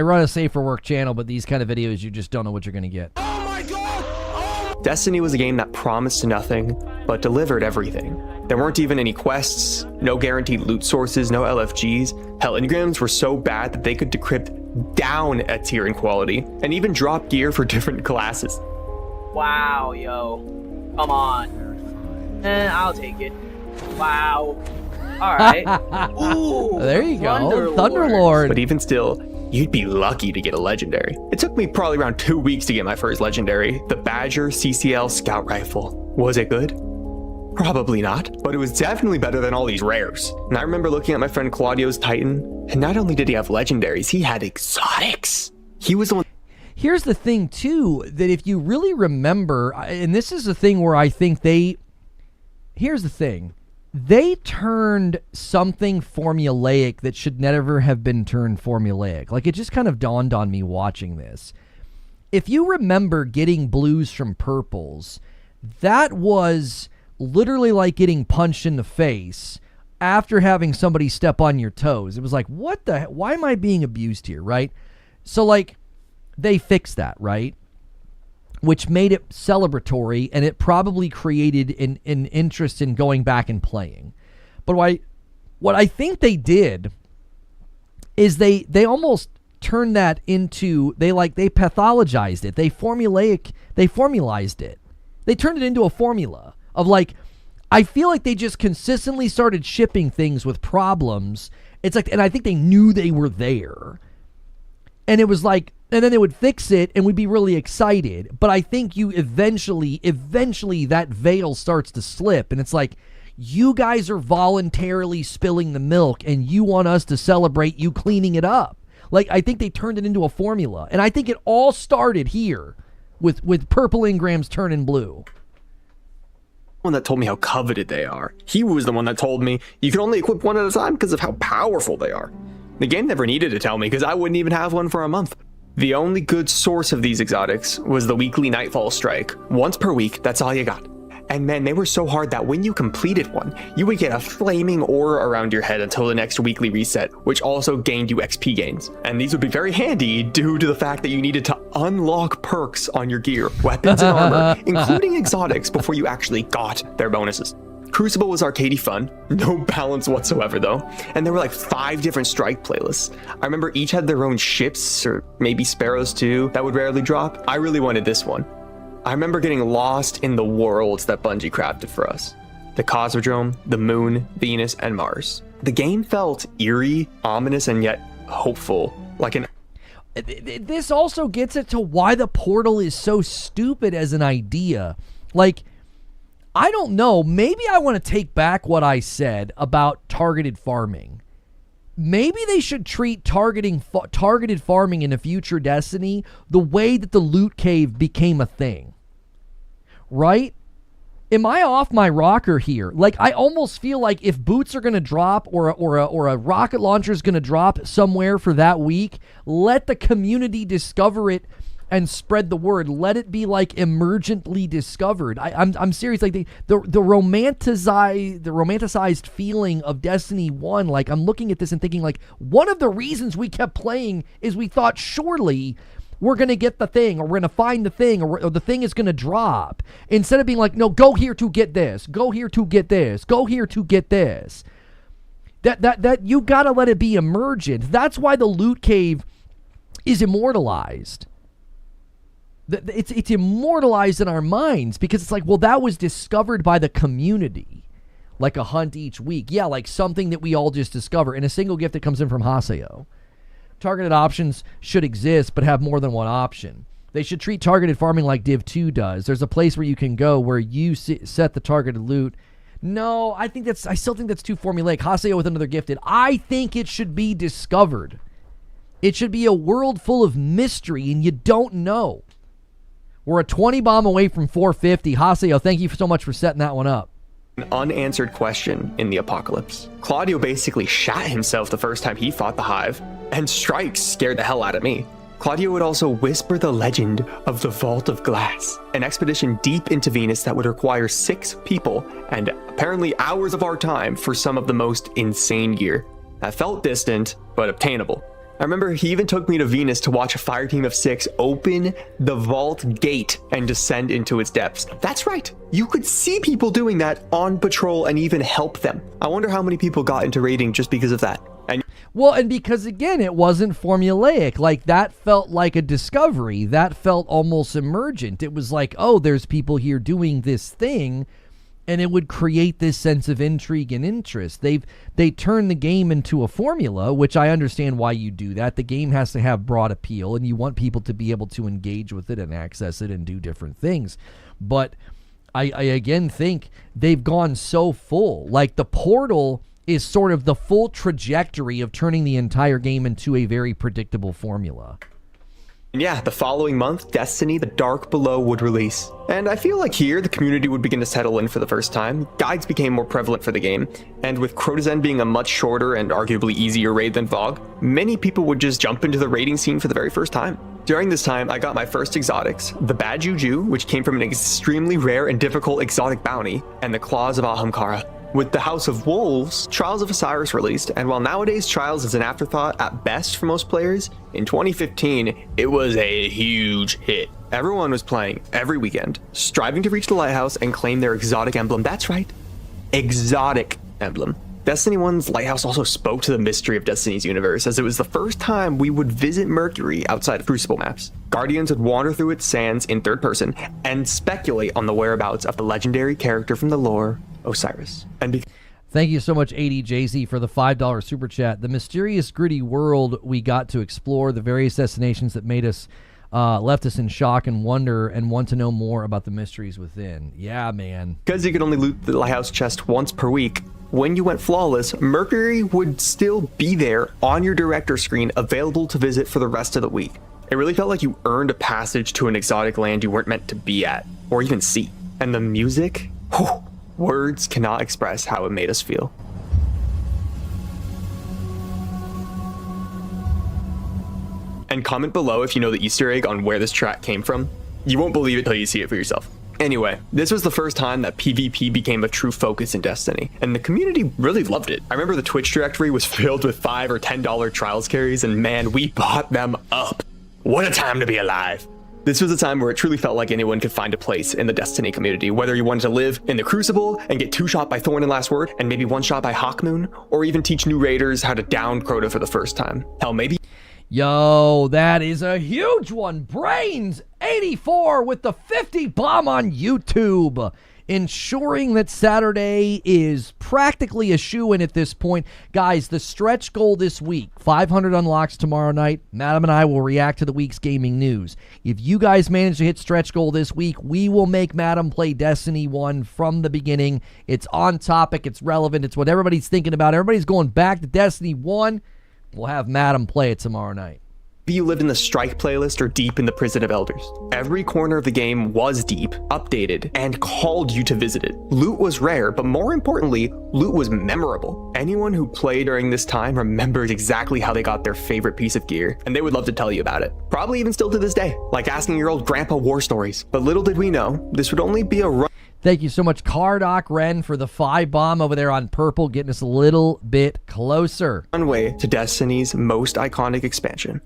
run a safe for work channel, but these kind of videos, you just don't know what you're gonna get. Oh my god! Oh! Destiny was a game that promised nothing, but delivered everything. There weren't even any quests, no guaranteed loot sources, no LFGs. Hell, engrams were so bad that they could decrypt down a tier in quality, and even drop gear for different classes. Wow, yo. Come on. I'll take it. Wow. Alright. Ooh. There you go. Thunderlord. But even still, you'd be lucky to get a legendary. It took me probably around 2 weeks to get my first legendary, the Badger CCL Scout Rifle. Was it good? Probably not, but it was definitely better than all these rares. And I remember looking at my friend Claudio's Titan, and not only did he have legendaries, he had exotics. He was the one. Here's the thing, too, that if you really remember, and this is the thing where I think here's the thing. They turned something formulaic that should never have been turned formulaic. Like, it just kind of dawned on me watching this. If you remember getting blues from purples, that was literally like getting punched in the face after having somebody step on your toes. It was like, why am I being abused here, right? So, like, they fixed that, right? Which made it celebratory, and it probably created an interest in going back and playing. But what I think they did is they almost turned that into, they pathologized it. They formalized it. They turned it into a formula. of like, I feel like they just consistently started shipping things with problems. It's like, and I think they knew they were there. And it was like, and then they would fix it and we'd be really excited. But I think you eventually that veil starts to slip. And it's like, you guys are voluntarily spilling the milk and you want us to celebrate you cleaning it up. Like, I think they turned it into a formula. And I think it all started here with purple engrams turning blue. One that told me how coveted they are. He was the one that told me you can only equip one at a time because of how powerful they are. The game never needed to tell me because I wouldn't even have one for a month. The only good source of these exotics was the weekly Nightfall Strike. Once per week, that's all you got. And man, they were so hard that when you completed one, you would get a flaming aura around your head until the next weekly reset, which also gained you XP gains. And these would be very handy due to the fact that you needed to unlock perks on your gear, weapons and armor, including exotics, before you actually got their bonuses. Crucible was arcadey fun, no balance whatsoever though, and there were like 5 different strike playlists. I remember each had their own ships, or maybe sparrows too, that would rarely drop. I really wanted this one. I remember getting lost in the worlds that Bungie crafted for us. The Cosmodrome, the Moon, Venus, and Mars. The game felt eerie, ominous, and yet hopeful, like an... This also gets it to why the portal is so stupid as an idea. Like, I don't know, maybe I want to take back what I said about targeted farming. Maybe they should treat targeted farming in a future Destiny the way that the loot cave became a thing. Right? Am I off my rocker here? Like, I almost feel like if boots are going to drop or a rocket launcher is going to drop somewhere for that week, let the community discover it and spread the word. Let it be like emergently discovered. I'm serious. Like the romanticized feeling of Destiny 1. Like, I'm looking at this and thinking like, one of the reasons we kept playing is we thought surely we're going to get the thing, or we're going to find the thing, or the thing is going to drop. Instead of being like, no, go here to get this, go here to get this, go here to get this. That you got to let it be emergent. That's why the loot cave is immortalized. It's immortalized in our minds because it's like, well, that was discovered by the community. Like a hunt each week. Yeah, like something that we all just discover. And a single gift that comes in from Haseo. Targeted options should exist, but have more than one option. They should treat targeted farming like Div 2 does. There's a place where you can go where you set the targeted loot. No, I still think that's too formulaic. Haseo with another gifted. I think it should be discovered. It should be a world full of mystery, and you don't know. We're a 20 bomb away from 450. Haseo, thank you so much for setting that one up. An unanswered question in the apocalypse. Claudio basically shat himself the first time he fought the Hive, and strikes scared the hell out of me. Claudio would also whisper the legend of the Vault of Glass, an expedition deep into Venus that would require 6 people and apparently hours of our time for some of the most insane gear. That felt distant, but obtainable. I remember he even took me to Venus to watch a fire team of 6 open the vault gate and descend into its depths. That's right. You could see people doing that on patrol and even help them. I wonder how many people got into raiding just because of that. And because, again, it wasn't formulaic. Like, that felt like a discovery. That felt almost emergent. It was like, oh, there's people here doing this thing. And it would create this sense of intrigue and interest. They turn the game into a formula, which I understand why you do that. The game has to have broad appeal, and you want people to be able to engage with it and access it and do different things. But I again think they've gone so full. Like, the portal is sort of the full trajectory of turning the entire game into a very predictable formula. And yeah, the following month, Destiny: The Dark Below would release. And I feel like here, the community would begin to settle in for the first time. Guides became more prevalent for the game, and with Crota's End being a much shorter and arguably easier raid than Vogue, many people would just jump into the raiding scene for the very first time. During this time, I got my first exotics, the Bad Juju, which came from an extremely rare and difficult exotic bounty, and the Claws of Ahamkara. With the House of Wolves, Trials of Osiris released, and while nowadays Trials is an afterthought at best for most players, in 2015, it was a huge hit. Everyone was playing every weekend, striving to reach the lighthouse and claim their exotic emblem. That's right, exotic emblem. Destiny 1's Lighthouse also spoke to the mystery of Destiny's universe, as it was the first time we would visit Mercury outside of Crucible maps. Guardians would wander through its sands in third person and speculate on the whereabouts of the legendary character from the lore, Osiris. Thank you so much, ADJZ, for the $5 super chat. The mysterious, gritty world we got to explore, the various destinations that made us, left us in shock and wonder and want to know more about the mysteries within. Yeah, man. Because you could only loot the Lighthouse chest once per week, when you went flawless, Mercury would still be there on your director screen, available to visit for the rest of the week. It really felt like you earned a passage to an exotic land you weren't meant to be at, or even see. And the music? Whew, words cannot express how it made us feel. And comment below if you know the Easter egg on where this track came from. You won't believe it till you see it for yourself. Anyway, this was the first time that PvP became a true focus in Destiny, and the community really loved it. I remember the Twitch directory was filled with $5 or $10 trials carries, and man, we bought them up. What a time to be alive. This was a time where it truly felt like anyone could find a place in the Destiny community, whether you wanted to live in the Crucible and get 2-shot by Thorn and Last Word, and maybe 1-shot by Hawkmoon, or even teach new raiders how to down Crota for the first time. Hell, maybe. Yo, that is a huge one. Brains84 with the 50 bomb on YouTube. Ensuring that Saturday is practically a shoo-in at this point. Guys, the stretch goal this week, 500 unlocks tomorrow night. Madam and I will react to the week's gaming news. If you guys manage to hit stretch goal this week, we will make Madam play Destiny 1 from the beginning. It's on topic, it's relevant, it's what everybody's thinking about. Everybody's going back to Destiny 1. We'll have Madam play it tomorrow night. You lived in the Strike playlist or deep in the Prison of Elders. Every corner of the game was deep, updated, and called you to visit it. Loot was rare, but more importantly, loot was memorable. Anyone who played during this time remembers exactly how they got their favorite piece of gear, and they would love to tell you about it. Probably even still to this day, like asking your old grandpa war stories. But little did we know, this would only be a run. Thank you so much, Cardoc Ren, for the 5 bomb over there on purple, getting us a little bit closer. Runway to Destiny's most iconic expansion.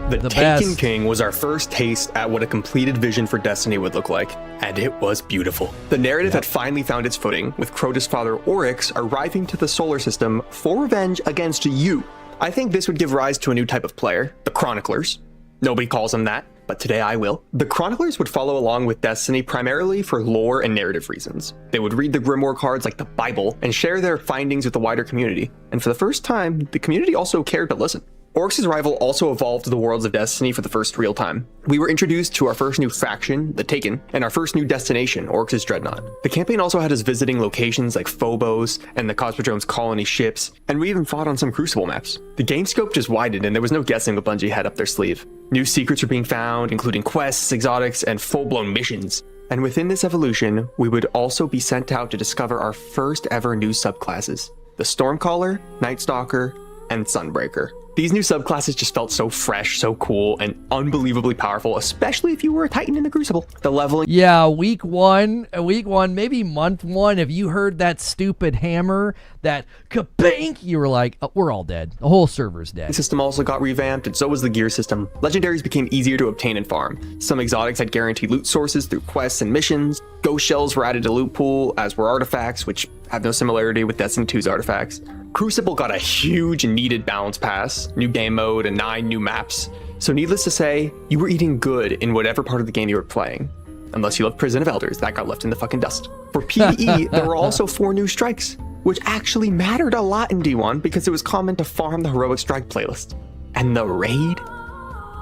The Taken best. King was our first taste at what a completed vision for Destiny would look like, and it was beautiful. The narrative had finally found its footing, with Crota's father Oryx arriving to the solar system for revenge against you. I think this would give rise to a new type of player, the Chroniclers. Nobody calls them that, but today I will. The Chroniclers would follow along with Destiny primarily for lore and narrative reasons. They would read the Grimoire cards like the Bible and share their findings with the wider community. And for the first time, the community also cared to listen. Oryx's arrival also evolved the worlds of Destiny for the first real time. We were introduced to our first new faction, the Taken, and our first new destination, Oryx's Dreadnought. The campaign also had us visiting locations like Phobos and the Cosmodrome's colony ships, and we even fought on some Crucible maps. The game scope just widened, and there was no guessing what Bungie had up their sleeve. New secrets were being found, including quests, exotics, and full-blown missions. And within this evolution, we would also be sent out to discover our first ever new subclasses: the Stormcaller, Nightstalker, and Sunbreaker. These new subclasses just felt so fresh, so cool, and unbelievably powerful, especially if you were a Titan in the Crucible. The leveling... Yeah, week one, maybe month 1, if you heard that stupid hammer, that kabink, you were like, oh, we're all dead. The whole server's dead. The system also got revamped, and so was the gear system. Legendaries became easier to obtain and farm. Some exotics had guaranteed loot sources through quests and missions. Ghost shells were added to loot pool, as were artifacts, which have no similarity with Destiny 2's artifacts. Crucible got a huge needed balance pass, new game mode, and 9 new maps. So needless to say, you were eating good in whatever part of the game you were playing. Unless you loved Prison of Elders, that got left in the fucking dust. For PvE, there were also 4 new strikes, which actually mattered a lot in D1 because it was common to farm the Heroic Strike playlist. And the raid?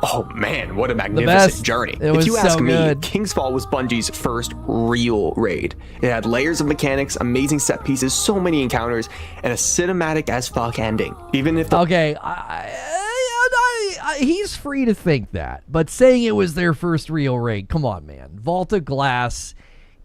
Oh man, what a magnificent journey. If you ask me, Kingsfall was Bungie's first real raid. It had layers of mechanics, amazing set pieces, so many encounters, and a cinematic as fuck ending. Even if the... Okay, he's free to think that, but saying it was their first real raid, come on, man. Vault of Glass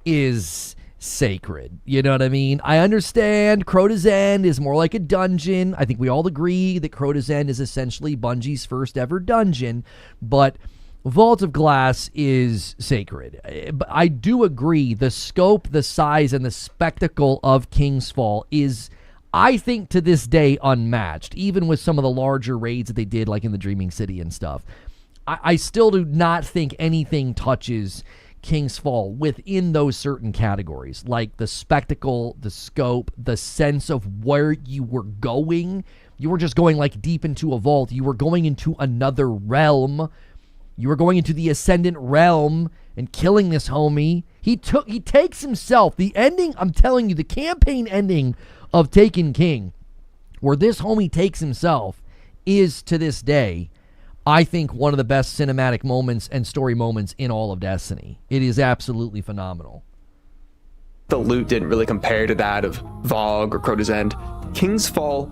is sacred. You know what I mean? I understand Crota's End is more like a dungeon. I think we all agree that Crota's End is essentially Bungie's first ever dungeon, but Vault of Glass is sacred. But I do agree the scope, the size, and the spectacle of Kingsfall is, I think, to this day unmatched, even with some of the larger raids that they did, like in the Dreaming City and stuff. I still do not think anything touches King's Fall within those certain categories, like the spectacle, the scope, the sense of where you were going. You were just going like deep into a vault. You were going into another realm. You were going into the Ascendant realm and killing this homie. He takes himself. The ending, I'm telling you, the campaign ending of Taken King, where this homie takes himself, is to this day, I think, one of the best cinematic moments and story moments in all of Destiny. It is absolutely phenomenal. The loot didn't really compare to that of Vogue or Crota's End. King's Fall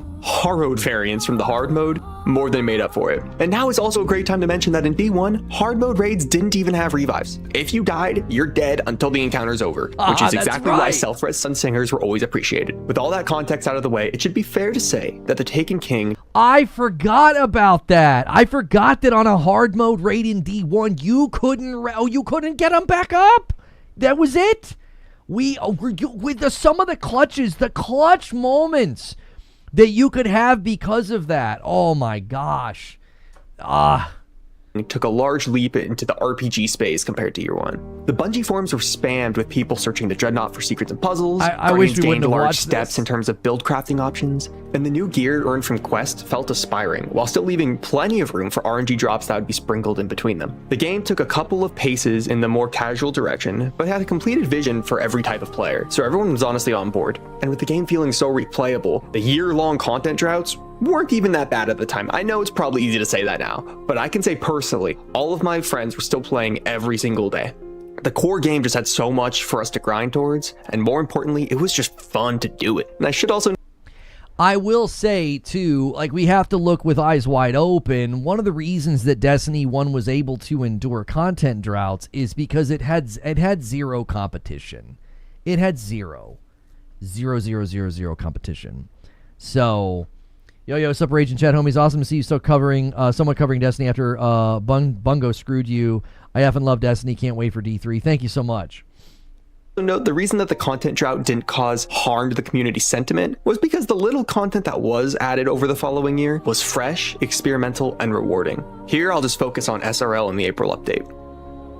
borrowed variants from the hard mode more than made up for it. And now is also a great time to mention that in D1, hard mode raids didn't even have revives. If you died, you're dead until the encounter's over, which is exactly why self-res Sunsingers were always appreciated. With all that context out of the way, it should be fair to say that the Taken King... I forgot about that. I forgot that on a hard mode raid in D1, you couldn't get them back up. That was it. With some of the clutches, the clutch moments that you could have because of that. Oh my gosh. It took a large leap into the RPG space compared to year one. The Bungie forums were spammed with people searching the Dreadnought for secrets and puzzles. I wish we wouldn't have large watched steps this. In terms of build crafting options, and the new gear earned from Quest felt aspiring, while still leaving plenty of room for RNG drops that would be sprinkled in between them. The game took a couple of paces in the more casual direction, but had a completed vision for every type of player, so everyone was honestly on board. And with the game feeling so replayable, the year-long content droughts weren't even that bad at the time. I know it's probably easy to say that now, but I can say personally, all of my friends were still playing every single day. The core game just had so much for us to grind towards, and more importantly, it was just fun to do it. And I will say, too, like, we have to look with eyes wide open. One of the reasons that Destiny 1 was able to endure content droughts is because it had zero competition. It had zero competition. So... Yo, what's up, Rage and Chat, homies? Awesome to see you still somewhat covering Destiny after Bungo screwed you. I effing love Destiny. Can't wait for D3. Thank you so much. Note, the reason that the content drought didn't cause harm to the community sentiment was because the little content that was added over the following year was fresh, experimental, and rewarding. Here, I'll just focus on SRL in the April update.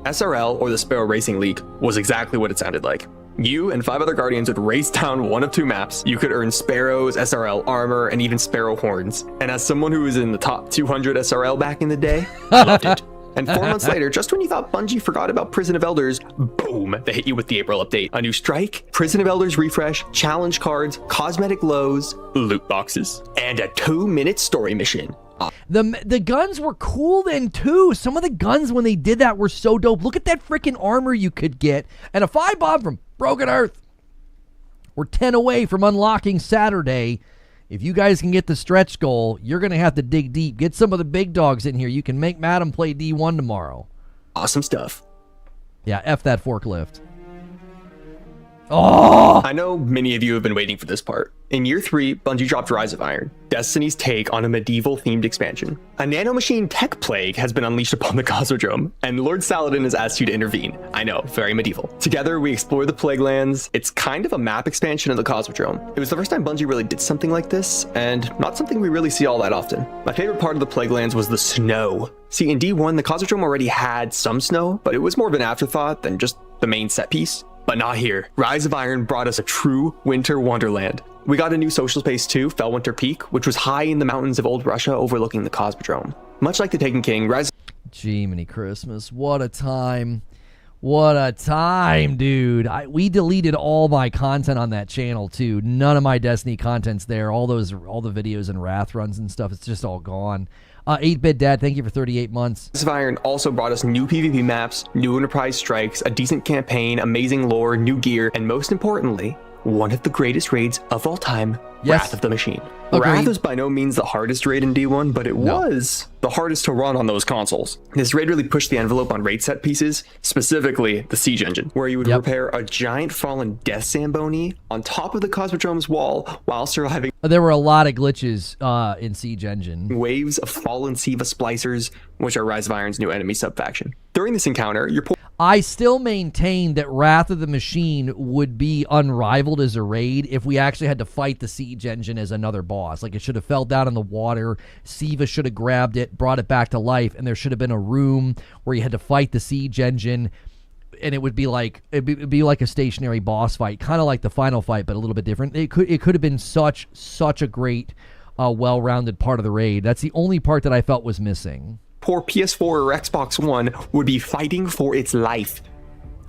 SRL, or the Sparrow Racing League, was exactly what it sounded like. You and 5 other Guardians would race down one of 2 maps. You could earn Sparrows, SRL armor, and even Sparrow horns. And as someone who was in the top 200 SRL back in the day, I loved it. And 4 months later, just when you thought Bungie forgot about Prison of Elders, boom, they hit you with the April update. A new strike, Prison of Elders refresh, challenge cards, cosmetic lows, loot boxes, and a 2-minute story mission. The guns were cool then, too. Some of the guns, when they did that, were so dope. Look at that freaking armor you could get. And a 5-bomb from Broken Earth. We're 10 away from unlocking Saturday. If you guys can get the stretch goal, you're going to have to dig deep. Get some of the big dogs in here. You can make Madam play D1 tomorrow. Awesome stuff. Yeah, F that forklift. Oh! I know many of you have been waiting for this part. In year 3, Bungie dropped Rise of Iron, Destiny's take on a medieval-themed expansion. A nanomachine tech plague has been unleashed upon the Cosmodrome, and Lord Saladin has asked you to intervene. I know, very medieval. Together, we explore the Plague Lands. It's kind of a map expansion of the Cosmodrome. It was the first time Bungie really did something like this, and not something we really see all that often. My favorite part of the Plague Lands was the snow. See, in D1, the Cosmodrome already had some snow, but it was more of an afterthought than just the main set piece. But not here. Rise of Iron brought us a true winter wonderland. We got a new social space too, Fellwinter Peak, which was high in the mountains of Old Russia overlooking the Cosmodrome. Much like the Taken King, Rise... Jiminy Christmas, what a time. What a time, dude. We deleted all my content on that channel too. None of my Destiny content's there. All the videos and Wrath runs and stuff, it's just all gone. 8-Bit Dad, thank you for 38 months. Rise of Iron also brought us new PvP maps, new Enterprise strikes, a decent campaign, amazing lore, new gear, and most importantly, one of the greatest raids of all time, yes. Wrath of the Machine. Agreed. Wrath was by no means the hardest raid in D1, but it was the hardest to run on those consoles. This raid really pushed the envelope on raid set pieces, specifically the Siege Engine, where you would repair a giant fallen Death Zamboni on top of the Cosmodrome's wall while surviving. There were a lot of glitches in Siege Engine. Waves of fallen Siva splicers, which are Rise of Iron's new enemy subfaction. During this encounter, I still maintain that Wrath of the Machine would be unrivaled as a raid if we actually had to fight the Siege Engine as another boss. Like, it should have fell down in the water, Siva should have grabbed it, brought it back to life, and there should have been a room where you had to fight the Siege Engine and it would be like it'd be like a stationary boss fight, kind of like the final fight, but a little bit different. It could have been such a great, well-rounded part of the raid. That's the only part that I felt was missing. Poor PS4 or Xbox One would be fighting for its life.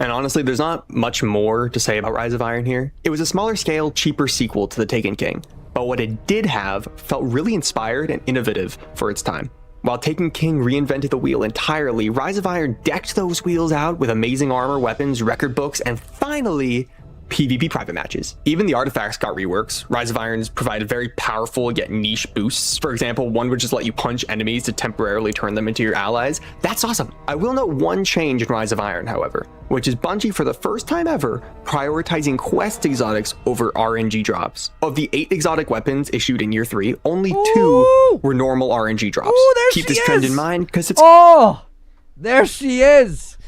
And honestly, there's not much more to say about Rise of Iron here. It was a smaller scale, cheaper sequel to The Taken King, but what it did have felt really inspired and innovative for its time. While Taken King reinvented the wheel entirely, Rise of Iron decked those wheels out with amazing armor, weapons, record books, and finally, PvP private matches. Even the artifacts got reworks. Rise of Irons provided very powerful yet niche boosts. For example, one would just let you punch enemies to temporarily turn them into your allies. That's awesome. I will note one change in Rise of Iron, however, which is Bungie for the first time ever prioritizing quest exotics over RNG drops. Of the 8 exotic weapons issued in year 3, only 2 were normal RNG drops. Keep this trend in mind because it's... Oh, there she is.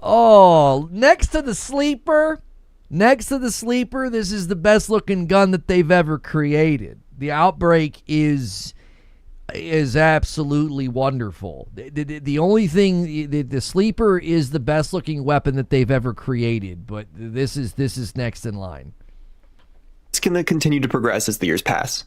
Oh, next to the sleeper. Next to the sleeper, this is the best looking gun that they've ever created. The Outbreak is absolutely wonderful. The only thing, the sleeper is the best looking weapon that they've ever created, but this is next in line. It's going to continue to progress as the years pass.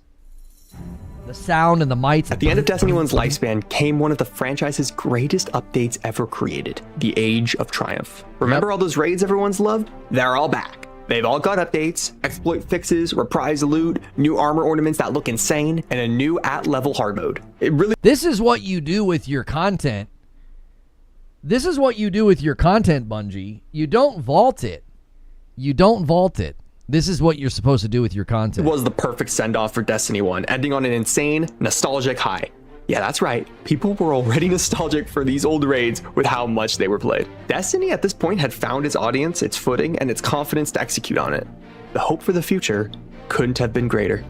The sound and the mites. At the end of Destiny 1's lifespan came one of the franchise's greatest updates ever created, the Age of Triumph. Remember all those raids everyone's loved? They're all back. They've all got updates, exploit fixes, reprise loot, new armor ornaments that look insane, and a new at-level hard mode. This is what you do with your content. This is what you do with your content, Bungie. You don't vault it. You don't vault it. This is what you're supposed to do with your content. It was the perfect send-off for Destiny 1, ending on an insane, nostalgic high. Yeah, that's right. People were already nostalgic for these old raids with how much they were played. Destiny at this point had found its audience, its footing, and its confidence to execute on it. The hope for the future couldn't have been greater.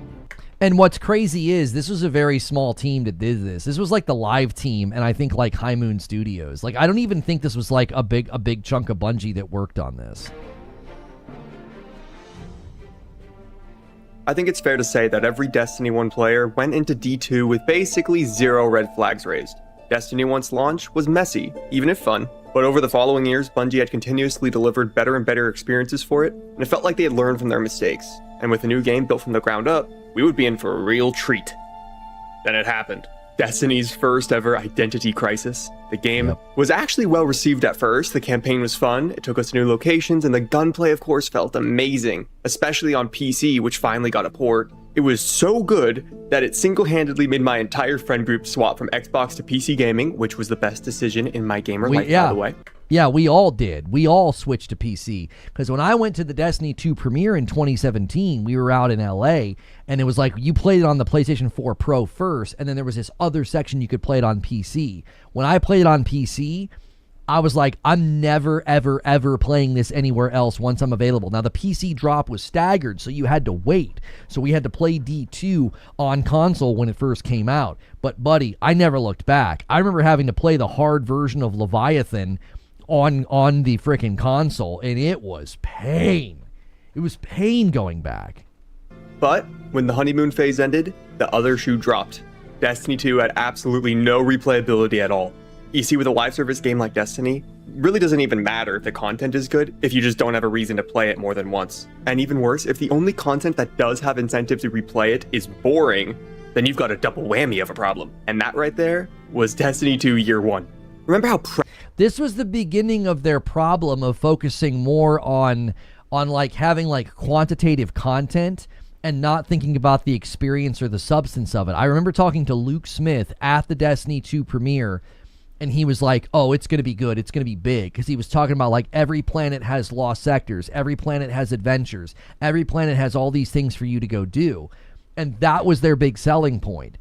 And what's crazy is this was a very small team that did this. This was like the live team, and I think like High Moon Studios. Like, I don't even think this was like a big chunk of Bungie that worked on this. I think it's fair to say that every Destiny 1 player went into D2 with basically 0 red flags raised. Destiny 1's launch was messy, even if fun, but over the following years, Bungie had continuously delivered better and better experiences for it, and it felt like they had learned from their mistakes. And with a new game built from the ground up, we would be in for a real treat. Then it happened. Destiny's first ever identity crisis. The game was actually well received at first, the campaign was fun, it took us to new locations, and the gunplay of course felt amazing, especially on PC, which finally got a port. It was so good that it single-handedly made my entire friend group swap from Xbox to PC gaming, which was the best decision in my gamer life, by the way. Yeah, we all did. We all switched to PC. Because when I went to the Destiny 2 premiere in 2017, we were out in LA, and it was like you played it on the PlayStation 4 Pro first, and then there was this other section you could play it on PC. When I played it on PC, I was like, I'm never, ever, ever playing this anywhere else once I'm available. Now, the PC drop was staggered, so you had to wait. So we had to play D2 on console when it first came out. But, buddy, I never looked back. I remember having to play the hard version of Leviathan on the freaking console, and it was pain. It was pain going back. But when the honeymoon phase ended, the other shoe dropped. Destiny 2 had absolutely no replayability at all. You see, with a live service game like Destiny, it really doesn't even matter if the content is good if you just don't have a reason to play it more than once. And even worse, if the only content that does have incentive to replay it is boring, then you've got a double whammy of a problem. And that right there was Destiny 2 Year 1. Remember how this was the beginning of their problem of focusing more on like having like quantitative content and not thinking about the experience or the substance of it. I remember talking to Luke Smith at the Destiny 2 premiere, and he was like, oh, it's going to be good. It's going to be big. Because he was talking about like every planet has lost sectors. Every planet has adventures. Every planet has all these things for you to go do. And that was their big selling point.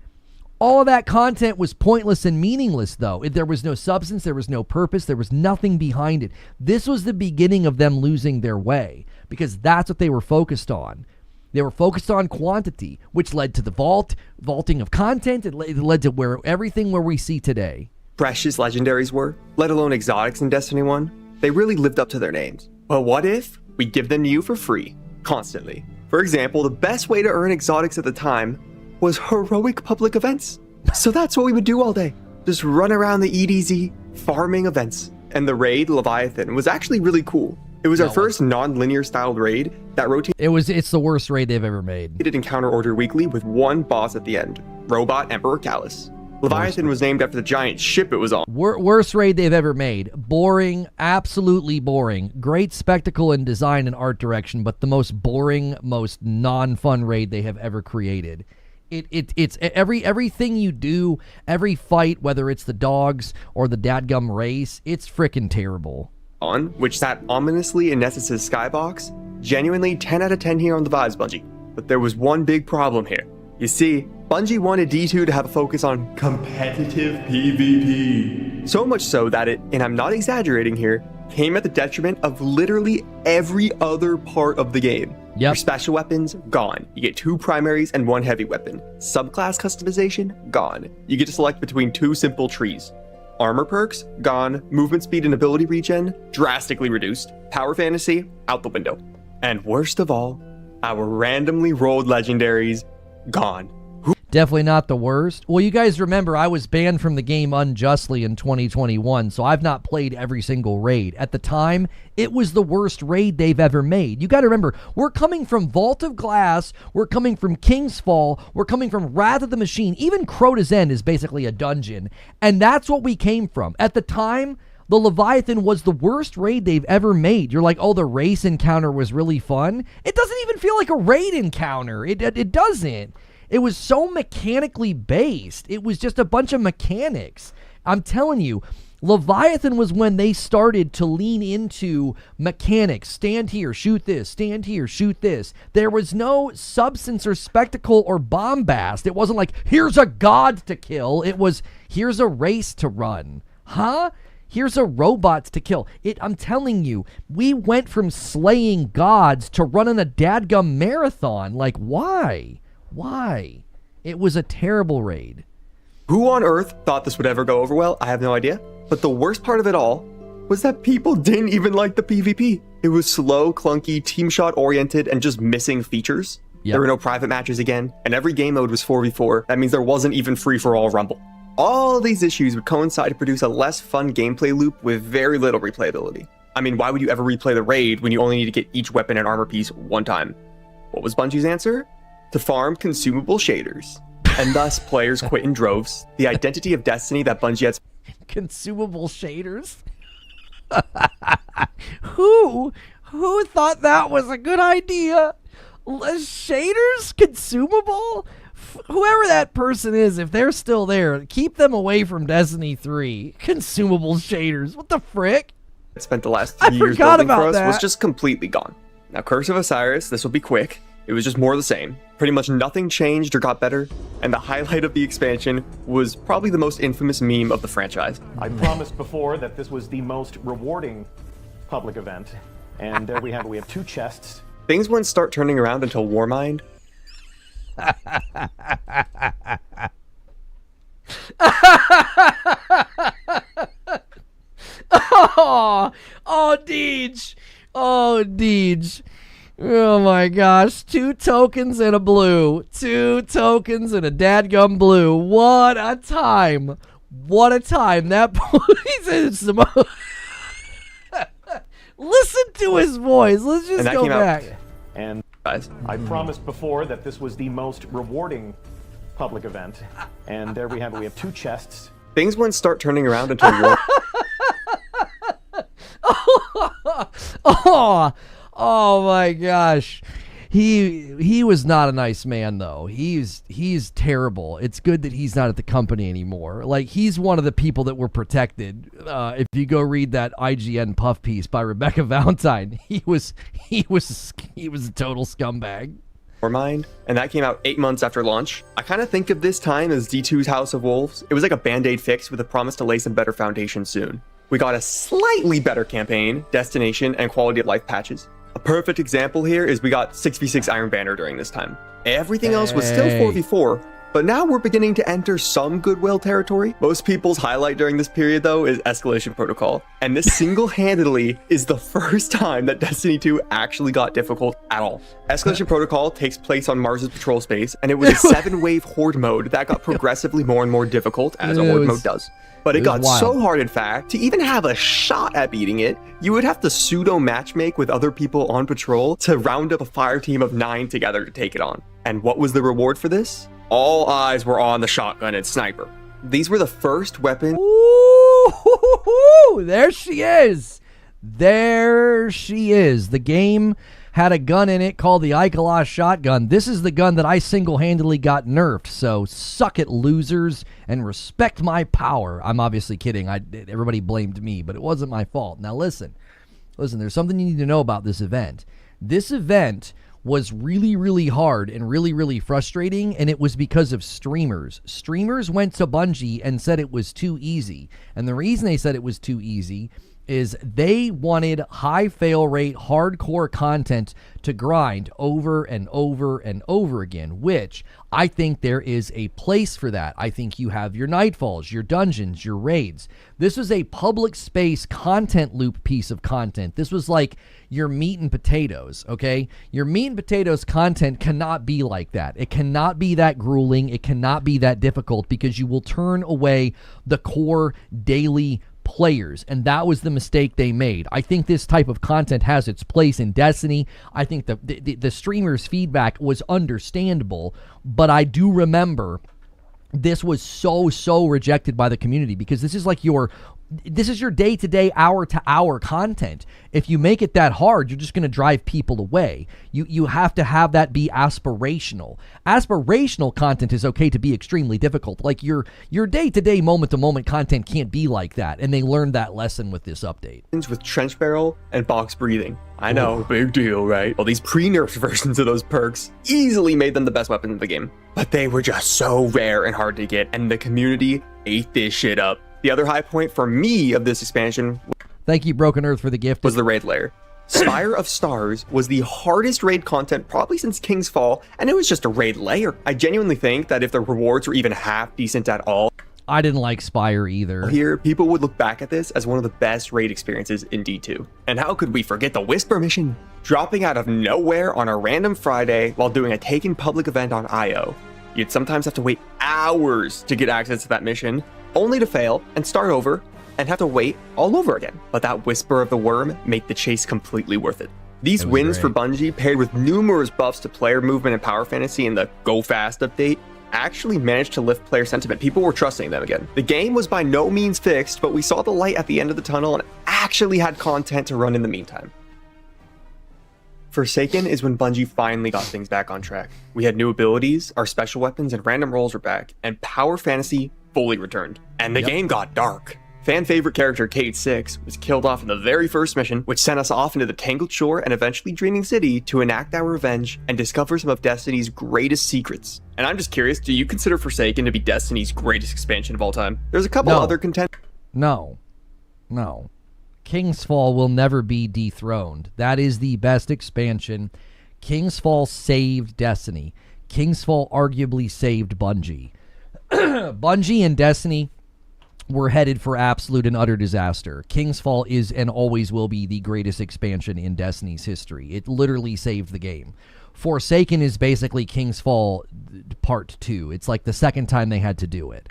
All of that content was pointless and meaningless, though. There was no substance. There was no purpose. There was nothing behind it. This was the beginning of them losing their way because that's what they were focused on. They were focused on quantity, which led to the vaulting of content. It led to everything where we see today. Precious legendaries were, let alone exotics in Destiny 1. They really lived up to their names. But what if we give them to you for free, constantly? For example, the best way to earn exotics at the time was heroic public events. So that's what we would do all day. Just run around the EDZ, farming events. and the raid, Leviathan, was actually really cool. It was our first non-linear styled raid that rotated. It's the worst raid they've ever made. Encounter order weekly with one boss at the end, Robot Emperor Callus. Leviathan was named after the giant ship it was on. Worst raid they've ever made. Boring, absolutely boring. Great spectacle and design and art direction, but the most boring, most non-fun raid they have ever created. It's everything you do, every fight, whether it's the dogs or the dadgum race, it's freaking terrible. On, which sat ominously in Nessus's skybox. Genuinely 10 out of 10 here on the vibes, Bungie. But there was one big problem here. You see, Bungie wanted D2 to have a focus on competitive PvP. So much so that it, and I'm not exaggerating here, came at the detriment of literally every other part of the game. Yep. Your special weapons, gone. You get 2 primaries and 1 heavy weapon. Subclass customization, gone. You get to select between 2 simple trees. Armor perks, gone. Movement speed and ability regen, drastically reduced. Power fantasy, out the window. And worst of all, our randomly rolled legendaries, gone. Definitely not the worst. Well, you guys remember I was banned from the game unjustly in 2021, so I've not played every single raid. At the time, it was the worst raid they've ever made. You got to remember, we're coming from Vault of Glass, we're coming from King's Fall, we're coming from Wrath of the Machine. Even Crota's End is basically a dungeon, and that's what we came from. At the time, the Leviathan was the worst raid they've ever made. You're like, oh, the race encounter was really fun. It doesn't even feel like a raid encounter. It doesn't. It was so mechanically based. It was just a bunch of mechanics. I'm telling you, Leviathan was when they started to lean into mechanics. Stand here, shoot this. Stand here, shoot this. There was no substance or spectacle or bombast. It wasn't like, here's a god to kill. It was, here's a race to run. Huh? Here's a robot to kill. I'm telling you, we went from slaying gods to running a dadgum marathon. Like, why? Why? It was a terrible raid. Who on earth thought this would ever go over well? I have no idea. But the worst part of it all was that people didn't even like the PvP. It was slow, clunky, team shot oriented, and just missing features. Yep. There were no private matches again, and every game mode was 4v4. That means there wasn't even free-for-all rumble. All these issues would coincide to produce a less fun gameplay loop with very little replayability. I mean, why would you ever replay the raid when you only need to get each weapon and armor piece one time? What was Bungie's answer? To farm consumable shaders. And thus, players quit in droves. The identity of Destiny that Bungie had... Consumable shaders? Who thought that was a good idea? Shaders? Consumable? Whoever that person is, if they're still there, keep them away from Destiny 3. Consumable shaders. What the frick? Spent the last 3 years building for us that. Was just completely gone. Now, Curse of Osiris, this will be quick. It was just more of the same. Pretty much nothing changed or got better, and the highlight of the expansion was probably the most infamous meme of the franchise. I promised before that this was the most rewarding public event, and there we have it. We have 2 chests. Things wouldn't start turning around until Warmind. Oh, Deej. Oh, Deej. Oh my gosh, 2 tokens and a blue. 2 tokens and a dadgum blue. What a time. What a time. That police is the most... Listen to his voice. Let's just go back. And I promised before that this was the most rewarding public event. And there we have it. We have 2 chests. Things wouldn't start turning around until Oh my gosh. He was not a nice man though. He's terrible. It's good that he's not at the company anymore. Like, he's one of the people that were protected. If you go read that IGN puff piece by Rebecca Valentine, he was a total scumbag. Warmind, and that came out 8 months after launch. I kind of think of this time as D2's House of Wolves. It was like a band-aid fix with a promise to lay some better foundation soon. We got a slightly better campaign, destination, and quality of life patches. A perfect example here is we got 6v6 Iron Banner during this time. Everything else was still 4v4, But now we're beginning to enter some goodwill territory. Most people's highlight during this period, though, is Escalation Protocol. And this single-handedly is the first time that Destiny 2 actually got difficult at all. Escalation Protocol takes place on Mars's patrol space, and it was a 7-wave horde mode that got progressively more and more difficult, as a horde mode does. But it got so hard, in fact, to even have a shot at beating it, you would have to pseudo matchmake with other people on patrol to round up a fire team of 9 together to take it on. And what was the reward for this? All eyes were on the shotgun and sniper. These were the first weapons. Ooh, there she is. There she is. The game had a gun in it called the Ikelos shotgun. This is the gun that I single-handedly got nerfed, so suck it, losers, and respect my power. I'm obviously kidding. Everybody blamed me, but it wasn't my fault. Now listen, there's something you need to know about this event. This event was really, really hard and really, really frustrating, and it was because of streamers. Streamers went to Bungie and said it was too easy, and the reason they said it was too easy is they wanted high fail rate, hardcore content to grind over and over and over again, which I think there is a place for that. I think you have your Nightfalls, your dungeons, your raids. This was a public space content loop piece of content. This was like your meat and potatoes, okay? Your meat and potatoes content cannot be like that. It cannot be that grueling. It cannot be that difficult because you will turn away the core daily players, and that was the mistake they made. I think this type of content has its place in Destiny. I think the streamers' feedback was understandable, but I do remember this was so rejected by the community because this is like your day-to-day, hour-to-hour content. If you make it that hard, you're just going to drive people away. You have to have that be aspirational. Aspirational content is okay to be extremely difficult. Like your day-to-day, moment-to-moment content can't be like that, and they learned that lesson with this update. With trench barrel and box breathing. I know, big deal, right? Well, these pre-nerfed versions of those perks easily made them the best weapon in the game. But they were just so rare and hard to get, and the community ate this shit up. The other high point for me of this expansion, thank you, Broken Earth, for the gift, was the raid layer. Spire of Stars was the hardest raid content probably since King's Fall, and it was just a raid layer. I genuinely think that if the rewards were even half decent at all, I didn't like Spire either. Here, people would look back at this as one of the best raid experiences in D2. And how could we forget the Whisper mission? Dropping out of nowhere on a random Friday while doing a Taken public event on IO. You'd sometimes have to wait hours to get access to that mission, only to fail and start over and have to wait all over again. But that Whisper of the Worm made the chase completely worth it. These wins for Bungie, paired with numerous buffs to player movement and power fantasy in the Go Fast update, actually managed to lift player sentiment. People were trusting them again. The game was by no means fixed, but we saw the light at the end of the tunnel and actually had content to run in the meantime. Forsaken is when Bungie finally got things back on track. We had new abilities, our special weapons and random rolls were back, and power fantasy fully returned. And the game got dark. Fan favorite character Cade 6 was killed off in the very first mission, which sent us off into the Tangled Shore and eventually Dreaming City to enact our revenge and discover some of Destiny's greatest secrets. And I'm just curious, do you consider Forsaken to be Destiny's greatest expansion of all time? There's a couple other contenders. No. King's Fall will never be dethroned. That is the best expansion. King's Fall saved Destiny. King's Fall arguably saved Bungie. Bungie and Destiny were headed for absolute and utter disaster. King's Fall is and always will be the greatest expansion in Destiny's history. It literally saved the game. Forsaken is basically King's Fall Part 2. It's like the second time they had to do it.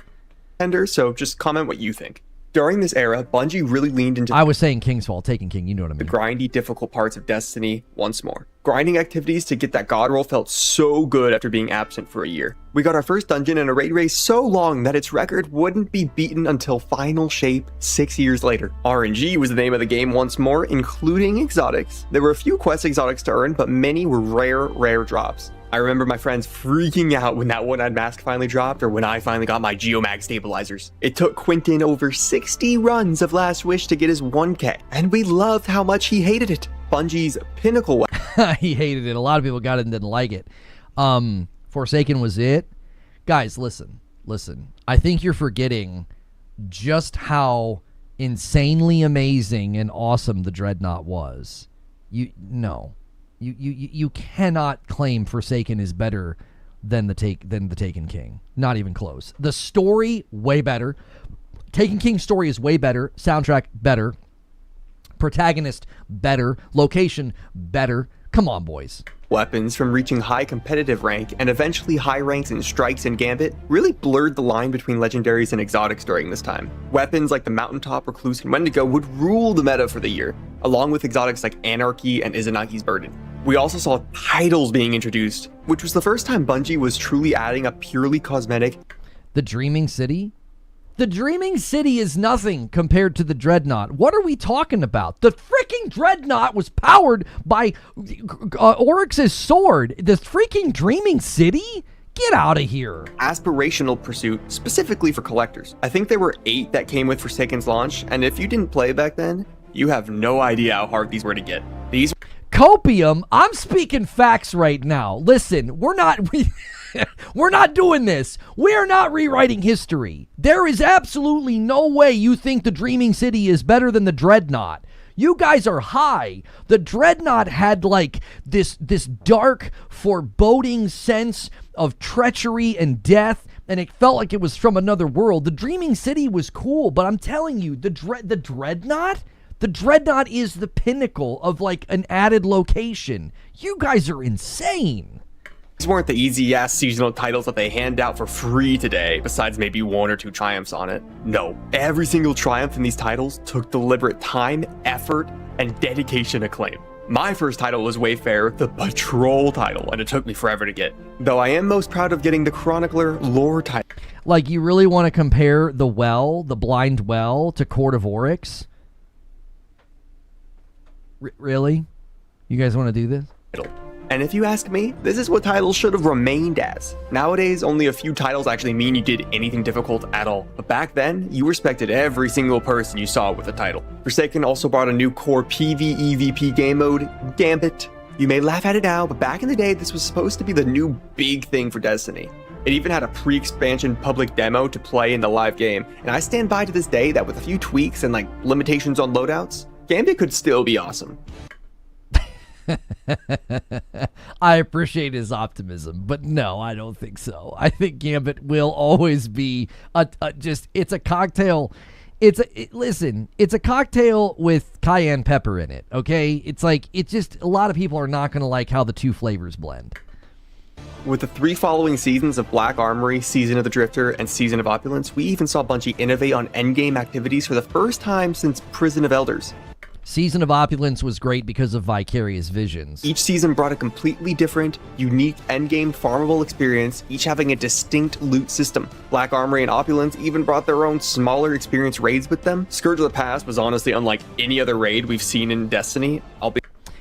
So just comment what you think. During this era, Bungie really leaned into... I was saying King's Fall, Taken King, you know what I mean. The grindy, difficult parts of Destiny once more. Grinding activities to get that god roll felt so good after being absent for a year. We got our first dungeon in a raid race so long that its record wouldn't be beaten until Final Shape 6 years later. RNG was the name of the game once more, including exotics. There were a few quest exotics to earn, but many were rare drops. I remember my friends freaking out when that one-eyed mask finally dropped, or when I finally got my Geomag stabilizers. It took Quentin over 60 runs of Last Wish to get his 1K, and we loved how much he hated it. Bungie's pinnacle weapon. He hated it. A lot of people got it and didn't like it. Forsaken was it. Guys, listen. I think you're forgetting just how insanely amazing and awesome the Dreadnought was. You cannot claim Forsaken is better than the Taken King. Not even close. The story, way better. Taken King's story is way better. Soundtrack, better. Protagonist, better. Location, better. Come on, boys. Weapons from reaching high competitive rank and eventually high ranks in Strikes and Gambit really blurred the line between legendaries and exotics during this time. Weapons like the Mountaintop, Recluse, and Wendigo would rule the meta for the year, along with exotics like Anarchy and Izanagi's Burden. We also saw titles being introduced, which was the first time Bungie was truly adding a purely cosmetic. The Dreaming City? The Dreaming City is nothing compared to the Dreadnought. What are we talking about? The freaking Dreadnought was powered by Oryx's sword. The freaking Dreaming City? Get out of here. Aspirational pursuit, specifically for collectors. I think there were 8 that came with Forsaken's launch, and if you didn't play back then, you have no idea how hard these were to get. These Copium, I'm speaking facts right now. Listen, we're not doing this. We're not rewriting history. There is absolutely no way you think the Dreaming City is better than the Dreadnought. You guys are high. The Dreadnought had like this dark, foreboding sense of treachery and death, and it felt like it was from another world. The Dreaming City was cool, but I'm telling you, the Dreadnought? The Dreadnought is the pinnacle of like an added location. You guys are insane. These weren't the easy-ass seasonal titles that they hand out for free today, besides maybe 1 or 2 triumphs on it. No, every single triumph in these titles took deliberate time, effort, and dedication to claim. My first title was Wayfarer, the Patrol title, and it took me forever to get. Though I am most proud of getting the Chronicler lore title. Like, you really want to compare the Blind Well, to Court of Oryx? Really? You guys want to do this? And if you ask me, this is what titles should have remained as. Nowadays, only a few titles actually mean you did anything difficult at all. But back then, you respected every single person you saw with a title. Forsaken also brought a new core PvEVP game mode, Gambit. You may laugh at it now, but back in the day, this was supposed to be the new big thing for Destiny. It even had a pre-expansion public demo to play in the live game, and I stand by to this day that with a few tweaks and like limitations on loadouts, Gambit could still be awesome. I appreciate his optimism, but no, I don't think so. I think Gambit will always be it's a cocktail. Listen, it's a cocktail with cayenne pepper in it, okay? It's just a lot of people are not going to like how the two flavors blend. With the 3 following seasons of Black Armory, Season of the Drifter, and Season of Opulence, we even saw Bungie innovate on endgame activities for the first time since Prison of Elders. Season of Opulence was great because of Vicarious Visions. Each season brought a completely different, unique endgame farmable experience, each having a distinct loot system. Black Armory and Opulence even brought their own smaller experience raids with them. Scourge of the Past was honestly unlike any other raid we've seen in Destiny.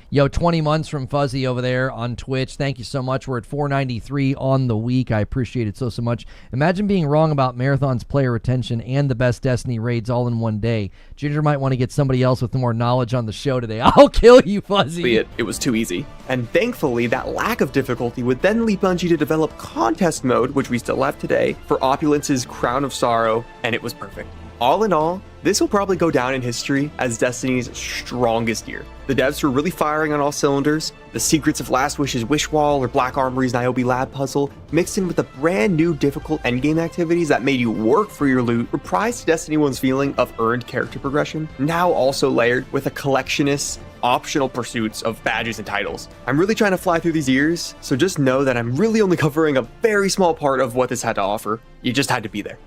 Yo, 20 months from Fuzzy over there on Twitch. Thank you so much. We're at 493 on the week. I appreciate it so much. Imagine being wrong about Marathon's player retention and the best Destiny raids all in one day. Ginger might want to get somebody else with more knowledge on the show today. I'll kill you, Fuzzy. It was too easy. And thankfully, that lack of difficulty would then lead Bungie to develop contest mode, which we still have today, for Opulence's Crown of Sorrow, and it was perfect. All in all, this will probably go down in history as Destiny's strongest year. The devs were really firing on all cylinders. The secrets of Last Wish's Wish Wall or Black Armory's Niobe Lab puzzle, mixed in with the brand new difficult endgame activities that made you work for your loot, reprised Destiny 1's feeling of earned character progression, now also layered with a collectionist, optional pursuits of badges and titles. I'm really trying to fly through these years, so just know that I'm really only covering a very small part of what this had to offer. You just had to be there.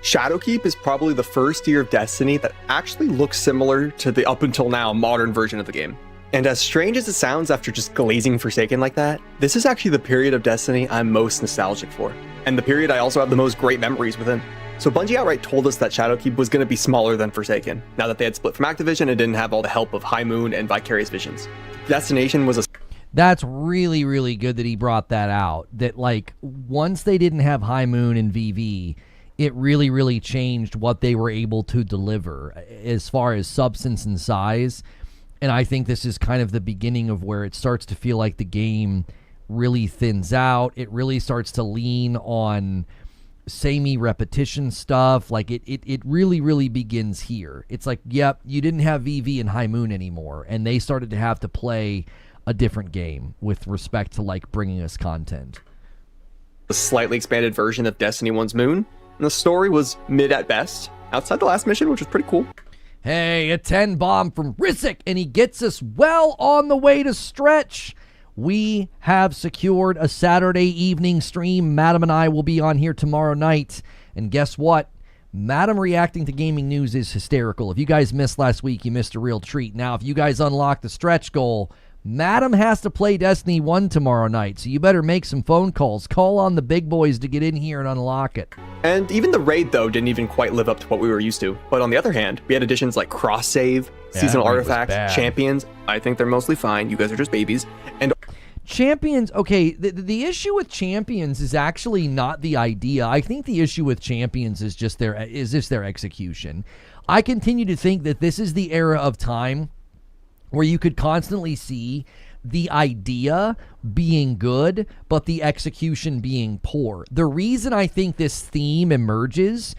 Shadowkeep is probably the first year of Destiny that actually looks similar to the up until now modern version of the game. And as strange as it sounds after just glazing Forsaken like that, this is actually the period of Destiny I'm most nostalgic for, and the period I also have the most great memories within. So Bungie outright told us that Shadowkeep was going to be smaller than Forsaken, now that they had split from Activision and didn't have all the help of High Moon and Vicarious Visions. Destination was a... That's really, really good that he brought that out, that like once they didn't have High Moon and VV, it really, really changed what they were able to deliver as far as substance and size. And I think this is kind of the beginning of where it starts to feel like the game really thins out. It really starts to lean on samey repetition stuff. Like it really begins here. It's like, yep, you didn't have VV and High Moon anymore, and they started to have to play a different game with respect to like bringing us content. A slightly expanded version of Destiny 1's Moon, and the story was mid at best, outside the last mission, which was pretty cool. Hey, a 10 bomb from Rizik, and he gets us well on the way to stretch. We have secured a Saturday evening stream. Madam and I will be on here tomorrow night, and guess what? Madam reacting to gaming news is hysterical. If you guys missed last week, you missed a real treat. Now, if you guys unlock the stretch goal, Madam has to play Destiny 1 tomorrow night, so you better make some phone calls. Call on the big boys to get in here and unlock it. And even the raid, though, didn't even quite live up to what we were used to. But on the other hand, we had additions like Cross Save, Seasonal Artifacts, Champions. I think they're mostly fine. You guys are just babies. And Champions, okay, the issue with Champions is actually not the idea. I think the issue with Champions is just their execution. I continue to think that this is the era of time where you could constantly see the idea being good, but the execution being poor. The reason I think this theme emerges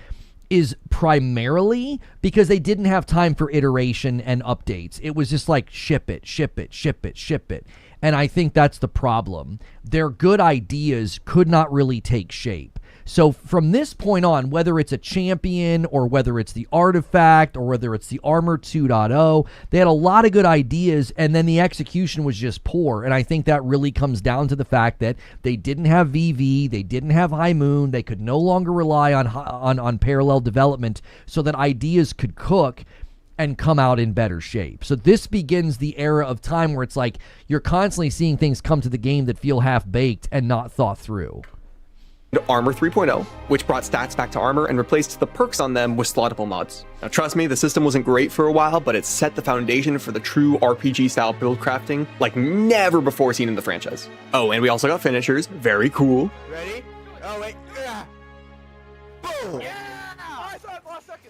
is primarily because they didn't have time for iteration and updates. It was just like ship it. And I think that's the problem. Their good ideas could not really take shape. So from this point on, whether it's a champion or whether it's the artifact or whether it's the armor 2.0, they had a lot of good ideas, and then the execution was just poor. And I think that really comes down to the fact that they didn't have VV, they didn't have High Moon, they could no longer rely on parallel development so that ideas could cook and come out in better shape. So this begins the era of time where it's like you're constantly seeing things come to the game that feel half-baked and not thought through. Armor 3.0, which brought stats back to armor and replaced the perks on them with slottable mods. Now trust me, the system wasn't great for a while, but it set the foundation for the true RPG-style build crafting like never before seen in the franchise. Oh, and we also got finishers. Very cool. Ready? Oh, wait. Yeah. Boom. Yeah.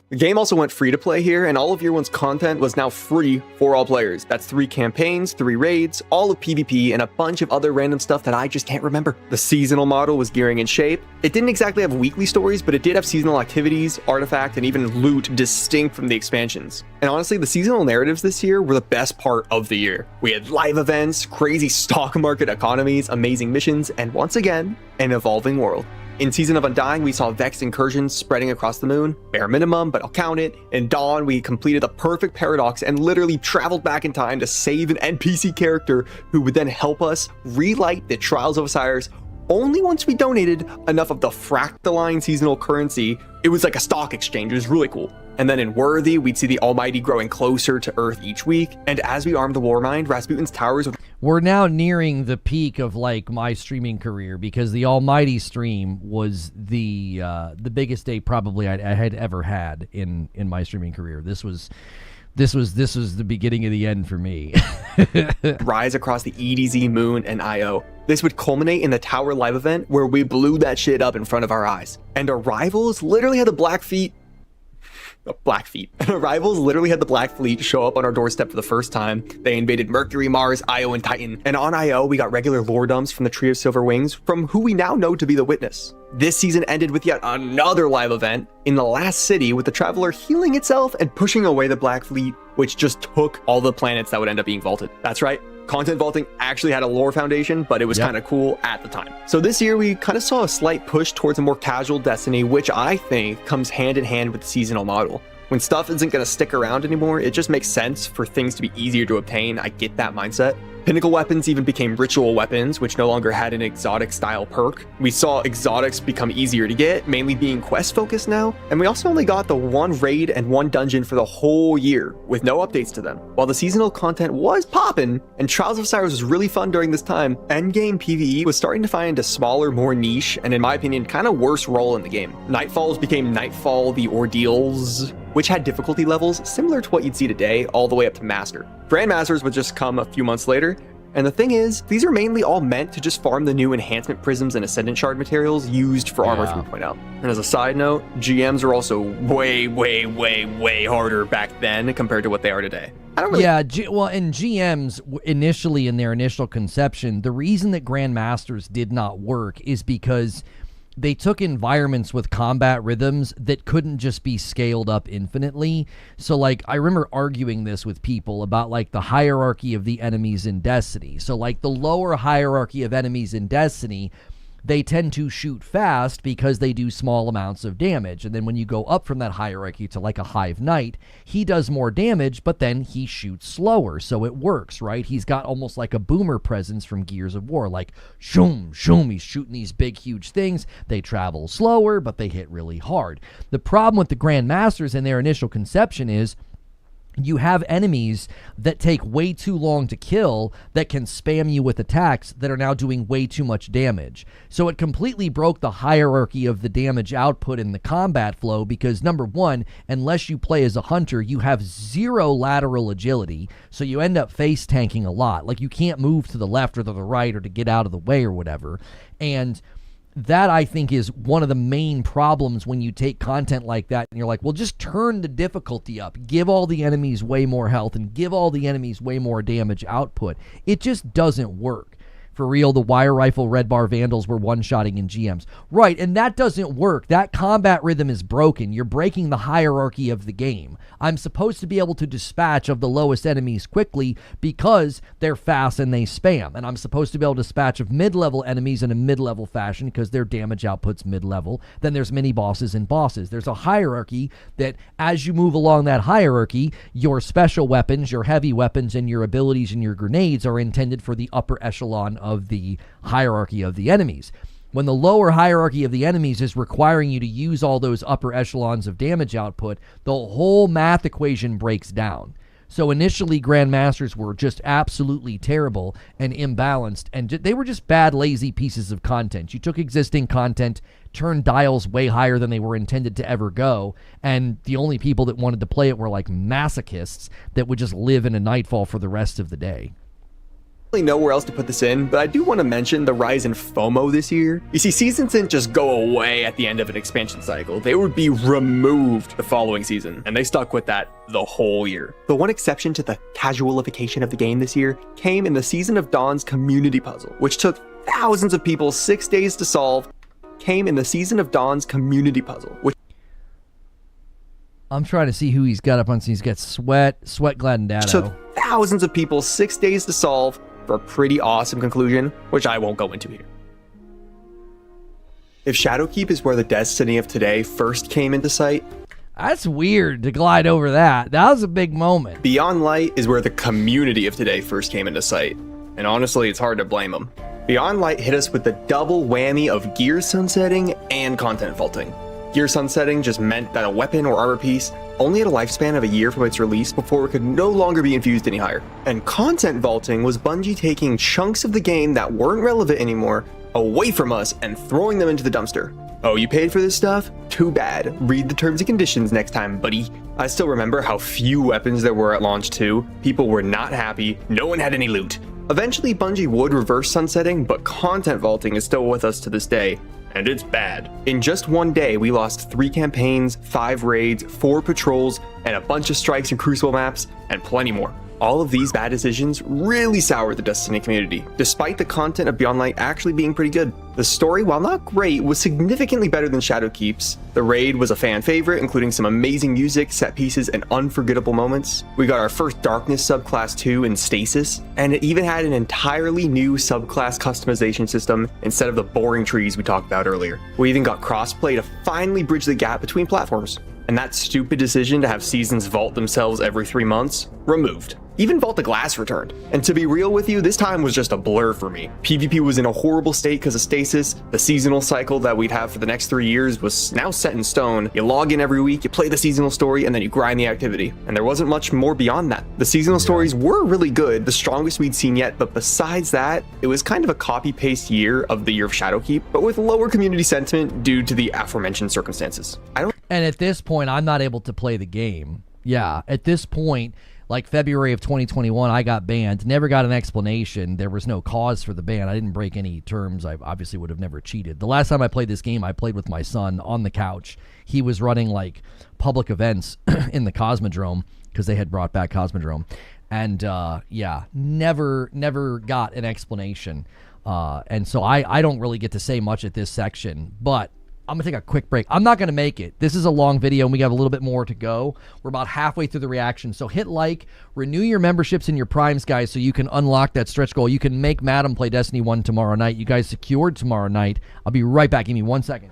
The game also went free to play here, and all of Year One's content was now free for all players. That's 3 campaigns, 3 raids, all of PvP, and a bunch of other random stuff that I just can't remember. The seasonal model was gearing in shape. It didn't exactly have weekly stories, but it did have seasonal activities, artifact, and even loot distinct from the expansions. And honestly, the seasonal narratives this year were the best part of the year. We had live events, crazy stock market economies, amazing missions, and once again, an evolving world. In Season of Undying, we saw Vex incursions spreading across the moon, bare minimum, but I'll count it. In Dawn, we completed the perfect paradox and literally traveled back in time to save an NPC character who would then help us relight the Trials of Osiris only once we donated enough of the Fractaline seasonal currency. It was like a stock exchange. It was really cool. And then in Worthy, we'd see the Almighty growing closer to Earth each week. And as we armed the Warmind, Rasputin's towers would... We're now nearing the peak of like my streaming career, because the Almighty stream was the biggest day probably I had ever had in my streaming career. This was the beginning of the end for me. rise across the EDZ, Moon, and IO. This would culminate in the Tower Live event where we blew that shit up in front of our eyes. And our rivals literally had the Blackfleet show up on our doorstep for the first time. They invaded Mercury, Mars, Io, and Titan. And on Io, we got regular lore dumps from the Tree of Silver Wings, from who we now know to be the Witness. This season ended with yet another live event in the last city, with the Traveler healing itself and pushing away the Blackfleet, which just took all the planets that would end up being vaulted. That's right. Content vaulting actually had a lore foundation, but it was kind of cool at the time. So this year we kind of saw a slight push towards a more casual Destiny, which I think comes hand in hand with the seasonal model. When stuff isn't going to stick around anymore, it just makes sense for things to be easier to obtain. I get that mindset. Pinnacle weapons even became ritual weapons, which no longer had an exotic style perk. We saw exotics become easier to get, mainly being quest focused now. And we also only got the 1 raid and 1 dungeon for the whole year, with no updates to them. While the seasonal content was poppin', and Trials of Osiris was really fun during this time, endgame PvE was starting to find a smaller, more niche, and in my opinion, kind of worse role in the game. Nightfalls became Nightfall the Ordeals, which had difficulty levels similar to what you'd see today, all the way up to Master. Grandmasters would just come a few months later, and the thing is, these are mainly all meant to just farm the new enhancement prisms and Ascendant Shard materials used for Armor 3.0. And as a side note, GMs were also way harder back then compared to what they are today. I don't really... Yeah, and GMs initially, in their initial conception, the reason that Grandmasters did not work is because they took environments with combat rhythms that couldn't just be scaled up infinitely. So, like, I remember arguing this with people about, like, the hierarchy of the enemies in Destiny. So, like, the lower hierarchy of enemies in Destiny, they tend to shoot fast because they do small amounts of damage. And then when you go up from that hierarchy to like a Hive Knight, he does more damage, but then he shoots slower. So it works, right? He's got almost like a boomer presence from Gears of War. Like, shoom, shoom, he's shooting these big, huge things. They travel slower, but they hit really hard. The problem with the Grandmasters and their initial conception is you have enemies that take way too long to kill that can spam you with attacks that are now doing way too much damage. So it completely broke the hierarchy of the damage output in the combat flow because, number one, unless you play as a hunter, you have zero lateral agility, so you end up face tanking a lot. Like, you can't move to the left or to the right or to get out of the way or whatever. And that, I think, is one of the main problems when you take content like that and you're like, well, just turn the difficulty up, give all the enemies way more health and give all the enemies way more damage output. It just doesn't work. For real, the wire rifle red bar vandals were one-shotting in GMs. Right, and that doesn't work. That combat rhythm is broken. You're breaking the hierarchy of the game. I'm supposed to be able to dispatch of the lowest enemies quickly because they're fast and they spam. And I'm supposed to be able to dispatch of mid-level enemies in a mid-level fashion because their damage output's mid-level. Then there's mini-bosses and bosses. There's a hierarchy that as you move along that hierarchy, your special weapons, your heavy weapons, and your abilities and your grenades are intended for the upper echelon of the hierarchy of the enemies. When the lower hierarchy of the enemies is requiring you to use all those upper echelons of damage output, the whole math equation breaks down. So initially, Grandmasters were just absolutely terrible and imbalanced, and they were just bad, lazy pieces of content. You took existing content, turned dials way higher than they were intended to ever go, and the only people that wanted to play it were like masochists that would just live in a Nightfall for the rest of the day. Know where else to put this in, but I do want to mention the rise in FOMO this year. You see, seasons didn't just go away at the end of an expansion cycle. They would be removed the following season, and they stuck with that the whole year. The one exception to the casualification of the game this year came in the Season of Dawn's community puzzle, which took thousands of people 6 days to solve. Came in the Season of Dawn's community puzzle, which I'm trying to see who he's got up on. He's got Sweat Glad and Dado. Took thousands of people 6 days to solve for a pretty awesome conclusion, which I won't go into here. If Shadowkeep is where the Destiny of today first came into sight, that's weird to glide over that. That was a big moment. Beyond Light is where the community of today first came into sight. And honestly, it's hard to blame them. Beyond Light hit us with the double whammy of gear sunsetting and content vaulting. Gear sunsetting just meant that a weapon or armor piece only had a lifespan of a year from its release before it could no longer be infused any higher. And content vaulting was Bungie taking chunks of the game that weren't relevant anymore away from us and throwing them into the dumpster. Oh, you paid for this stuff? Too bad. Read the terms and conditions next time, buddy. I still remember how few weapons there were at launch too. People were not happy. No one had any loot. Eventually, Bungie would reverse sunsetting, but content vaulting is still with us to this day. And it's bad. In just one day, we lost 3 campaigns, 5 raids, 4 patrols, and a bunch of strikes and Crucible maps, and plenty more. All of these bad decisions really soured the Destiny community, despite the content of Beyond Light actually being pretty good. The story, while not great, was significantly better than Shadowkeep's. The raid was a fan favorite, including some amazing music, set pieces, and unforgettable moments. We got our first Darkness subclass 2 in Stasis, and it even had an entirely new subclass customization system instead of the boring trees we talked about earlier. We even got crossplay to finally bridge the gap between platforms. And that stupid decision to have seasons vault themselves every 3 months, removed. Even Vault the Glass returned. And to be real with you, this time was just a blur for me. PvP was in a horrible state because of stasis. The seasonal cycle that we'd have for the next 3 years was now set in stone. You log in every week, you play the seasonal story, and then you grind the activity. And there wasn't much more beyond that. The seasonal stories were really good, the strongest we'd seen yet, but besides that, it was kind of a copy-paste year of the Year of Shadowkeep, but with lower community sentiment due to the aforementioned circumstances. And at this point, I'm not able to play the game. Yeah, at this point, like February of 2021, I got banned. Never got an explanation. There was no cause for the ban. I didn't break any terms. I obviously would have never cheated. The last time I played this game, I played with my son on the couch. He was running like public events in the Cosmodrome because they had brought back Cosmodrome. And yeah, never got an explanation. And so I don't really get to say much at this section, but I'm going to take a quick break. I'm not going to make it. This is a long video, and we have a little bit more to go. We're about halfway through the reaction. So hit like, renew your memberships and your primes, guys, so you can unlock that stretch goal. You can make Madam play Destiny 1 tomorrow night. You guys secured tomorrow night. I'll be right back. Give me 1 second.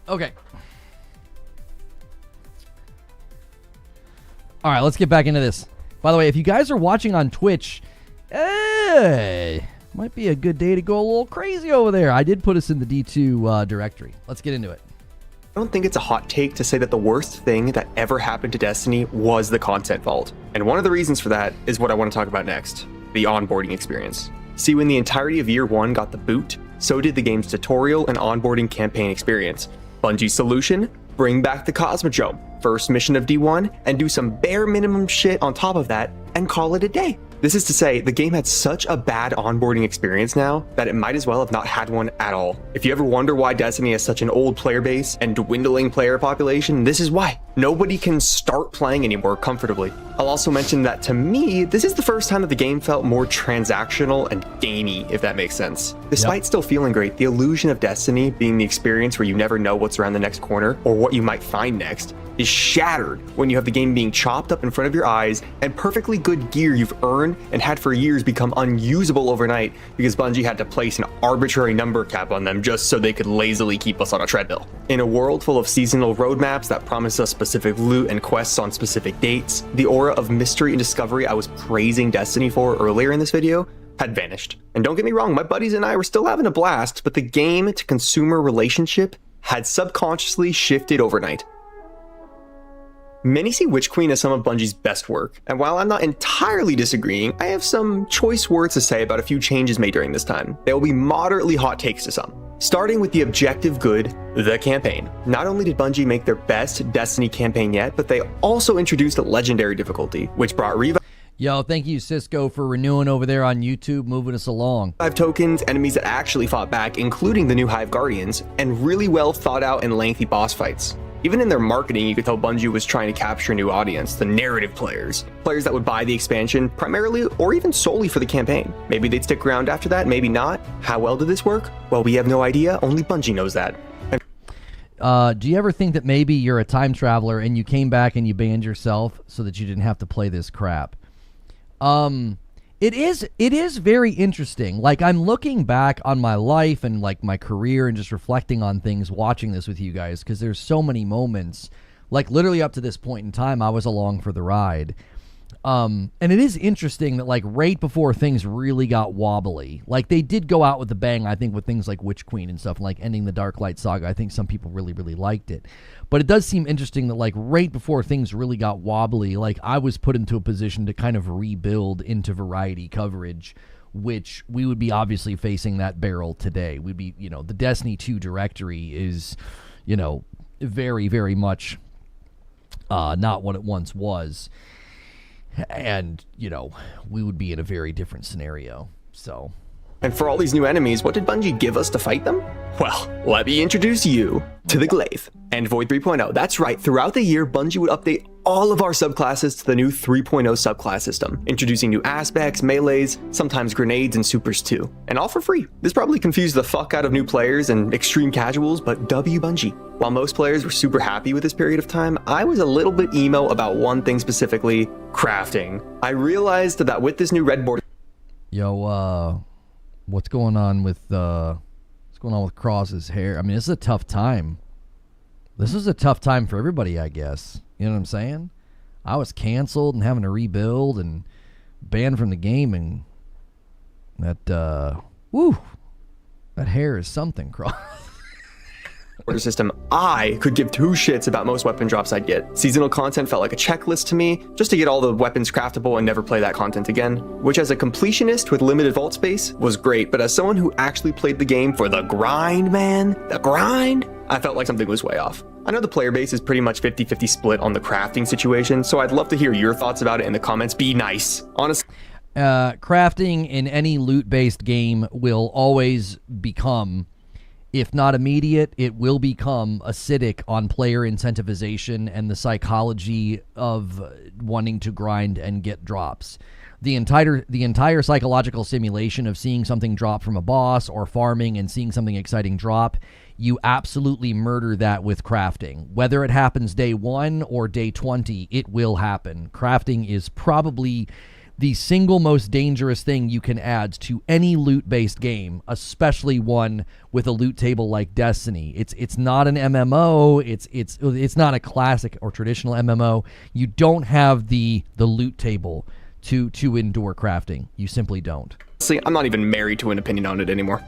Okay. All right, let's get back into this. By the way, if you guys are watching on Twitch, might be a good day to go a little crazy over there. I did put us in the D2 directory. Let's get into it. I don't think it's a hot take to say that the worst thing that ever happened to Destiny was the content vault. And one of the reasons for that is what I want to talk about next, the onboarding experience. See, when the entirety of Year 1 got the boot, so did the game's tutorial and onboarding campaign experience. Bungie's solution? Bring back the Cosmodrome, first mission of D1, and do some bare minimum shit on top of that, and call it a day. This is to say, the game had such a bad onboarding experience now that it might as well have not had one at all. If you ever wonder why Destiny has such an old player base and dwindling player population, this is why. Nobody can start playing anymore comfortably. I'll also mention that to me, this is the first time that the game felt more transactional and gamey, if that makes sense. Despite still feeling great, the illusion of Destiny being the experience where you never know what's around the next corner or what you might find next is shattered when you have the game being chopped up in front of your eyes and perfectly good gear you've earned and had for years become unusable overnight because Bungie had to place an arbitrary number cap on them just so they could lazily keep us on a treadmill. In a world full of seasonal roadmaps that promise us specific loot and quests on specific dates, the aura of mystery and discovery I was praising Destiny for earlier in this video had vanished. And don't get me wrong, my buddies and I were still having a blast, but the game to consumer relationship had subconsciously shifted overnight. Many see Witch Queen as some of Bungie's best work, and while I'm not entirely disagreeing, I have some choice words to say about a few changes made during this time. They will be moderately hot takes to some. Starting with the objective good, the campaign. Not only did Bungie make their best Destiny campaign yet, but they also introduced a legendary difficulty, which brought revive. Yo, thank you, Cisco, for renewing over there on YouTube, moving us along. 5 tokens, enemies that actually fought back, including the new Hive Guardians, and really well thought out and lengthy boss fights. Even in their marketing, you could tell Bungie was trying to capture a new audience, the narrative players. Players that would buy the expansion primarily or even solely for the campaign. Maybe they'd stick around after that, maybe not. How well did this work? Well, we have no idea, only Bungie knows that. Do you ever think that maybe you're a time traveler and you came back and you banned yourself so that you didn't have to play this crap? It is very interesting. Like, I'm looking back on my life and like my career and just reflecting on things watching this with you guys, because there's so many moments, like literally up to this point in time, I was along for the ride. And it is interesting that like right before things really got wobbly, like they did go out with a bang, I think, with things like Witch Queen and stuff, and like ending the Dark Light saga. I think some people really, really liked it. But it does seem interesting that like right before things really got wobbly, like I was put into a position to kind of rebuild into variety coverage, which we would be obviously facing that barrel today. We'd be, you know, the Destiny 2 directory is, you know, very, very much not what it once was. And, you know, we would be in a very different scenario. So. And for all these new enemies, what did Bungie give us to fight them? Well, let me introduce you to the Glaive and Void 3.0. That's right, throughout the year, Bungie would update all of our subclasses to the new 3.0 subclass system, introducing new aspects, melees, sometimes grenades and supers too, and all for free. This probably confused the fuck out of new players and extreme casuals, but W Bungie. While most players were super happy with this period of time, I was a little bit emo about one thing specifically: crafting. I realized that with this new red border... Yo, what's going on with Cross's hair? I mean, this is a tough time. This is a tough time for everybody, I guess. You know what I'm saying? I was canceled and having to rebuild and banned from the game, and that that hair is something, Cross. Order system, I could give two shits about most weapon drops I'd get. Seasonal content felt like a checklist to me, just to get all the weapons craftable and never play that content again, which as a completionist with limited vault space was great, but as someone who actually played the game for the grind, man, the grind, I felt like something was way off. I know the player base is pretty much 50-50 split on the crafting situation, so I'd love to hear your thoughts about it in the comments. Be nice. Honestly. Crafting in any loot-based game will always become, if not immediate, it will become acidic on player incentivization and the psychology of wanting to grind and get drops. The entire psychological simulation of seeing something drop from a boss or farming and seeing something exciting drop, you absolutely murder that with crafting. Whether it happens day 1 or day 20, it will happen. Crafting is probably the single most dangerous thing you can add to any loot-based game, especially one with a loot table like Destiny. It's not an MMO. It's not a classic or traditional MMO. You don't have the loot table to endure crafting. You simply don't. See, I'm not even married to an opinion on it anymore.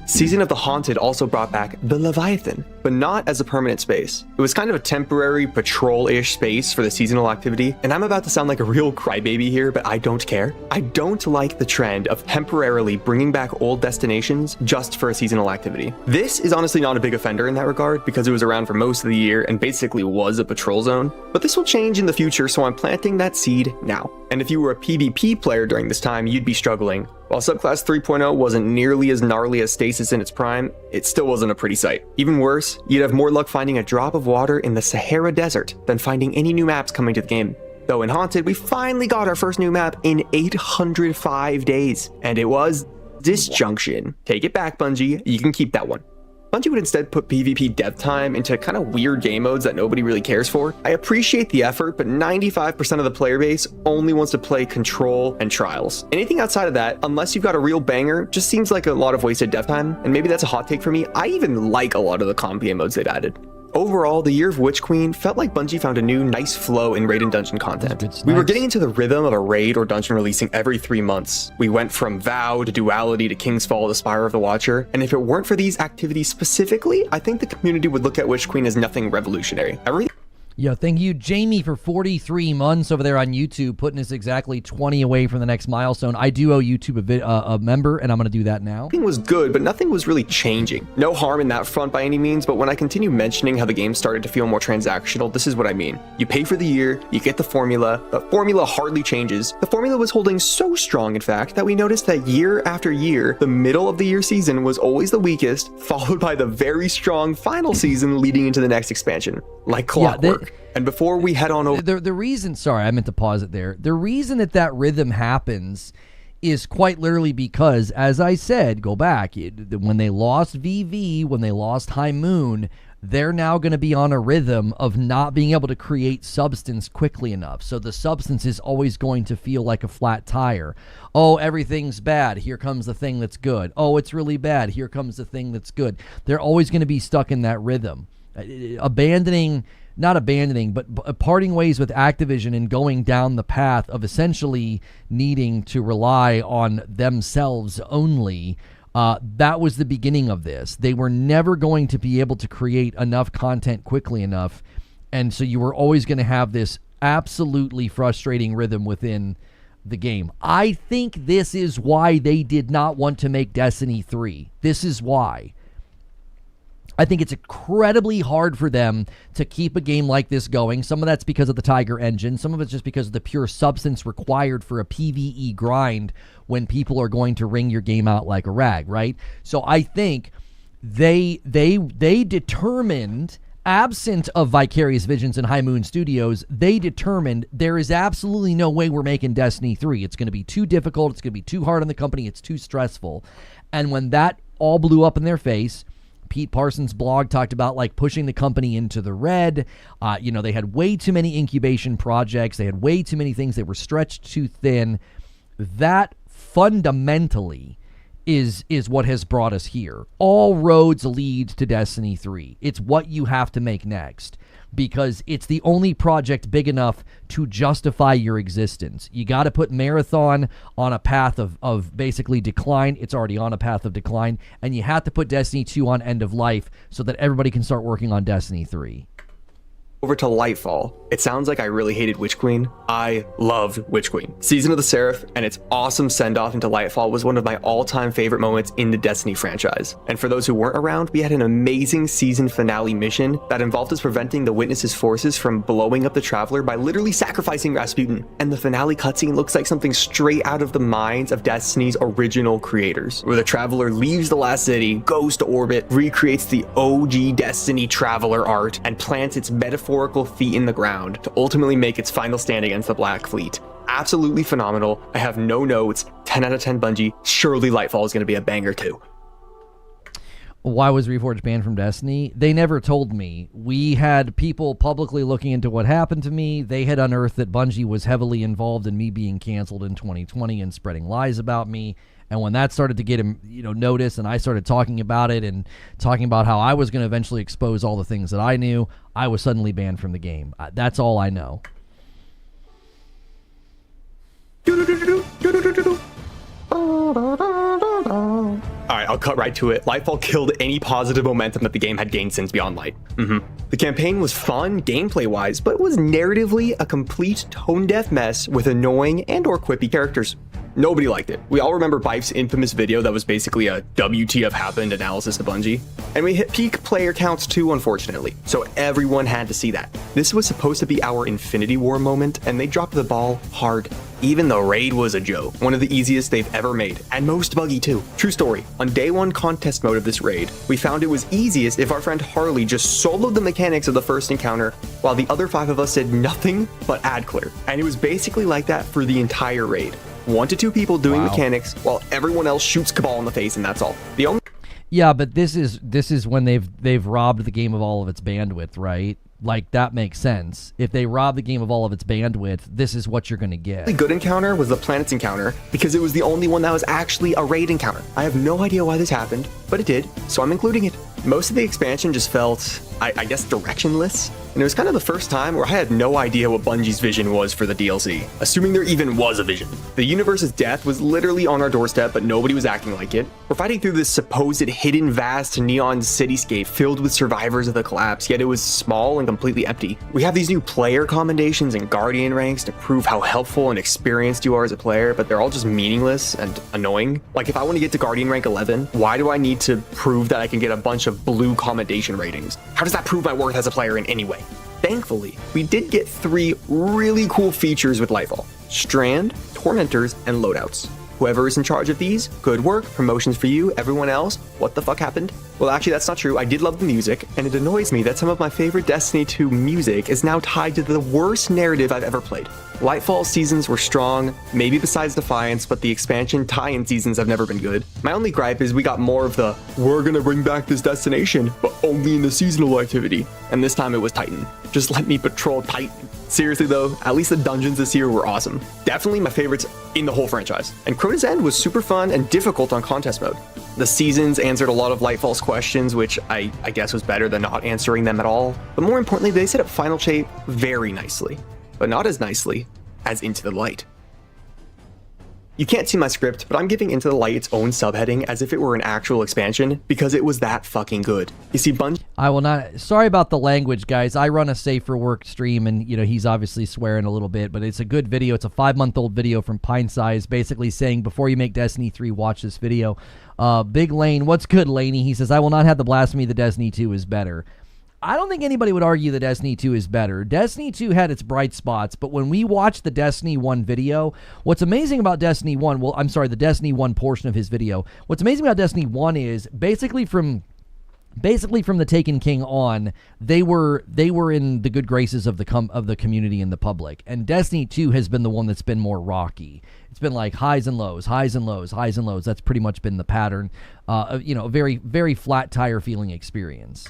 Season of the Haunted also brought back the Leviathan, but not as a permanent space. It was kind of a temporary patrol-ish space for the seasonal activity, and I'm about to sound like a real crybaby here, but I don't care. I don't like the trend of temporarily bringing back old destinations just for a seasonal activity. This is honestly not a big offender in that regard, because it was around for most of the year and basically was a patrol zone, but this will change in the future, so I'm planting that seed now. And if you were a PvP player during this time, you'd be struggling. While Subclass 3.0 wasn't nearly as gnarly as Stasis in its prime, it still wasn't a pretty sight. Even worse, you'd have more luck finding a drop of water in the Sahara Desert than finding any new maps coming to the game. Though in Haunted, we finally got our first new map in 805 days, and it was Disjunction. Take it back, Bungie, you can keep that one. Bungie would instead put PvP dev time into kind of weird game modes that nobody really cares for. I appreciate the effort, but 95% of the player base only wants to play Control and Trials. Anything outside of that, unless you've got a real banger, just seems like a lot of wasted dev time, and maybe that's a hot take for me. I even like a lot of the comp game modes they've added. Overall, the year of Witch Queen felt like Bungie found a new nice flow in raid and dungeon content. We were getting into the rhythm of a raid or dungeon releasing every 3 months. We went from Vow to Duality to King's Fall to Spire of the Watcher, and if it weren't for these activities specifically, I think the community would look at Witch Queen as nothing revolutionary. Yo, thank you, Jamie, for 43 months over there on YouTube, putting us exactly 20 away from the next milestone. I do owe YouTube a member, and I'm going to do that now. Nothing was good, but nothing was really changing. No harm in that front by any means, but when I continue mentioning how the game started to feel more transactional, this is what I mean. You pay for the year, you get the formula hardly changes. The formula was holding so strong, in fact, that we noticed that year after year, the middle of the year season was always the weakest, followed by the very strong final season leading into the next expansion. Like clockwork. And before we head on over... The reason... Sorry, I meant to pause it there. The reason that rhythm happens is quite literally because, as I said, go back, when they lost VV, when they lost High Moon, they're now going to be on a rhythm of not being able to create substance quickly enough. So the substance is always going to feel like a flat tire. Oh, everything's bad. Here comes the thing that's good. Oh, it's really bad. Here comes the thing that's good. They're always going to be stuck in that rhythm. Not abandoning, but parting ways with Activision and going down the path of essentially needing to rely on themselves only. That was the beginning of this. They were never going to be able to create enough content quickly enough. And so you were always going to have this absolutely frustrating rhythm within the game. I think this is why they did not want to make Destiny 3. This is why. I think it's incredibly hard for them to keep a game like this going. Some of that's because of the Tiger engine. Some of it's just because of the pure substance required for a PvE grind when people are going to wring your game out like a rag, right? So I think they determined, absent of Vicarious Visions and High Moon Studios, they determined there is absolutely no way we're making Destiny 3. It's going to be too difficult. It's going to be too hard on the company. It's too stressful. And when that all blew up in their face, Pete Parsons' blog talked about like pushing the company into the red. They had way too many incubation projects. They had way too many things that were stretched too thin. That fundamentally is what has brought us here. All roads lead to Destiny 3. It's what you have to make next, because it's the only project big enough to justify your existence. You got to put Marathon on a path of basically decline. It's already on a path of decline. And you have to put Destiny 2 on end of life so that everybody can start working on Destiny 3. Over to Lightfall. It sounds like I really hated Witch Queen. I loved Witch Queen. Season of the Seraph and its awesome send-off into Lightfall was one of my all-time favorite moments in the Destiny franchise. And for those who weren't around, we had an amazing season finale mission that involved us preventing the Witness's forces from blowing up the Traveler by literally sacrificing Rasputin. And the finale cutscene looks like something straight out of the minds of Destiny's original creators, where the Traveler leaves the last city, goes to orbit, recreates the OG Destiny Traveler art, and plants its metaphorical feet in the ground to ultimately make its final stand against the Black Fleet. Absolutely phenomenal. I have no notes. 10 out of 10 Bungie. Surely Lightfall is going to be a banger too. Why was Reforge banned from Destiny? They never told me. We had people publicly looking into what happened to me. They had unearthed that Bungie was heavily involved in me being canceled in 2020 and spreading lies about me. And when that started to get notice, and I started talking about it and talking about how I was going to eventually expose all the things that I knew, I was suddenly banned from the game. That's all I know. Alright, I'll cut right to it. Lightfall killed any positive momentum that the game had gained since Beyond Light. The campaign was fun gameplay-wise, but was narratively a complete tone-deaf mess with annoying and or quippy characters. Nobody liked it. We all remember Bife's infamous video that was basically a WTF happened analysis of Bungie. And we hit peak player counts too, unfortunately. So everyone had to see that. This was supposed to be our Infinity War moment, and they dropped the ball hard. Even the raid was a joke, one of the easiest they've ever made, and most buggy too. True story, on day one contest mode of this raid, we found it was easiest if our friend Harley just soloed the mechanics of the first encounter, while the other 5 of us did nothing but ad clear. And it was basically like that for the entire raid. 1 to 2 people doing mechanics, while everyone else shoots Cabal in the face, and that's all. The only Yeah, but this is when they've robbed the game of all of its bandwidth, right? Like, that makes sense. If they rob the game of all of its bandwidth, this is what you're going to get. The good encounter was the planets encounter, because it was the only one that was actually a raid encounter. I have no idea why this happened, but it did, so I'm including it. Most of the expansion just felt, I guess, directionless. And it was kind of the first time where I had no idea what Bungie's vision was for the DLC, assuming there even was a vision. The universe's death was literally on our doorstep, but nobody was acting like it. We're fighting through this supposed hidden vast neon cityscape filled with survivors of the collapse, yet it was small and completely empty. We have these new player commendations and guardian ranks to prove how helpful and experienced you are as a player, but they're all just meaningless and annoying. Like, if I want to get to guardian rank 11, why do I need to prove that I can get a bunch of blue commendation ratings? How does that prove my worth as a player in any way? Thankfully, we did get 3 really cool features with Lightfall: Strand, Tormentors, and Loadouts. Whoever is in charge of these, good work, promotions for you. Everyone else, what the fuck happened? Well, actually, that's not true. I did love the music, and it annoys me that some of my favorite Destiny 2 music is now tied to the worst narrative I've ever played. Lightfall seasons were strong, maybe besides Defiance, but the expansion tie-in seasons have never been good. My only gripe is we got more of the, we're gonna bring back this destination, but only in the seasonal activity. And this time it was Titan. Just let me patrol Titan. Seriously though, at least the dungeons this year were awesome. Definitely my favorites in the whole franchise. And Crota's End was super fun and difficult on contest mode. The seasons answered a lot of Lightfall's questions, which I guess was better than not answering them at all. But more importantly, they set up Final Shape very nicely, but not as nicely as Into the Light. You can't see my script, but I'm giving Into the Light its own subheading as if it were an actual expansion because it was that fucking good. You see, Bungie... I will not... Sorry about the language, guys. I run a Safe for Work stream, and, you know, he's obviously swearing a little bit, but it's a good video. It's a 5-month-old video from Pine Size, basically saying, before you make Destiny 3, watch this video. Big Lane, what's good, Laney? He says, I will not have the blasphemy that Destiny 2 is better. I don't think anybody would argue that Destiny 2 is better. Destiny 2 had its bright spots, but when we watched the Destiny 1 video, what's amazing about Destiny 1, well, I'm sorry, the Destiny 1 portion of his video, what's amazing about Destiny 1 is basically from the Taken King on, they were in the good graces of the community and the public. And Destiny 2 has been the one that's been more rocky. It's been like highs and lows, highs and lows, highs and lows. That's pretty much been the pattern. You know, a very, very flat tire feeling experience.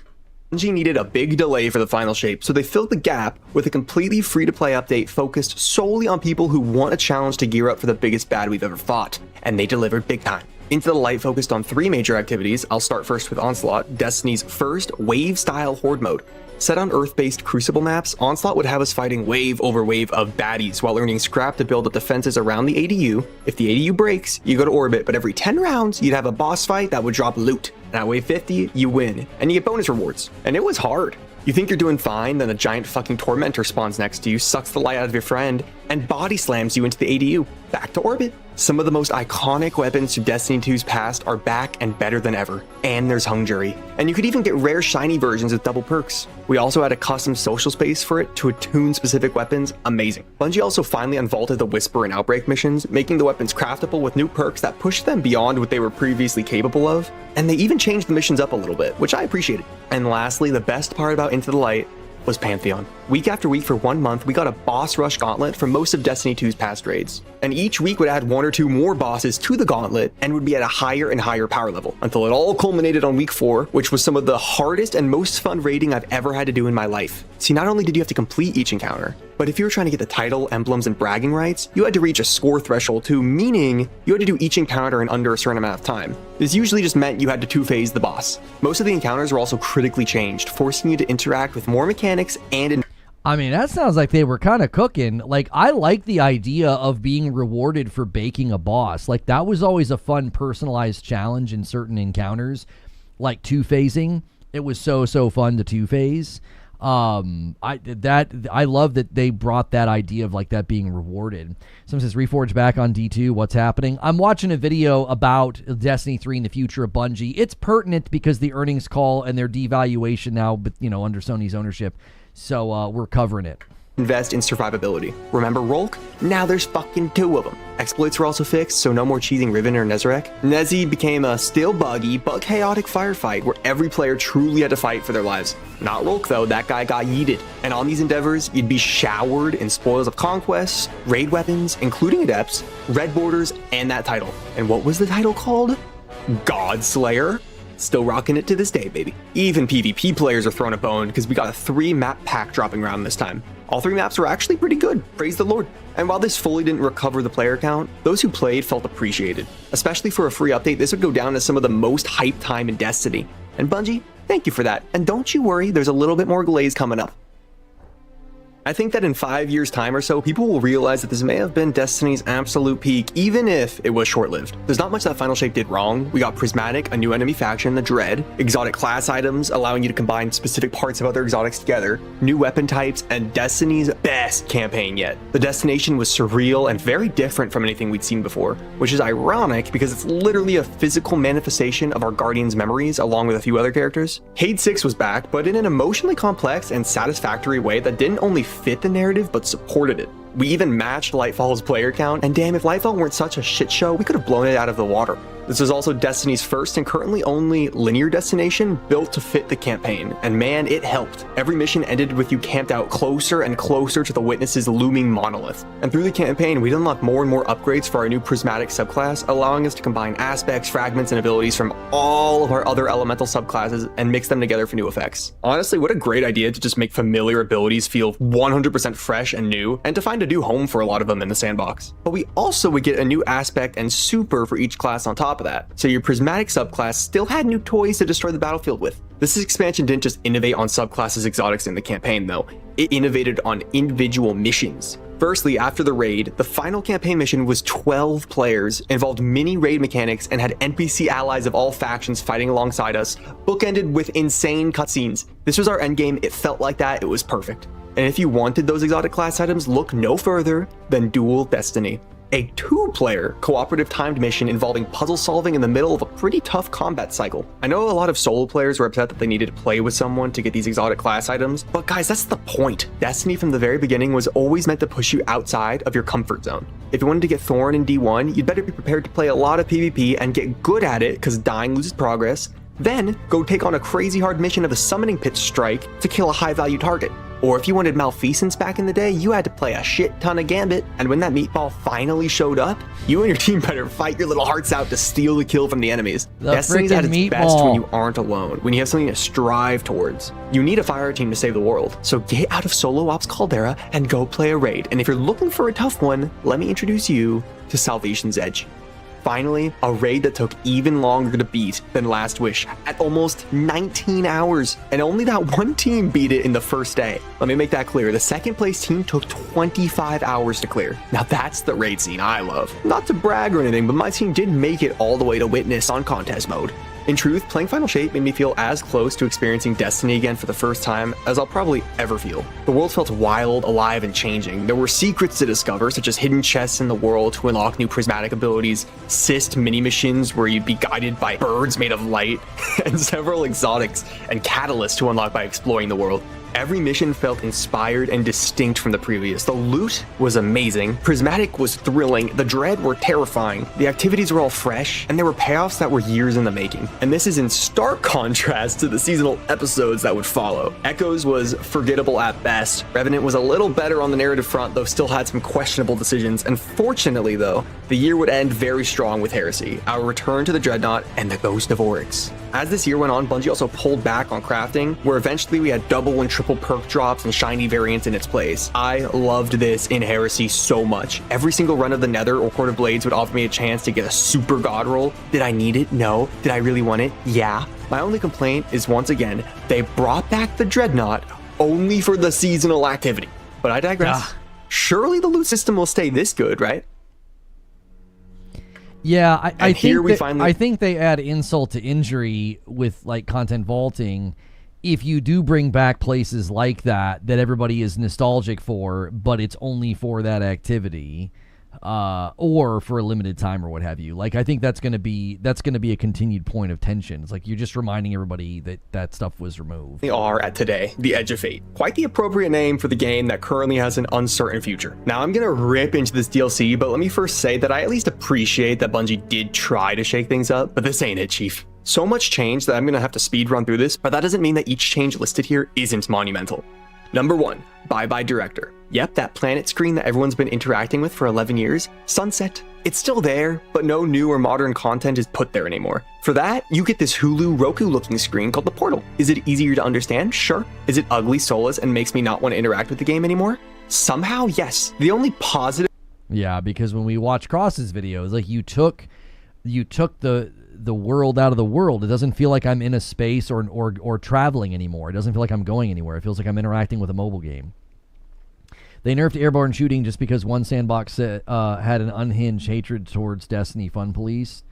Bungie needed a big delay for the Final Shape, so they filled the gap with a completely free-to-play update focused solely on people who want a challenge to gear up for the biggest bad we've ever fought, and they delivered big time. Into the Light focused on 3 major activities. I'll start first with Onslaught, Destiny's first wave-style horde mode. Set on Earth-based Crucible maps, Onslaught would have us fighting wave over wave of baddies while earning scrap to build up defenses around the ADU. If the ADU breaks, you go to orbit, but every 10 rounds, you'd have a boss fight that would drop loot. And at wave 50, you win, and you get bonus rewards. And it was hard. You think you're doing fine, then a giant fucking tormentor spawns next to you, sucks the light out of your friend, and body slams you into the ADU. Back to orbit. Some of the most iconic weapons to Destiny 2's past are back and better than ever. And there's Hung Jury. And you could even get rare shiny versions with double perks. We also had a custom social space for it to attune specific weapons. Amazing. Bungie also finally unvaulted the Whisper and Outbreak missions, making the weapons craftable with new perks that pushed them beyond what they were previously capable of. And they even changed the missions up a little bit, which I appreciated. And lastly, the best part about Into the Light was Pantheon. Week after week for 1 month, we got a boss rush gauntlet for most of Destiny 2's past raids. And each week would add 1 or 2 more bosses to the gauntlet and would be at a higher and higher power level until it all culminated on week 4, which was some of the hardest and most fun raiding I've ever had to do in my life. See, not only did you have to complete each encounter, but if you were trying to get the title, emblems, and bragging rights, you had to reach a score threshold too, meaning you had to do each encounter in under a certain amount of time. This usually just meant you had to 2-phase the boss. Most of the encounters were also critically changed, forcing you to interact with more mechanics and I mean, that sounds like they were kind of cooking. Like, I like the idea of being rewarded for baking a boss. Like, that was always a fun personalized challenge in certain encounters. Like 2-phasing. It was so fun to 2-phase. I love that they brought that idea of like that being rewarded. Someone says Reforge back on D2. What's happening? I'm watching a video about Destiny 3 and the future of Bungie. It's pertinent because the earnings call and their devaluation now, but you know, under Sony's ownership. So we're covering it. Invest in survivability. Remember Rolk? Now there's fucking 2 of them. Exploits were also fixed, so no more cheesing Riven or Nezarec. Nezi became a still buggy but chaotic firefight where every player truly had to fight for their lives. Not Rolk though, that guy got yeeted. And on these endeavors, you'd be showered in spoils of conquests, raid weapons, including adepts, red borders, and that title. And what was the title called? Godslayer? Still rocking it to this day, baby. Even PvP players are throwing a bone because we got a 3-map pack dropping around this time. All 3 maps were actually pretty good, praise the Lord. And while this fully didn't recover the player count, those who played felt appreciated. Especially for a free update, this would go down as some of the most hyped time in Destiny. And Bungie, thank you for that. And don't you worry, there's a little bit more glaze coming up. I think that in 5 years' time or so, people will realize that this may have been Destiny's absolute peak, even if it was short-lived. There's not much that Final Shape did wrong. We got Prismatic, a new enemy faction, the Dread, exotic class items, allowing you to combine specific parts of other exotics together, new weapon types, and Destiny's best campaign yet. The destination was surreal and very different from anything we'd seen before, which is ironic because it's literally a physical manifestation of our Guardian's memories along with a few other characters. Cade 6 was back, but in an emotionally complex and satisfactory way that didn't only fit the narrative but supported it. We even matched Lightfall's player count, and damn, if Lightfall weren't such a shit show, we could have blown it out of the water. This is also Destiny's first and currently only linear destination built to fit the campaign, and man, it helped. Every mission ended with you camped out closer and closer to the Witness's looming monolith. And through the campaign, we'd unlock more and more upgrades for our new prismatic subclass, allowing us to combine aspects, fragments, and abilities from all of our other elemental subclasses and mix them together for new effects. Honestly, what a great idea to just make familiar abilities feel 100% fresh and new, and to find a new home for a lot of them in the sandbox. But we also would get a new aspect and super for each class on top of that, so your prismatic subclass still had new toys to destroy the battlefield with. This expansion didn't just innovate on subclasses exotics in the campaign though, it innovated on individual missions. Firstly, after the raid, the final campaign mission was 12 players, involved mini raid mechanics, and had NPC allies of all factions fighting alongside us, bookended with insane cutscenes. This was our endgame, it felt like that, it was perfect. And if you wanted those exotic class items, look no further than Dual Destiny. A 2-player cooperative timed mission involving puzzle solving in the middle of a pretty tough combat cycle. I know a lot of solo players were upset that they needed to play with someone to get these exotic class items, but guys, that's the point. Destiny from the very beginning was always meant to push you outside of your comfort zone. If you wanted to get Thorn in D1, you'd better be prepared to play a lot of PvP and get good at it because dying loses progress, then go take on a crazy hard mission of a summoning pit strike to kill a high value target. Or if you wanted malfeasance back in the day, you had to play a shit ton of Gambit, and when that meatball finally showed up, you and your team better fight your little hearts out to steal the kill from the enemies. Destiny's at its best when you aren't alone, when you have something to strive towards. You need a fire team to save the world, so get out of Solo Ops Caldera and go play a raid. And if you're looking for a tough one, let me introduce you to Salvation's Edge. Finally, a raid that took even longer to beat than Last Wish at almost 19 hours, and only that one team beat it in the first day. Let me make that clear, the second place team took 25 hours to clear. Now that's the raid scene I love. Not to brag or anything, but my team did make it all the way to Witness on contest mode. In truth, playing Final Shape made me feel as close to experiencing Destiny again for the first time as I'll probably ever feel. The world felt wild, alive, and changing. There were secrets to discover, such as hidden chests in the world to unlock new prismatic abilities, cyst mini-missions where you'd be guided by birds made of light, and several exotics and catalysts to unlock by exploring the world. Every mission felt inspired and distinct from the previous. The loot was amazing, Prismatic was thrilling, the Dread were terrifying, the activities were all fresh, and there were payoffs that were years in the making. And this is in stark contrast to the seasonal episodes that would follow. Echoes was forgettable at best, Revenant was a little better on the narrative front, though still had some questionable decisions, and fortunately though, the year would end very strong with Heresy, our return to the Dreadnought, and the Ghost of Oryx. As this year went on, Bungie also pulled back on crafting, where eventually we had double and triple perk drops and shiny variants in its place. I loved this in Heresy so much. Every single run of the Nether or Court of Blades would offer me a chance to get a super god roll. Did I need it? No. Did I really want it? Yeah. My only complaint is, once again, they brought back the Dreadnought only for the seasonal activity. But I digress. Surely the loot system will stay this good, right? Yeah, I think they add insult to injury with like content vaulting if you do bring back places like that everybody is nostalgic for, but it's only for that activity, or for a limited time or what have you. Like, I think that's gonna be a continued point of tension. It's like you're just reminding everybody that stuff was removed. They are at today, the Edge of Fate. Quite the appropriate name for the game that currently has an uncertain future. Now I'm gonna rip into this DLC, but let me first say that I at least appreciate that Bungie did try to shake things up, but this ain't it, Chief. So much change that I'm gonna have to speed run through this, but that doesn't mean that each change listed here isn't monumental. Number 1, bye-bye director. Yep, that planet screen that everyone's been interacting with for 11 years, sunset. It's still there, but no new or modern content is put there anymore. For that, you get this Hulu Roku looking screen called the Portal. Is it easier to understand? Sure. Is it ugly, soulless, and makes me not want to interact with the game anymore? Somehow, yes. The only positive... Yeah, because when we watch Cross's videos, like you took the world out of the world. It doesn't feel like I'm in a space or traveling anymore. It doesn't feel like I'm going anywhere. It feels like I'm interacting with a mobile game. They nerfed airborne shooting just because one sandbox had an unhinged hatred towards Destiny Fun Police.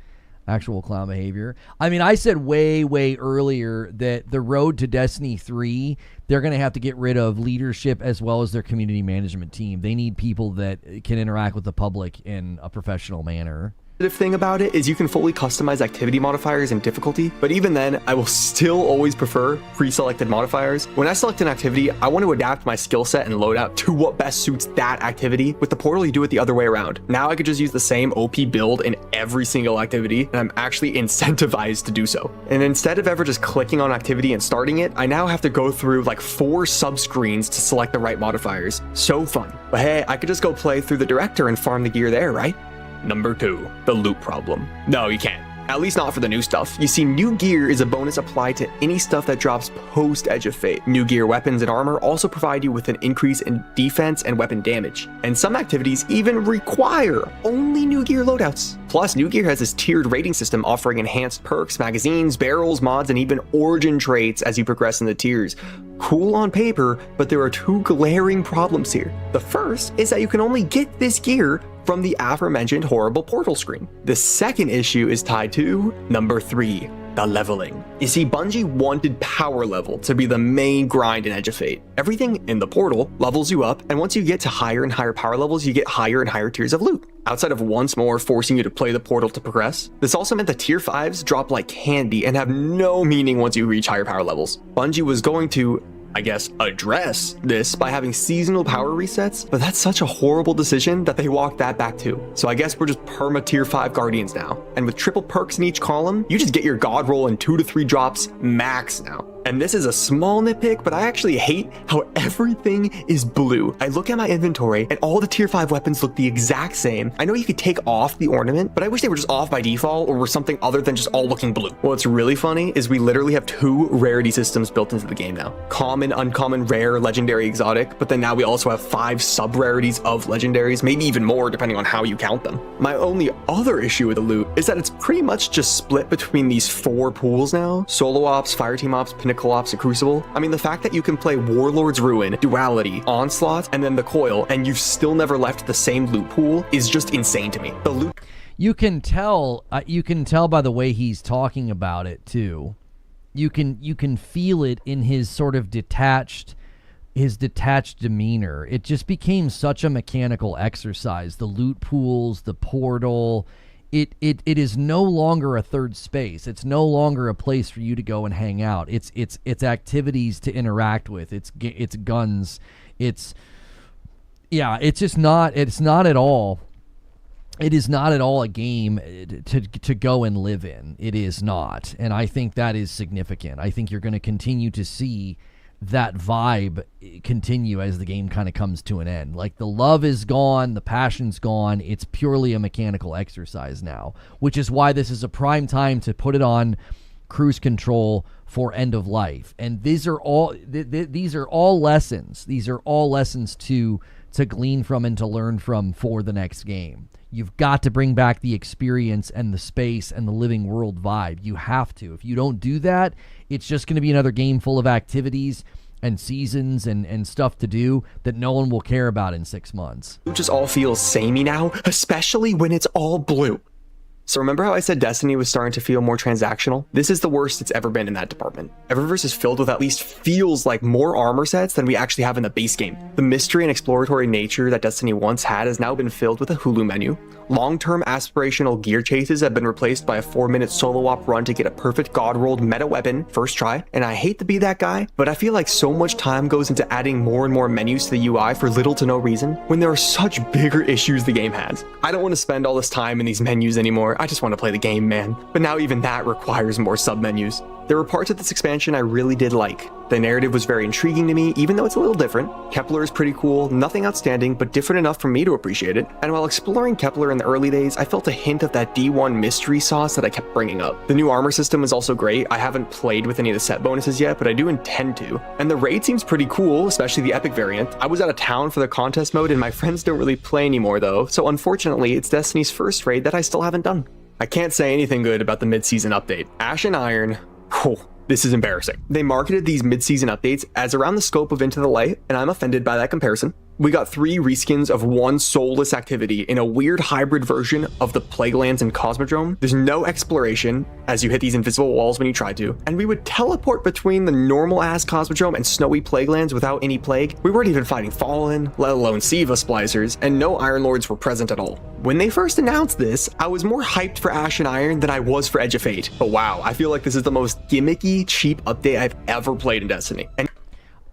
Actual clown behavior. I mean, I said way earlier that the road to Destiny 3, they're going to have to get rid of leadership as well as their community management team. They need people that can interact with the public in a professional manner. The thing about it is you can fully customize activity modifiers and difficulty, but even then, I will still always prefer pre-selected modifiers. When I select an activity, I want to adapt my skill set and loadout to what best suits that activity. With the portal, you do it the other way around. Now I could just use the same OP build in every single activity, and I'm actually incentivized to do so. And instead of ever just clicking on activity and starting it, I now have to go through like 4 sub-screens to select the right modifiers. So fun. But hey, I could just go play through the director and farm the gear there, right? Number 2, the loot problem. No, you can't. At least not for the new stuff. You see, new gear is a bonus applied to any stuff that drops post Edge of Fate. New gear weapons and armor also provide you with an increase in defense and weapon damage. And some activities even require only new gear loadouts. Plus, new gear has this tiered rating system offering enhanced perks, magazines, barrels, mods, and even origin traits as you progress in the tiers. Cool on paper, but there are 2 glaring problems here. The first is that you can only get this gear from the aforementioned horrible portal screen. The second issue is tied to number 3, the leveling. You see, Bungie wanted power level to be the main grind in Edge of Fate. Everything in the portal levels you up, and once you get to higher and higher power levels, you get higher and higher tiers of loot. Outside of once more forcing you to play the portal to progress, this also meant that tier 5s drop like candy and have no meaning once you reach higher power levels. Bungie was going to, I guess, address this by having seasonal power resets, but that's such a horrible decision that they walked that back too. So I guess we're just perma tier 5 guardians now. And with triple perks in each column, you just get your god roll in 2 to 3 drops max now. And this is a small nitpick, but I actually hate how everything is blue. I look at my inventory and all the tier 5 weapons look the exact same. I know you could take off the ornament, but I wish they were just off by default or were something other than just all looking blue. What's really funny is we literally have 2 rarity systems built into the game now. Common, uncommon, rare, legendary, exotic, but then now we also have 5 sub-rarities of legendaries, maybe even more depending on how you count them. My only other issue with the loot is that it's pretty much just split between these 4 pools now. Solo ops, fireteam ops, pinnacle ops, and crucible. I mean, the fact that you can play Warlord's Ruin, Duality, Onslaught, and then the Coil, and you've still never left the same loot pool is just insane to me. The loot... You can tell by the way he's talking about it too. You can feel it in his sort of detached demeanor. It just became such a mechanical exercise. The loot pools, the portal, it is no longer a third space. It's no longer a place for you to go and hang out. It's activities to interact with. It's guns. It's just not. It's not at all. It is not at all a game to go and live in. It is not. And I think that is significant. I think you're going to continue to see that vibe continue as the game kind of comes to an end. Like, the love is gone, the passion's gone. It's purely a mechanical exercise now, which is why this is a prime time to put it on cruise control for end of life. And these are all lessons. These are all lessons to glean from and to learn from for the next game. You've got to bring back the experience and the space and the living world vibe. You have to. If you don't do that, it's just going to be another game full of activities and seasons and stuff to do that no one will care about in 6 months. It just all feels samey now, especially when it's all blue. So remember how I said Destiny was starting to feel more transactional? This is the worst it's ever been in that department. Eververse is filled with at least feels like more armor sets than we actually have in the base game. The mystery and exploratory nature that Destiny once had has now been filled with a Hulu menu. Long-term aspirational gear chases have been replaced by a 4-minute solo op run to get a perfect god-rolled meta weapon first try. And I hate to be that guy, but I feel like so much time goes into adding more and more menus to the UI for little to no reason when there are such bigger issues the game has. I don't want to spend all this time in these menus anymore. I just want to play the game, man. But now even that requires more sub-menus. There were parts of this expansion I really did like. The narrative was very intriguing to me, even though it's a little different. Kepler is pretty cool, nothing outstanding, but different enough for me to appreciate it. And while exploring Kepler in the early days, I felt a hint of that D1 mystery sauce that I kept bringing up. The new armor system is also great. I haven't played with any of the set bonuses yet, but I do intend to. And the raid seems pretty cool, especially the epic variant. I was out of town for the contest mode, and my friends don't really play anymore though, so unfortunately, it's Destiny's first raid that I still haven't done. I can't say anything good about the mid-season update. Ash and Iron, this is embarrassing. They marketed these mid-season updates as around the scope of Into the Light, and I'm offended by that comparison. We got 3 reskins of one soulless activity in a weird hybrid version of the Plaguelands and Cosmodrome. There's no exploration, as you hit these invisible walls when you try to, and we would teleport between the normal-ass Cosmodrome and snowy Plaguelands without any plague. We weren't even fighting Fallen, let alone Siva splicers, and no Iron Lords were present at all. When they first announced this, I was more hyped for Ash and Iron than I was for Edge of Fate. But wow, I feel like this is the most gimmicky, cheap update I've ever played in Destiny. And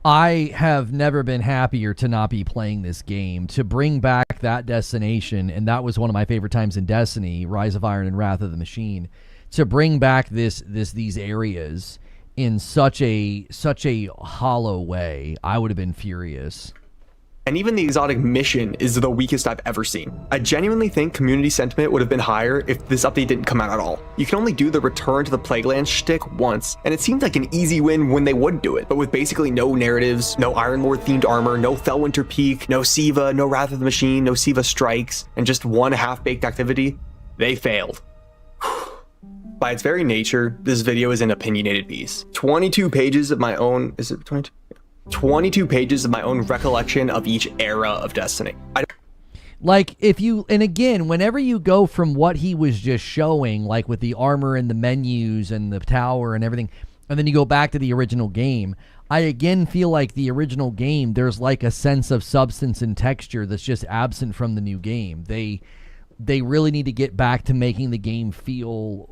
I have never been happier to not be playing this game, to bring back that destination, and that was one of my favorite times in Destiny, Rise of Iron and Wrath of the Machine, to bring back these areas in such a hollow way. I would have been furious. And even the exotic mission is the weakest I've ever seen. I genuinely think community sentiment would have been higher if this update didn't come out at all. You can only do the return to the Plaguelands shtick once, and it seemed like an easy win when they would do it. But with basically no narratives, no Iron Lord themed armor, no Felwinter Peak, no Siva, no Wrath of the Machine, no Siva strikes, and just one half-baked activity, they failed. By its very nature, this video is an opinionated piece. 22 pages of my own, is it 22? 22 pages of my own recollection of each era of Destiny. Like, if you, and again, whenever you go from what he was just showing, like with the armor and the menus and the tower and everything, and then you go back to the original game, I again feel like the original game, there's like a sense of substance and texture that's just absent from the new game. They really need to get back to making the game feel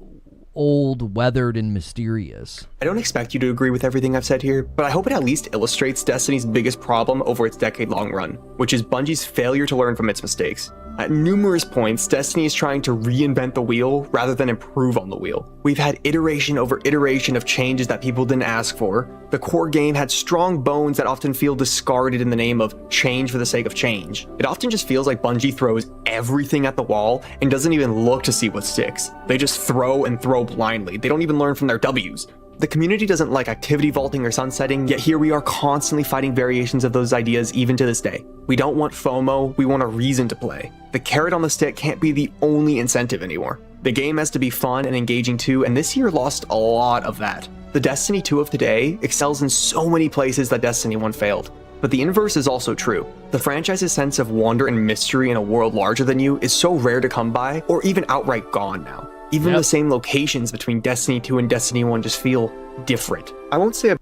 old, weathered, and mysterious. I don't expect you to agree with everything I've said here, but I hope it at least illustrates Destiny's biggest problem over its decade-long run, which is Bungie's failure to learn from its mistakes. At numerous points, Destiny is trying to reinvent the wheel rather than improve on the wheel. We've had iteration over iteration of changes that people didn't ask for. The core game had strong bones that often feel discarded in the name of change for the sake of change. It often just feels like Bungie throws everything at the wall and doesn't even look to see what sticks. They just throw and throw blindly. They don't even learn from their W's. The community doesn't like activity vaulting or sunsetting, yet here we are constantly fighting variations of those ideas even to this day. We don't want FOMO, we want a reason to play. The carrot on the stick can't be the only incentive anymore. The game has to be fun and engaging too, and this year lost a lot of that. The Destiny 2 of today excels in so many places that Destiny 1 failed. But the inverse is also true. The franchise's sense of wonder and mystery in a world larger than you is so rare to come by, or even outright gone now. Even the same locations between Destiny 2 and Destiny 1 just feel different. I won't say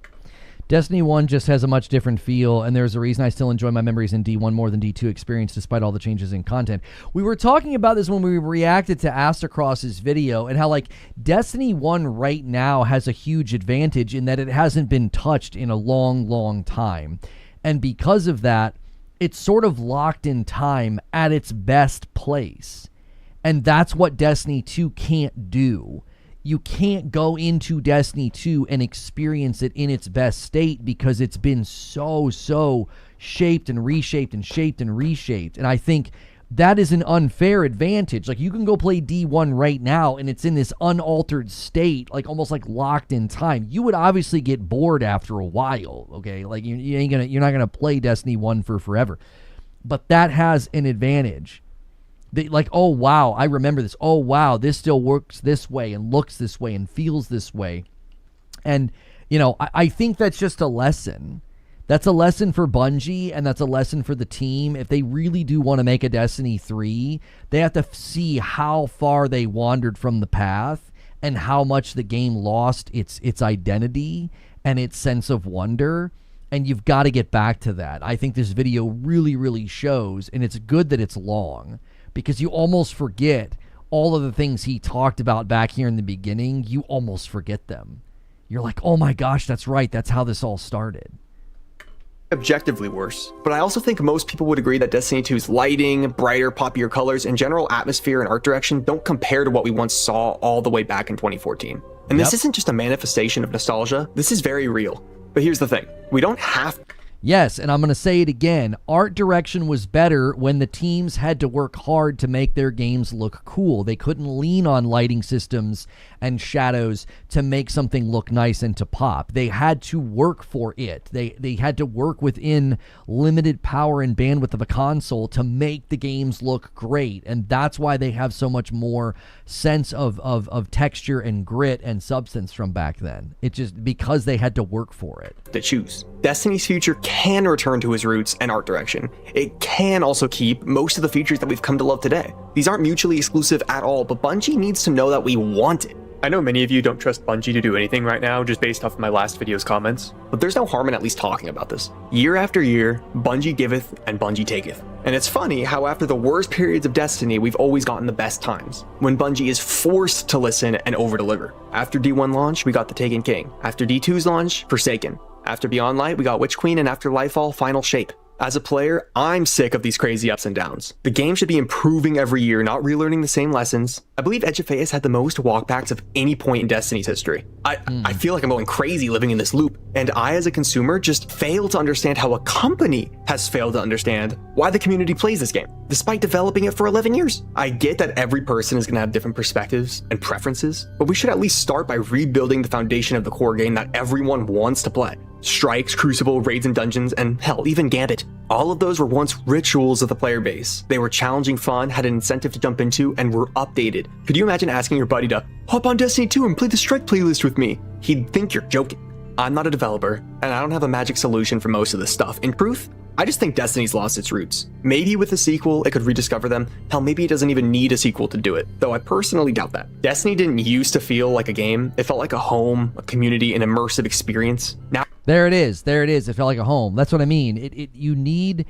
Destiny 1 just has a much different feel, and there's a reason I still enjoy my memories in D1 more than D2 experience despite all the changes in content. We were talking about this when we reacted to Astacross's video, and how like Destiny 1 right now has a huge advantage in that it hasn't been touched in a long time. And because of that, it's sort of locked in time at its best place. And that's what Destiny 2 can't do. You can't go into Destiny 2 and experience it in its best state because it's been so shaped and reshaped and shaped and reshaped. And I think that is an unfair advantage. Like, you can go play D1 right now and it's in this unaltered state, like almost like locked in time. You would obviously get bored after a while, okay? Like, you're not gonna play Destiny 1 for forever. But that has an advantage. Like, oh, wow, I remember this. Oh, wow, this still works this way and looks this way and feels this way. And, you know, I think that's just a lesson. That's a lesson for Bungie, and that's a lesson for the team. If they really do want to make a Destiny 3, they have to see how far they wandered from the path and how much the game lost its identity and its sense of wonder. And you've got to get back to that. I think this video really shows, and it's good that it's long, because you almost forget all of the things he talked about back here in the beginning. You almost forget them. You're like, oh my gosh, that's right. That's how this all started. Objectively worse. But I also think most people would agree that Destiny 2's lighting, brighter, poppier colors, and general atmosphere and art direction don't compare to what we once saw all the way back in 2014. And this isn't just a manifestation of nostalgia. This is very real. But here's the thing. We don't have... Yes, and I'm going to say it again. Art direction was better when the teams had to work hard to make their games look cool. They couldn't lean on lighting systems and shadows to make something look nice and to pop. They had to work for it. They had to work within limited power and bandwidth of a console to make the games look great. And that's why they have so much more sense of texture and grit and substance from back then. It just because they had to work for it. To choose. Destiny's future can return to its roots and art direction. It can also keep most of the features that we've come to love today. These aren't mutually exclusive at all, but Bungie needs to know that we want it. I know many of you don't trust Bungie to do anything right now just based off of my last video's comments, but there's no harm in at least talking about this. Year after year, Bungie giveth and Bungie taketh. And it's funny how after the worst periods of Destiny, we've always gotten the best times, when Bungie is forced to listen and over-deliver. After D1 launch, we got the Taken King. After D2's launch, Forsaken. After Beyond Light, we got Witch Queen, and after Lightfall, Final Shape. As a player, I'm sick of these crazy ups and downs. The game should be improving every year, not relearning the same lessons. I believe Edge of Fate has had the most walkbacks of any point in Destiny's history. I feel like I'm going crazy living in this loop, and I as a consumer just fail to understand how a company has failed to understand why the community plays this game, despite developing it for 11 years. I get that every person is going to have different perspectives and preferences, but we should at least start by rebuilding the foundation of the core game that everyone wants to play. Strikes, Crucible, Raids and Dungeons, and hell, even Gambit. All of those were once rituals of the player base. They were challenging, fun, had an incentive to jump into, and were updated. Could you imagine asking your buddy to hop on Destiny 2 and play the Strike playlist with me? He'd think you're joking. I'm not a developer, and I don't have a magic solution for most of this stuff. In truth, I just think Destiny's lost its roots. Maybe with a sequel, it could rediscover them. Hell, maybe it doesn't even need a sequel to do it, though I personally doubt that. Destiny didn't used to feel like a game. It felt like a home, a community, an immersive experience. Now, There it is. There it is. It felt like a home. That's what I mean. You need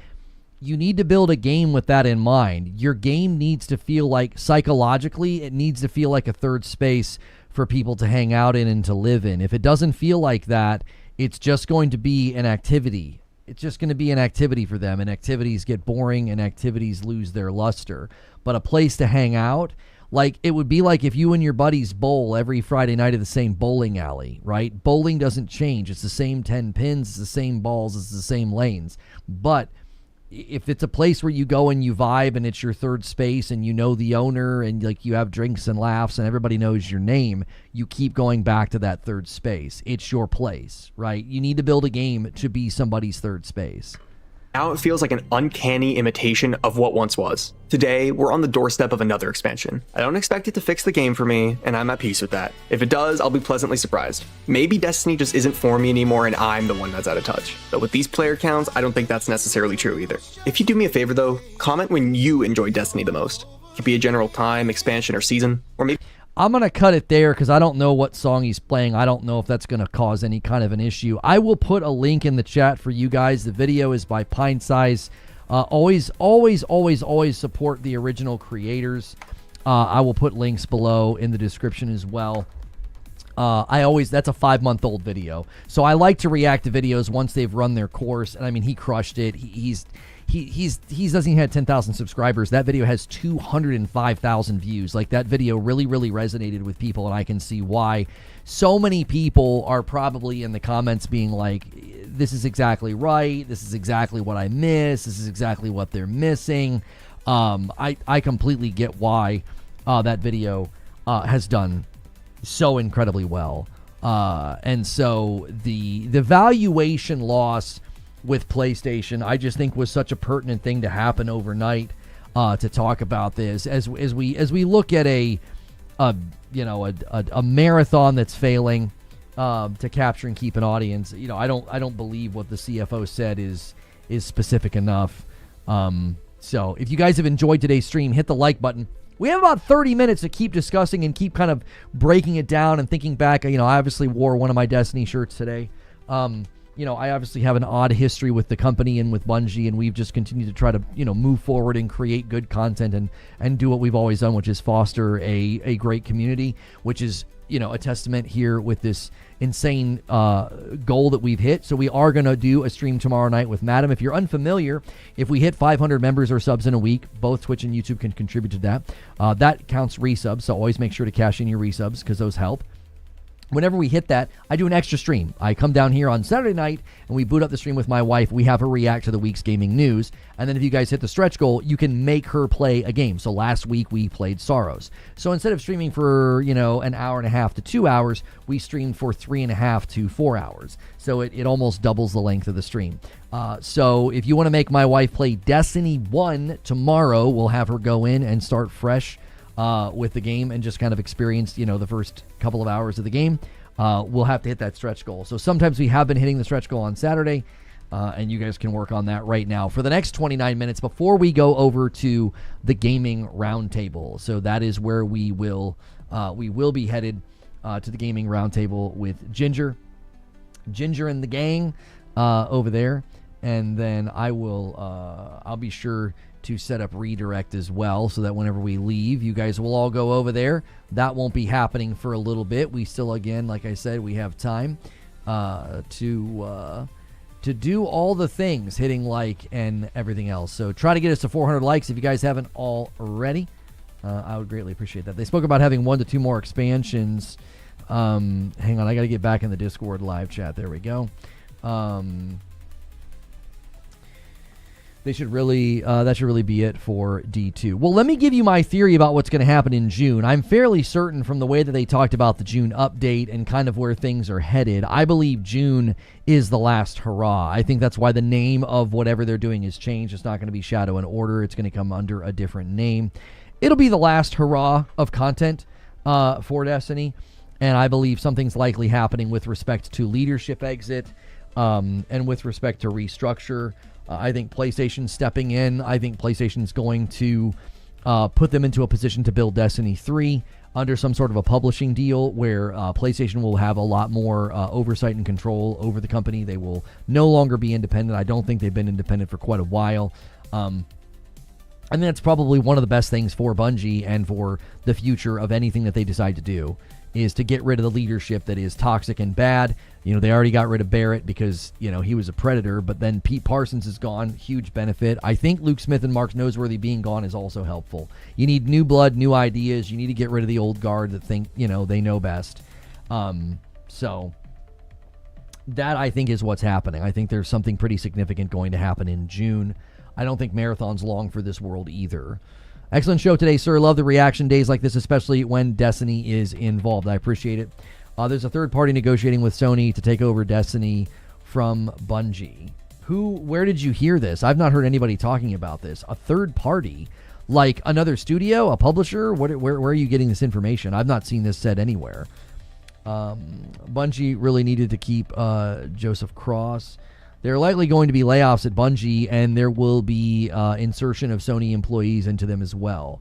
to build a game with that in mind. Your game needs to feel like, psychologically, it needs to feel like a third space for people to hang out in and to live in. If it doesn't feel like that, it's just going to be an activity. It's just going to be an activity for them, and activities get boring and activities lose their luster. But a place to hang out, like it would be like if you and your buddies bowl every Friday night at the same bowling alley, right? Bowling doesn't change. It's the same 10 pins, it's the same balls, it's the same lanes. But if it's a place where you go and you vibe and it's your third space and you know the owner and like you have drinks and laughs and everybody knows your name, you keep going back to that third space. It's your place, right? You need to build a game to be somebody's third space. Now it feels like an uncanny imitation of what once was. Today, we're on the doorstep of another expansion. I don't expect it to fix the game for me, and I'm at peace with that. If it does, I'll be pleasantly surprised. Maybe Destiny just isn't for me anymore and I'm the one that's out of touch. But with these player counts, I don't think that's necessarily true either. If you do me a favor though, comment when you enjoyed Destiny the most. It could be a general time, expansion, or season, or maybe... I'm going to cut it there because I don't know what song he's playing. I don't know if that's going to cause any kind of an issue. I will put a link in the chat for you guys. The video is by Pint Size. Always support the original creators. I will put links below in the description as well. That's a 5-month-old video. So I like to react to videos once they've run their course. And I mean, he crushed it. He doesn't even have 10,000 subscribers. That video has 205,000 views. Like, that video really resonated with people, and I can see why. So many people are probably in the comments being like, this is exactly right. This is exactly what I miss. This is exactly what they're missing. I completely get why that video has done so incredibly well. And so the valuation loss with PlayStation, I just think was such a pertinent thing to happen overnight to talk about this as we look at a marathon that's failing to capture and keep an audience. You know, I don't believe what the CFO said is specific enough. So if you guys have enjoyed today's stream, hit the like button. We have about 30 minutes to keep discussing and keep kind of breaking it down and thinking back. You know, I obviously wore one of my Destiny shirts today. You know, I obviously have an odd history with the company and with Bungie, and we've just continued to try to, move forward and create good content and do what we've always done, which is foster a great community, which is, a testament here with this insane goal that we've hit. So we are going to do a stream tomorrow night with Madam. If you're unfamiliar, if we hit 500 members or subs in a week, both Twitch and YouTube can contribute to that. That counts resubs, so always make sure to cash in your resubs because those help. Whenever we hit that, I do an extra stream. I come down here on Saturday night and we boot up the stream with my wife. We have her react to the week's gaming news. And then if you guys hit the stretch goal, you can make her play a game. So last week we played Sorrows. So instead of streaming for, an hour and a half to 2 hours, we streamed for 3.5 to 4 hours. So it almost doubles the length of the stream. So if you want to make my wife play Destiny 1 tomorrow, we'll have her go in and start fresh with the game and just kind of experience, the first couple of hours of the game. We'll have to hit that stretch goal. So sometimes we have been hitting the stretch goal on Saturday. And you guys can work on that right now for the next 29 minutes before we go over to the gaming roundtable. So that is where we will be headed to the gaming roundtable with Ginger and the gang over there. And then I'll be sure to set up redirect as well, so that whenever we leave, you guys will all go over there. That won't be happening for a little bit. We still, again, like I said, we have time to do all the things, hitting like and everything else. So try to get us to 400 likes if you guys haven't already. I would greatly appreciate that. They spoke about having 1 to 2 more expansions. Hang on, I got to get back in the Discord live chat. There we go. That should really be it for D2. Well, let me give you my theory about what's going to happen in June. I'm fairly certain from the way that they talked about the June update and kind of where things are headed. I believe June is the last hurrah. I think that's why the name of whatever they're doing is changed. It's not going to be Shadow and Order. It's going to come under a different name. It'll be the last hurrah of content for Destiny, and I believe something's likely happening with respect to leadership exit and with respect to restructure. I think PlayStation's stepping in. I think PlayStation's going to put them into a position to build Destiny 3 under some sort of a publishing deal where PlayStation will have a lot more oversight and control over the company. They will no longer be independent. I don't think they've been independent for quite a while. And that's probably one of the best things for Bungie and for the future of anything that they decide to do, is to get rid of the leadership that is toxic and bad. You know, they already got rid of Barrett because, you know, he was a predator, but then Pete Parsons is gone. Huge benefit. I think Luke Smith and Mark Noseworthy being gone is also helpful. You need new blood, new ideas. You need to get rid of the old guard that think, you know, they know best. So that, I think, is what's happening. I think there's something pretty significant going to happen in June. I don't think Marathon's long for this world either. Excellent show today, sir. Love the reaction days like this, especially when Destiny is involved. I appreciate it. There's a third party negotiating with Sony to take over Destiny from Bungie. Where did you hear this? I've not heard anybody talking about this. A third party? Like another studio? A publisher? Where are you getting this information? I've not seen this said anywhere. Bungie really needed to keep Joseph Cross. There are likely going to be layoffs at Bungie, and there will be insertion of Sony employees into them as well.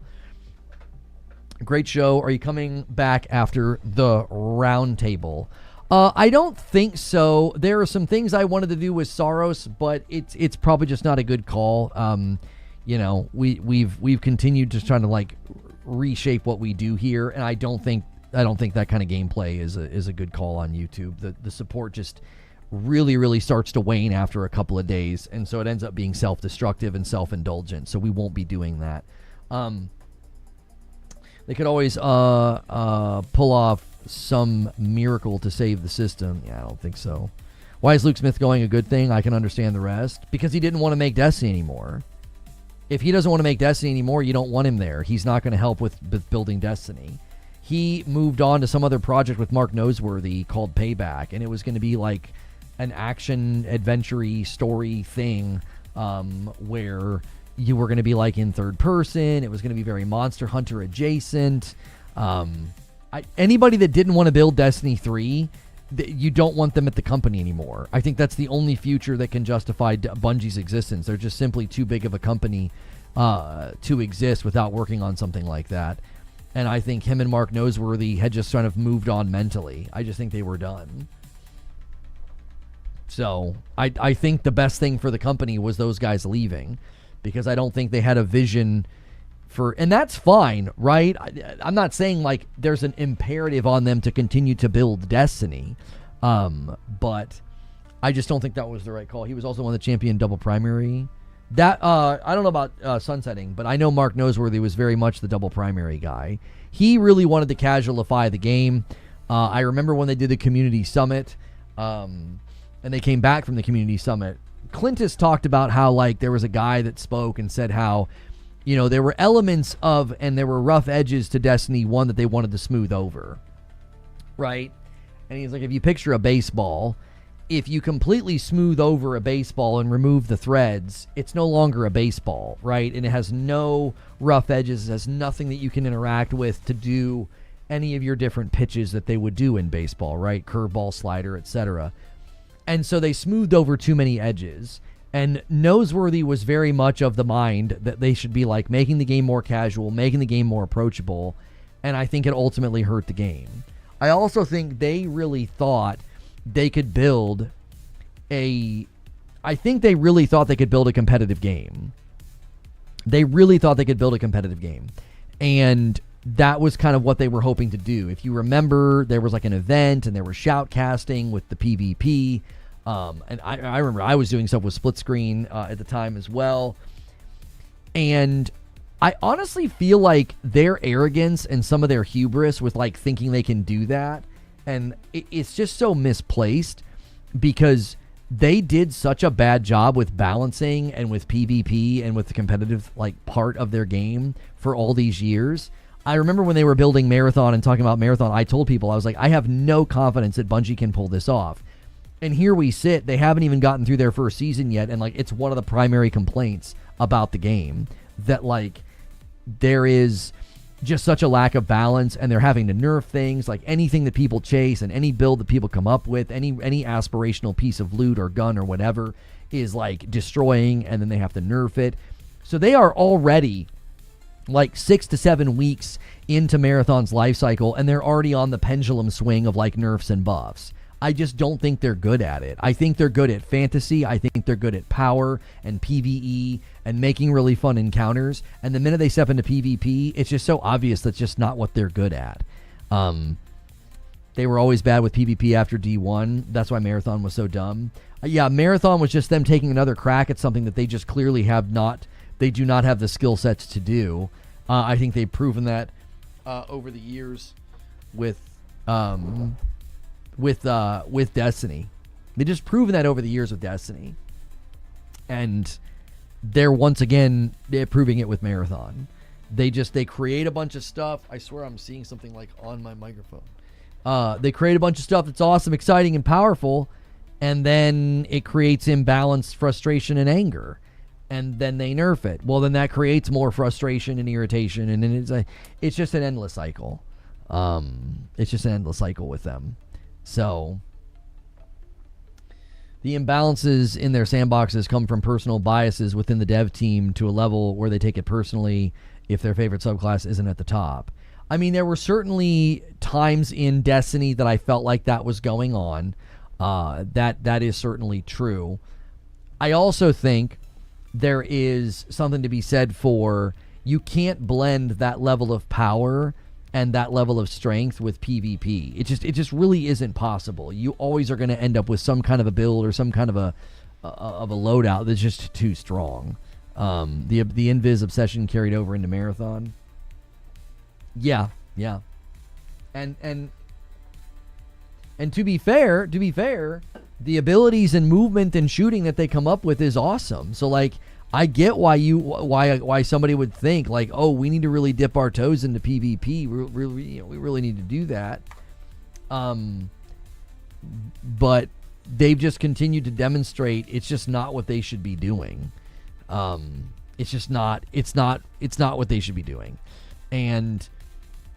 Great show. Are you coming back after the roundtable? I don't think so. There are some things I wanted to do with Saros, but it's probably just not a good call. You know, we've continued to try to like reshape what we do here, and I don't think that kind of gameplay is a good call on YouTube. The support just really starts to wane after a couple of days, and so it ends up being self-destructive and self-indulgent, so we won't be doing that. They could always pull off some miracle to save the system. Yeah, I don't think so. Why is Luke Smith going a good thing? I can understand the rest. Because he didn't want to make Destiny anymore. If he doesn't want to make Destiny anymore, you don't want him there. He's not going to help with building Destiny. He moved on to some other project with Mark Noseworthy called Payback, and it was going to be like an action adventure-y story thing where you were going to be like in third person. It was going to be very Monster Hunter adjacent. Anybody that didn't want to build Destiny 3, you don't want them at the company anymore. I think that's the only future that can justify Bungie's existence. They're just simply too big of a company to exist without working on something like that. And I think him and Mark Noseworthy had just kind of moved on mentally. I just think they were done. So I think the best thing for the company was those guys leaving, because I don't think they had a vision for, and that's fine, right? I'm not saying like there's an imperative on them to continue to build Destiny, but I just don't think that was the right call. He was also on the champion double primary. That I don't know about sunsetting, but I know Mark Noseworthy was very much the double primary guy. He really wanted to casualify the game. I remember when they did the community summit, and they came back from the community summit, Clintus talked about how like there was a guy that spoke and said how, you know, there were elements of and there were rough edges to Destiny 1 that they wanted to smooth over, right? And he's like, if you picture a baseball, if you completely smooth over a baseball and remove the threads, it's no longer a baseball, right? And it has no rough edges. It has nothing that you can interact with to do any of your different pitches that they would do in baseball, right? Curveball, slider, etc. And so they smoothed over too many edges. And Noseworthy was very much of the mind that they should be like making the game more casual, making the game more approachable. And I think it ultimately hurt the game. I also think they really thought they could build a competitive game. They really thought they could build a competitive game. And that was kind of what they were hoping to do. If you remember, there was like an event and there was shoutcasting with the PvP. And I remember I was doing stuff with split screen at the time as well. And I honestly feel like their arrogance and some of their hubris with like thinking they can do that. And it's just so misplaced because they did such a bad job with balancing and with PvP and with the competitive like part of their game for all these years. I remember when they were building Marathon and talking about Marathon, I told people, I was like, I have no confidence that Bungie can pull this off. And here we sit, they haven't even gotten through their first season yet, and like it's one of the primary complaints about the game that like there is just such a lack of balance, and they're having to nerf things, like anything that people chase and any build that people come up with, any aspirational piece of loot or gun or whatever is like destroying, and then they have to nerf it. So they are already like 6 to 7 weeks into Marathon's life cycle, and they're already on the pendulum swing of like nerfs and buffs. I just don't think they're good at it. I think they're good at fantasy. I think they're good at power and PvE and making really fun encounters. And the minute they step into PvP, it's just so obvious that's just not what they're good at. They were always bad with PvP after D1. That's why Marathon was so dumb. Yeah, Marathon was just them taking another crack at something that they just clearly they do not have the skill sets to do. I think they've proven that over the years with Destiny. They just proven that over the years with Destiny. And they're once again proving it with Marathon. They create a bunch of stuff. I swear I'm seeing something like on my microphone. They create a bunch of stuff that's awesome, exciting, and powerful, and then it creates imbalance, frustration, and anger. And then they nerf it. Well, then that creates more frustration and irritation, and then it's just an endless cycle. It's just an endless cycle with them. So the imbalances in their sandboxes come from personal biases within the dev team to a level where they take it personally if their favorite subclass isn't at the top. I mean, there were certainly times in Destiny that I felt like that was going on. That is certainly true. I also think there is something to be said for you can't blend that level of power and that level of strength with PvP. It just really isn't possible. You always are going to end up with some kind of a build or some kind of a loadout that's just too strong. The Invis obsession carried over into Marathon. Yeah. And to be fair, the abilities and movement and shooting that they come up with is awesome. So like I get why somebody would think like, oh, we need to really dip our toes into PvP. We really need to do that. But they've just continued to demonstrate it's just not what they should be doing. It's not what they should be doing. And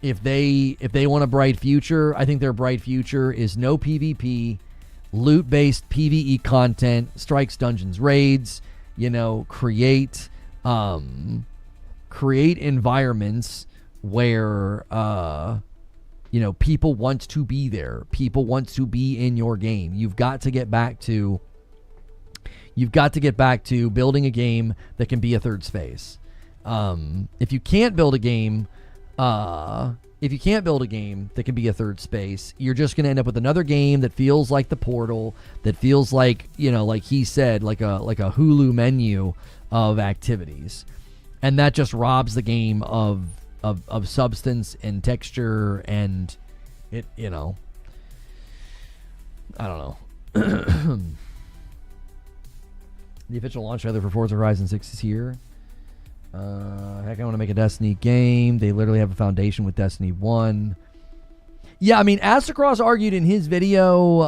if they want a bright future, I think their bright future is no PvP, loot-based PvE content, strikes, dungeons, raids. Create environments where, people want to be there. People want to be in your game. You've got to get back to building a game that can be a third space. If you can't build a game that can be a third space, you're just going to end up with another game that feels like the Portal, that feels like, like he said, like a Hulu menu of activities. And that just robs the game of substance and texture, and it, I don't know. The official launch trailer for Forza Horizon 6 is here. Heck, I want to make a Destiny game. They literally have a foundation with Destiny 1. Yeah, I mean, Astacross argued in his video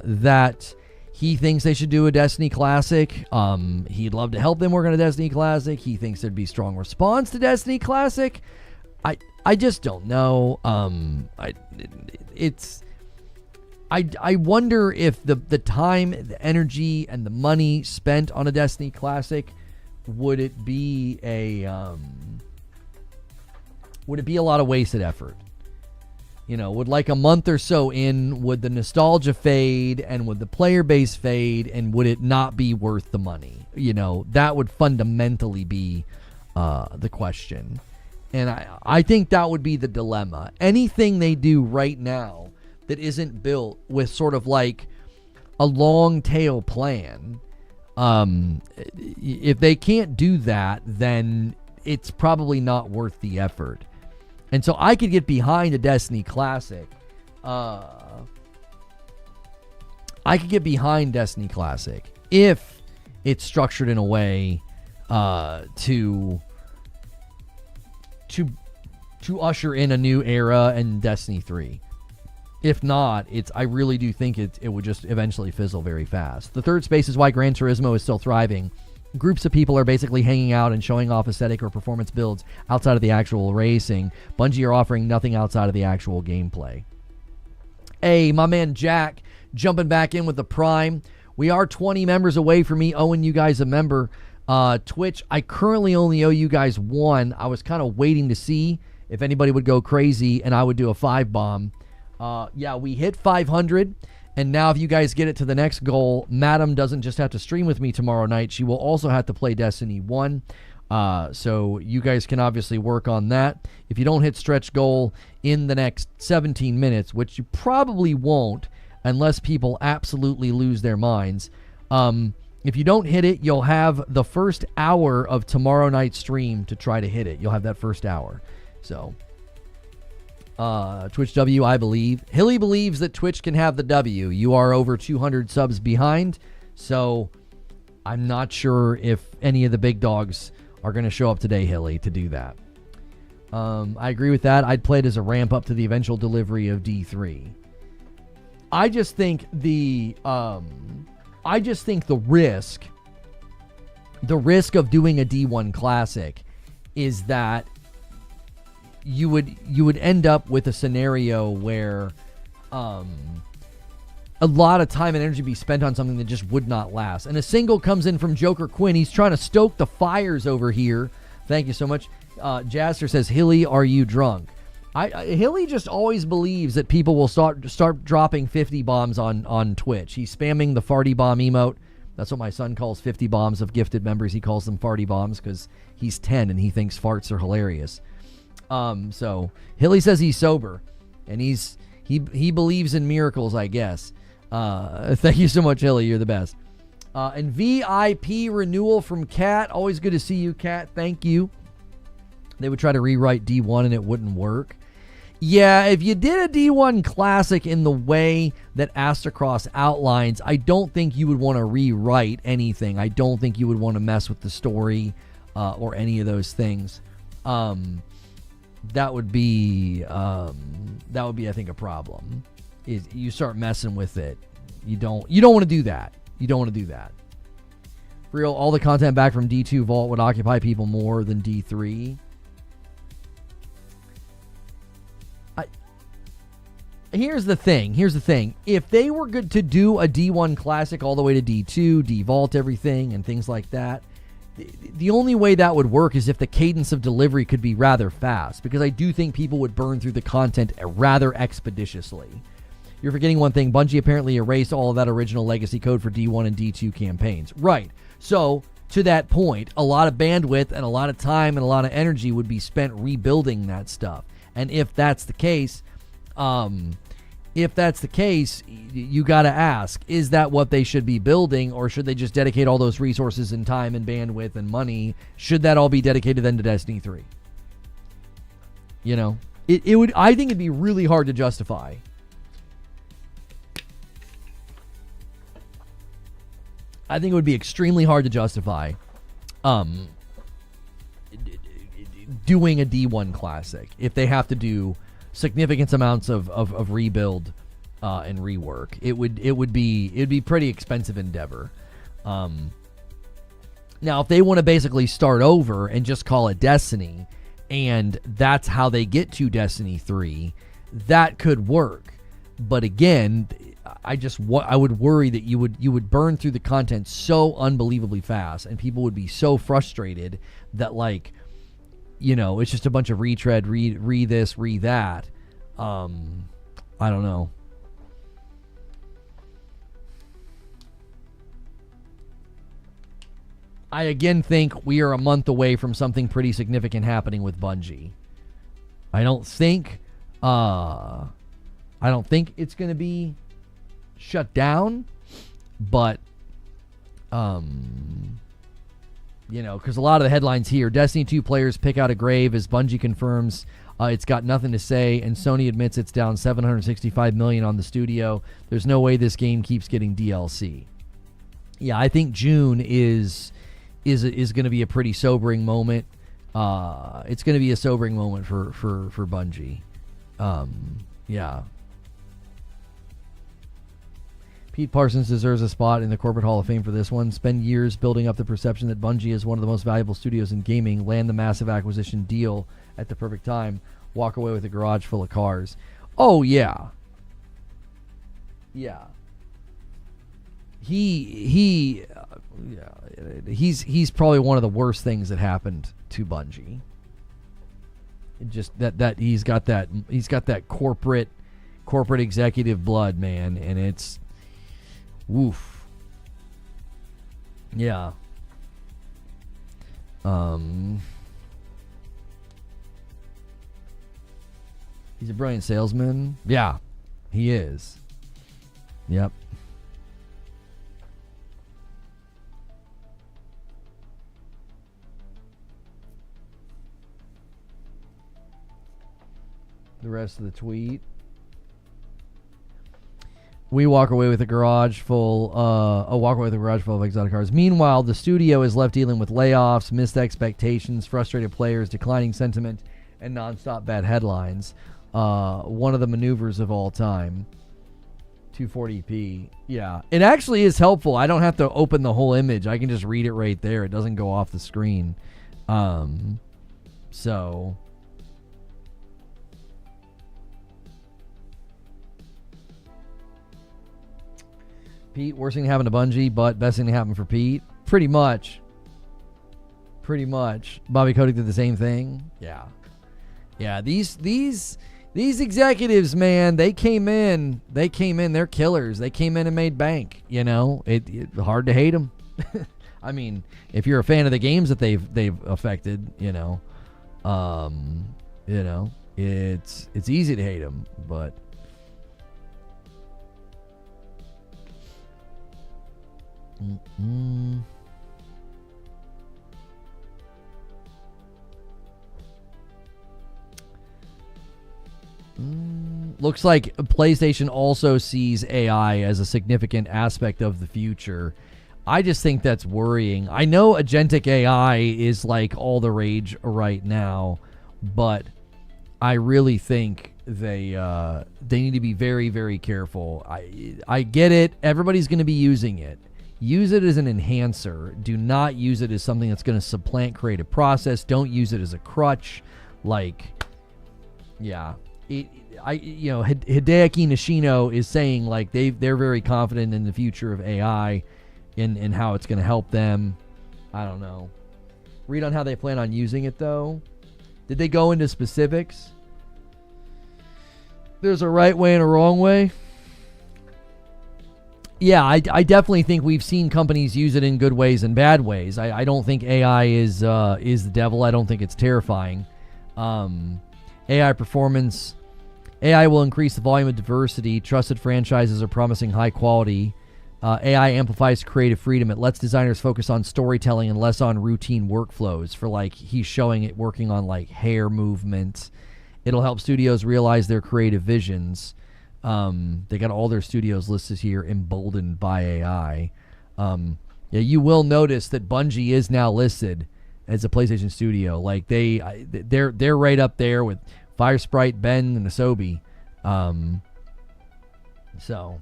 that he thinks they should do a Destiny Classic. He'd love to help them work on a Destiny Classic. He thinks there'd be strong response to Destiny Classic. I just don't know. I wonder if the time, the energy, and the money spent on a Destiny Classic, would it be a lot of wasted effort? You know, would like a month or so in, would the nostalgia fade and would the player base fade, and would it not be worth the money? You know, that would fundamentally be the question. And I think that would be the dilemma. Anything they do right now that isn't built with sort of like a long tail plan, if they can't do that, then it's probably not worth the effort. And so I could get behind a Destiny Classic. I could get behind Destiny Classic if it's structured in a way to usher in a new era in Destiny 3. If not, I really do think it would just eventually fizzle very fast. The third space is why Gran Turismo is still thriving. Groups of people are basically hanging out and showing off aesthetic or performance builds outside of the actual racing. Bungie are offering nothing outside of the actual gameplay. Hey, my man Jack jumping back in with the Prime. We are 20 members away from me owing you guys a member. Twitch, I currently only owe you guys one. I was kind of waiting to see if anybody would go crazy and I would do a 5-bomb. Yeah, we hit 500. And now if you guys get it to the next goal, Madam doesn't just have to stream with me tomorrow night. She will also have to play Destiny 1. So you guys can obviously work on that. If you don't hit stretch goal in the next 17 minutes, which you probably won't unless people absolutely lose their minds, if you don't hit it, you'll have the first hour of tomorrow night's stream to try to hit it. You'll have that first hour. So... Twitch W, I believe. Hilly believes that Twitch can have the W. You are over 200 subs behind, so I'm not sure if any of the big dogs are going to show up today, Hilly, to do that. I agree with that. I'd play it as a ramp up to the eventual delivery of D3. I just think the risk of doing a D1 Classic is that you would end up with a scenario where a lot of time and energy be spent on something that just would not last. And a single comes in from Joker Quinn. He's trying to stoke the fires over here. Thank you so much. Jaster says, Hilly, are you drunk? Hilly just always believes that people will start dropping 50 bombs on Twitch. He's spamming the farty bomb emote. That's what my son calls 50 bombs of gifted members. He calls them farty bombs because he's 10 and he thinks farts are hilarious. So Hilly says he's sober and he believes in miracles, I guess. Thank you so much, Hilly. You're the best. And VIP renewal from Kat. Always good to see you, Kat. Thank you. They would try to rewrite D1 and it wouldn't work. Yeah, if you did a D1 Classic in the way that Astacross outlines, I don't think you would want to rewrite anything. I don't think you would want to mess with the story or any of those things. That would be, I think, a problem. Is you start messing with it. You don't want to do that. You don't want to do that. For real, all the content back from D2 Vault would occupy people more than D3. Here's the thing. If they were good to do a D1 Classic all the way to D2, devault everything, and things like that, the only way that would work is if the cadence of delivery could be rather fast, because I do think people would burn through the content rather expeditiously. You're forgetting one thing. Bungie apparently erased all of that original legacy code for D1 and D2 campaigns. Right. So, to that point, a lot of bandwidth and a lot of time and a lot of energy would be spent rebuilding that stuff. And if that's the case, you got to ask, is that what they should be building, or should they just dedicate all those resources and time and bandwidth and money? Should that all be dedicated then to Destiny 3? You know, it would. I think it'd be really hard to justify. I think it would be extremely hard to justify doing a D1 Classic if they have to do significant amounts of rebuild and rework. It'd be pretty expensive endeavor. Now, if they want to basically start over and just call it Destiny, and that's how they get to Destiny 3, that could work. But again, I would worry that you would burn through the content so unbelievably fast, and people would be so frustrated that, like, you know, it's just a bunch of retread, re this, re that. I don't know. I again think we are a month away from something pretty significant happening with Bungie. I don't think it's going to be shut down, but you know, because a lot of the headlines here: Destiny 2 players pick out a grave as Bungie confirms it's got nothing to say, and Sony admits it's down $765 million on the studio. There's no way this game keeps getting DLC. Yeah, I think June is going to be a pretty sobering moment. It's going to be a sobering moment for Bungie. Yeah. Pete Parsons deserves a spot in the Corporate Hall of Fame for this one. Spend years building up the perception that Bungie is one of the most valuable studios in gaming. Land the massive acquisition deal at the perfect time. Walk away with a garage full of cars. Oh, yeah. Yeah. He's probably one of the worst things that happened to Bungie. Just that he's got that corporate executive blood, man, and it's woof. Yeah. He's a brilliant salesman. Yeah, he is. Yep. The rest of the tweet. We walk away with a garage full of exotic cars. Meanwhile, the studio is left dealing with layoffs, missed expectations, frustrated players, declining sentiment, and nonstop bad headlines. One of the maneuvers of all time. 240p. Yeah. It actually is helpful. I don't have to open the whole image. I can just read it right there. It doesn't go off the screen. So Pete, worst thing to happen to Bungie, but best thing to happen for Pete. Pretty much. Bobby Kotick did the same thing. Yeah. These executives, man, they came in, they're killers. They came in and made bank, you know. It's hard to hate them. I mean, if you're a fan of the games that they've affected, it's easy to hate them, but looks like PlayStation also sees AI as a significant aspect of the future. I just think that's worrying. I know agentic AI is like all the rage right now, but I really think they need to be very, very careful. I get it. Everybody's going to be using it. Use it as an enhancer. Do not use it as something that's going to supplant creative process. Don't use it as a crutch. Like, yeah. Hideaki Nishino is saying like they're very confident in the future of AI and how it's going to help them. I don't know. Read on how they plan on using it though. Did they go into specifics? There's a right way and a wrong way. Yeah, I definitely think we've seen companies use it in good ways and bad ways. I don't think AI is the devil. I don't think it's terrifying. AI performance. AI will increase the volume of diversity. Trusted franchises are promising high quality. AI amplifies creative freedom. It lets designers focus on storytelling and less on routine workflows. For like, he's showing it working on like hair movement. It'll help studios realize their creative visions. They got all their studios listed here, emboldened by AI. You will notice that Bungie is now listed as a PlayStation studio. Like they're right up there with Firesprite, Ben, and Asobi. So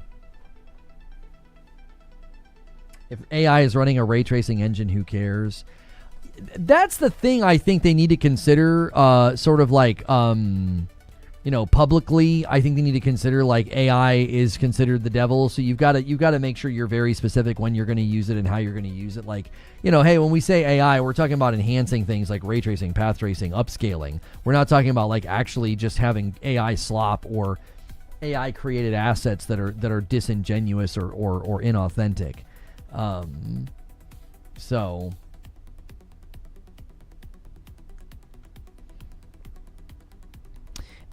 if AI is running a ray tracing engine, who cares? That's the thing I think they need to consider. Sort of like publicly, I think they need to consider like AI is considered the devil. So you've got to make sure you're very specific when you're going to use it and how you're going to use it. Like, hey, when we say AI, we're talking about enhancing things like ray tracing, path tracing, upscaling. We're not talking about like actually just having AI slop or AI created assets that are disingenuous or inauthentic. So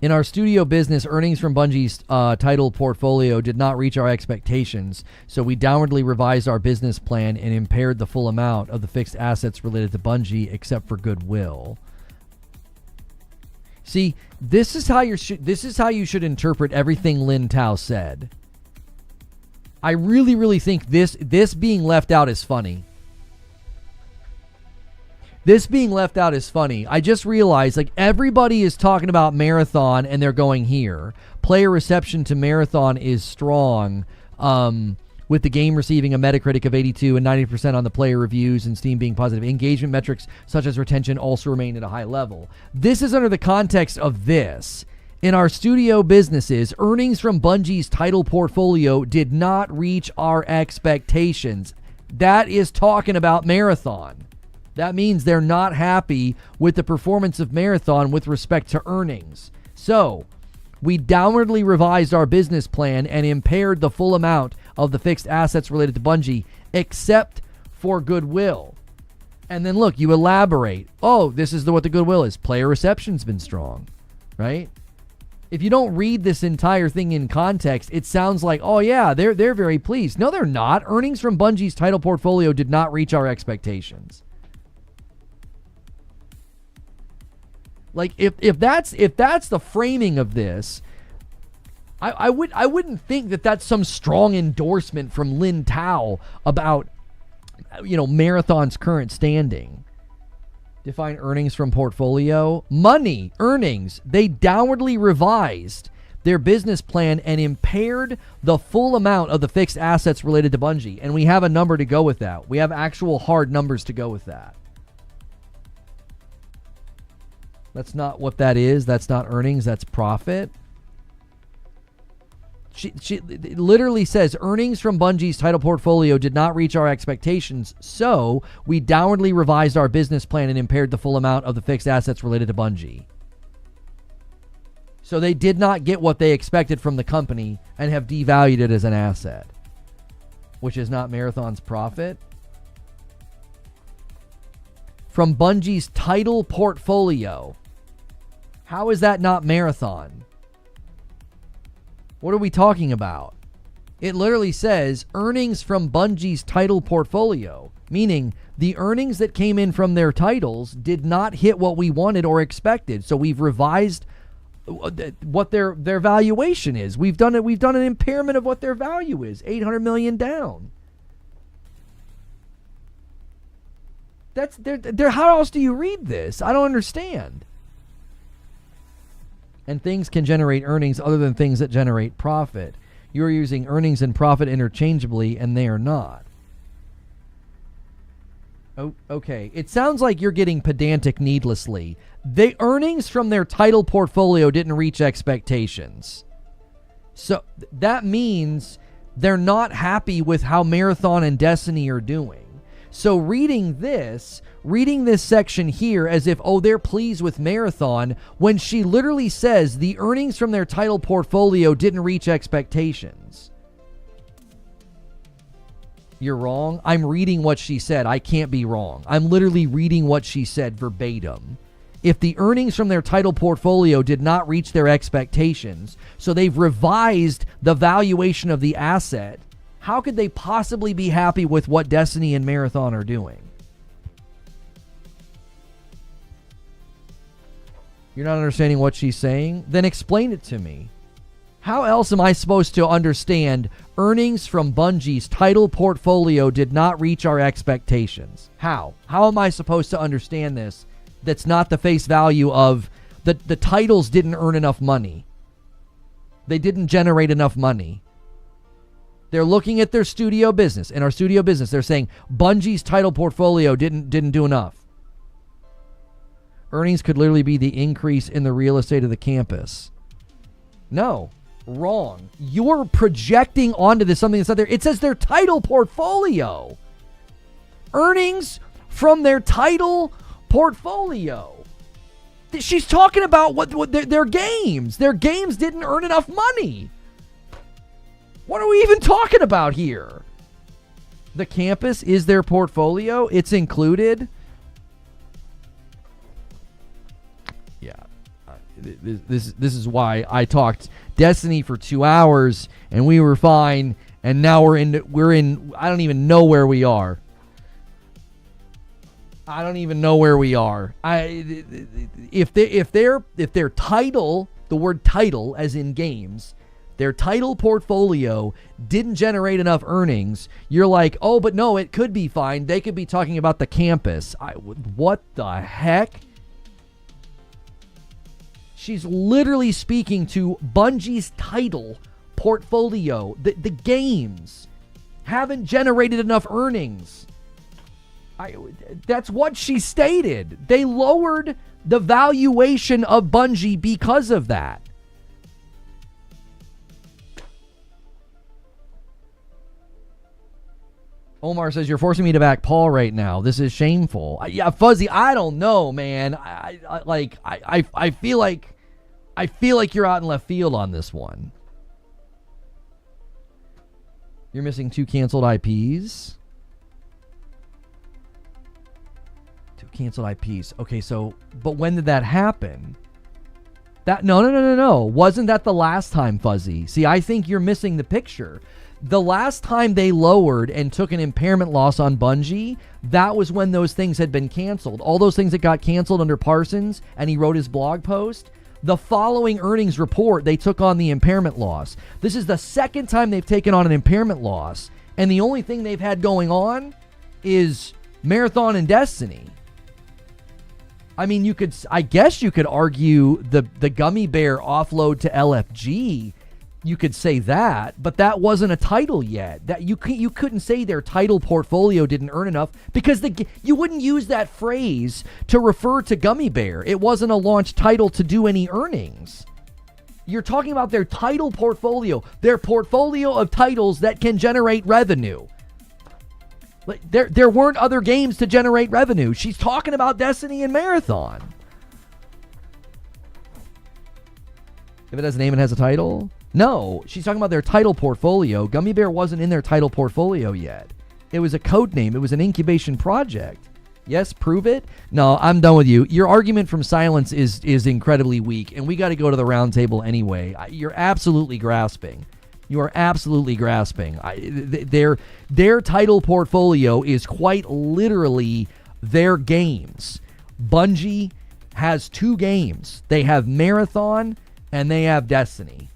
in our studio business, earnings from Bungie's title portfolio did not reach our expectations, so we downwardly revised our business plan and impaired the full amount of the fixed assets related to Bungie, except for goodwill. See, this is how you should interpret everything Lin Tao said. I really, really think this being left out is funny. This being left out is funny. I just realized, like, everybody is talking about Marathon and they're going here. Player reception to Marathon is strong, with the game receiving a Metacritic of 82 and 90% on the player reviews and Steam being positive. Engagement metrics such as retention also remain at a high level. This is under the context of this. In our studio businesses, earnings from Bungie's title portfolio did not reach our expectations. That is talking about Marathon. That means they're not happy with the performance of Marathon with respect to earnings. So, we downwardly revised our business plan and impaired the full amount of the fixed assets related to Bungie, except for goodwill. And then look, you elaborate. Oh, this is what the goodwill is. Player reception's been strong, right? If you don't read this entire thing in context, it sounds like, oh yeah, they're very pleased. No, they're not. Earnings from Bungie's title portfolio did not reach our expectations. Like, if that's the framing of this, I wouldn't think that that's some strong endorsement from Lin Tao about, Marathon's current standing. Define earnings from portfolio. Money, earnings. They downwardly revised their business plan and impaired the full amount of the fixed assets related to Bungie. And we have a number to go with that. We have actual hard numbers to go with that. That's not what that is. That's not earnings. That's profit. She literally says earnings from Bungie's title portfolio did not reach our expectations, so we downwardly revised our business plan and impaired the full amount of the fixed assets related to Bungie. So they did not get what they expected from the company and have devalued it as an asset, which is not Marathon's profit. From Bungie's title portfolio. How is that not Marathon? What are we talking about? It literally says earnings from Bungie's title portfolio, meaning the earnings that came in from their titles did not hit what we wanted or expected. So we've revised what their valuation is. We've done an impairment of what their value is. 800 million down. How else do you read this? I don't understand. And things can generate earnings other than things that generate profit. You're using earnings and profit interchangeably, and they are not. Oh, okay. It sounds like you're getting pedantic needlessly. The earnings from their title portfolio didn't reach expectations. So that means they're not happy with how Marathon and Destiny are doing. So reading this section here as if, oh, they're pleased with Marathon, when she literally says the earnings from their title portfolio didn't reach expectations. You're wrong. I'm reading what she said. I can't be wrong. I'm literally reading what she said verbatim. If the earnings from their title portfolio did not reach their expectations, so they've revised the valuation of the asset, how could they possibly be happy with what Destiny and Marathon are doing? You're not understanding what she's saying? Then explain it to me. How else am I supposed to understand earnings from Bungie's title portfolio did not reach our expectations? How? How am I supposed to understand this? That's not the face value of the titles didn't earn enough money. They didn't generate enough money. They're looking at their studio business. In our studio business, they're saying Bungie's title portfolio didn't do enough. Earnings could literally be the increase in the real estate of the campus. No, wrong. You're projecting onto this something that's not there. It says their title portfolio. Earnings from their title portfolio. She's talking about what their games. Their games didn't earn enough money. What are we even talking about here? The campus is their portfolio. It's included. Yeah. This is why I talked Destiny for 2 hours and we were fine, and now we're in I don't even know where we are. I don't even know where we are. If their title, the word title as in games, their title portfolio didn't generate enough earnings, you're like, oh, but no, it could be fine. They could be talking about the campus. What the heck? She's literally speaking to Bungie's title portfolio. The games haven't generated enough earnings. That's what she stated. They lowered the valuation of Bungie because of that. Omar says, you're forcing me to back Paul right now. This is shameful. Yeah, Fuzzy, I don't know, man. I feel like you're out in left field on this one. You're missing 2 canceled IPs. 2 canceled IPs. Okay, so, but when did that happen? No. Wasn't that the last time, Fuzzy? See, I think you're missing the picture. The last time they lowered and took an impairment loss on Bungie, that was when those things had been canceled. All those things that got canceled under Parsons, and he wrote his blog post. The following earnings report, they took on the impairment loss. This is the second time they've taken on an impairment loss, and the only thing they've had going on is Marathon and Destiny. I mean, I guess you could argue the gummy bear offload to LFG. You could say that, but that wasn't a title yet. That you couldn't say their title portfolio didn't earn enough because you wouldn't use that phrase to refer to Gummy Bear. It wasn't a launch title to do any earnings. You're talking about their title portfolio, their portfolio of titles that can generate revenue. There weren't other games to generate revenue. She's talking about Destiny and Marathon. If it has a name and has a title? No, she's talking about their title portfolio. Gummy Bear wasn't in their title portfolio yet. It was a code name. It was an incubation project. Yes, prove it? No, I'm done with you. Your argument from silence is incredibly weak, and we got to go to the round table anyway. You're absolutely grasping. You are absolutely grasping. Their title portfolio is quite literally their games. Bungie has 2 games. They have Marathon and they have Destiny.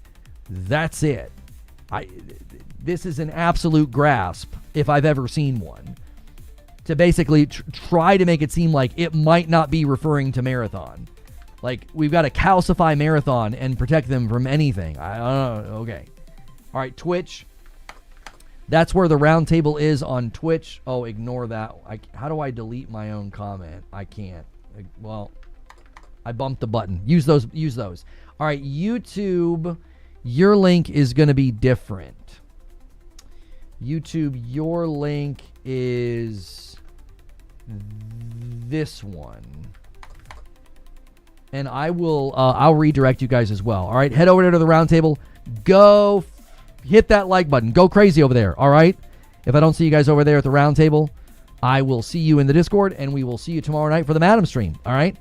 That's it. This is an absolute grasp, if I've ever seen one, to basically try to make it seem like it might not be referring to Marathon. Like, we've got to calcify Marathon and protect them from anything. I don't know. Okay. All right, Twitch. That's where the round table is on Twitch. Oh, ignore that. How do I delete my own comment? I can't. Well, I bumped the button. Use those. All right, YouTube. Your link is going to be different. YouTube, your link is this one. And I'll redirect you guys as well. All right, head over there to the round table. Go hit that like button. Go crazy over there, all right? If I don't see you guys over there at the round table, I will see you in the Discord, and we will see you tomorrow night for the Madam stream, all right?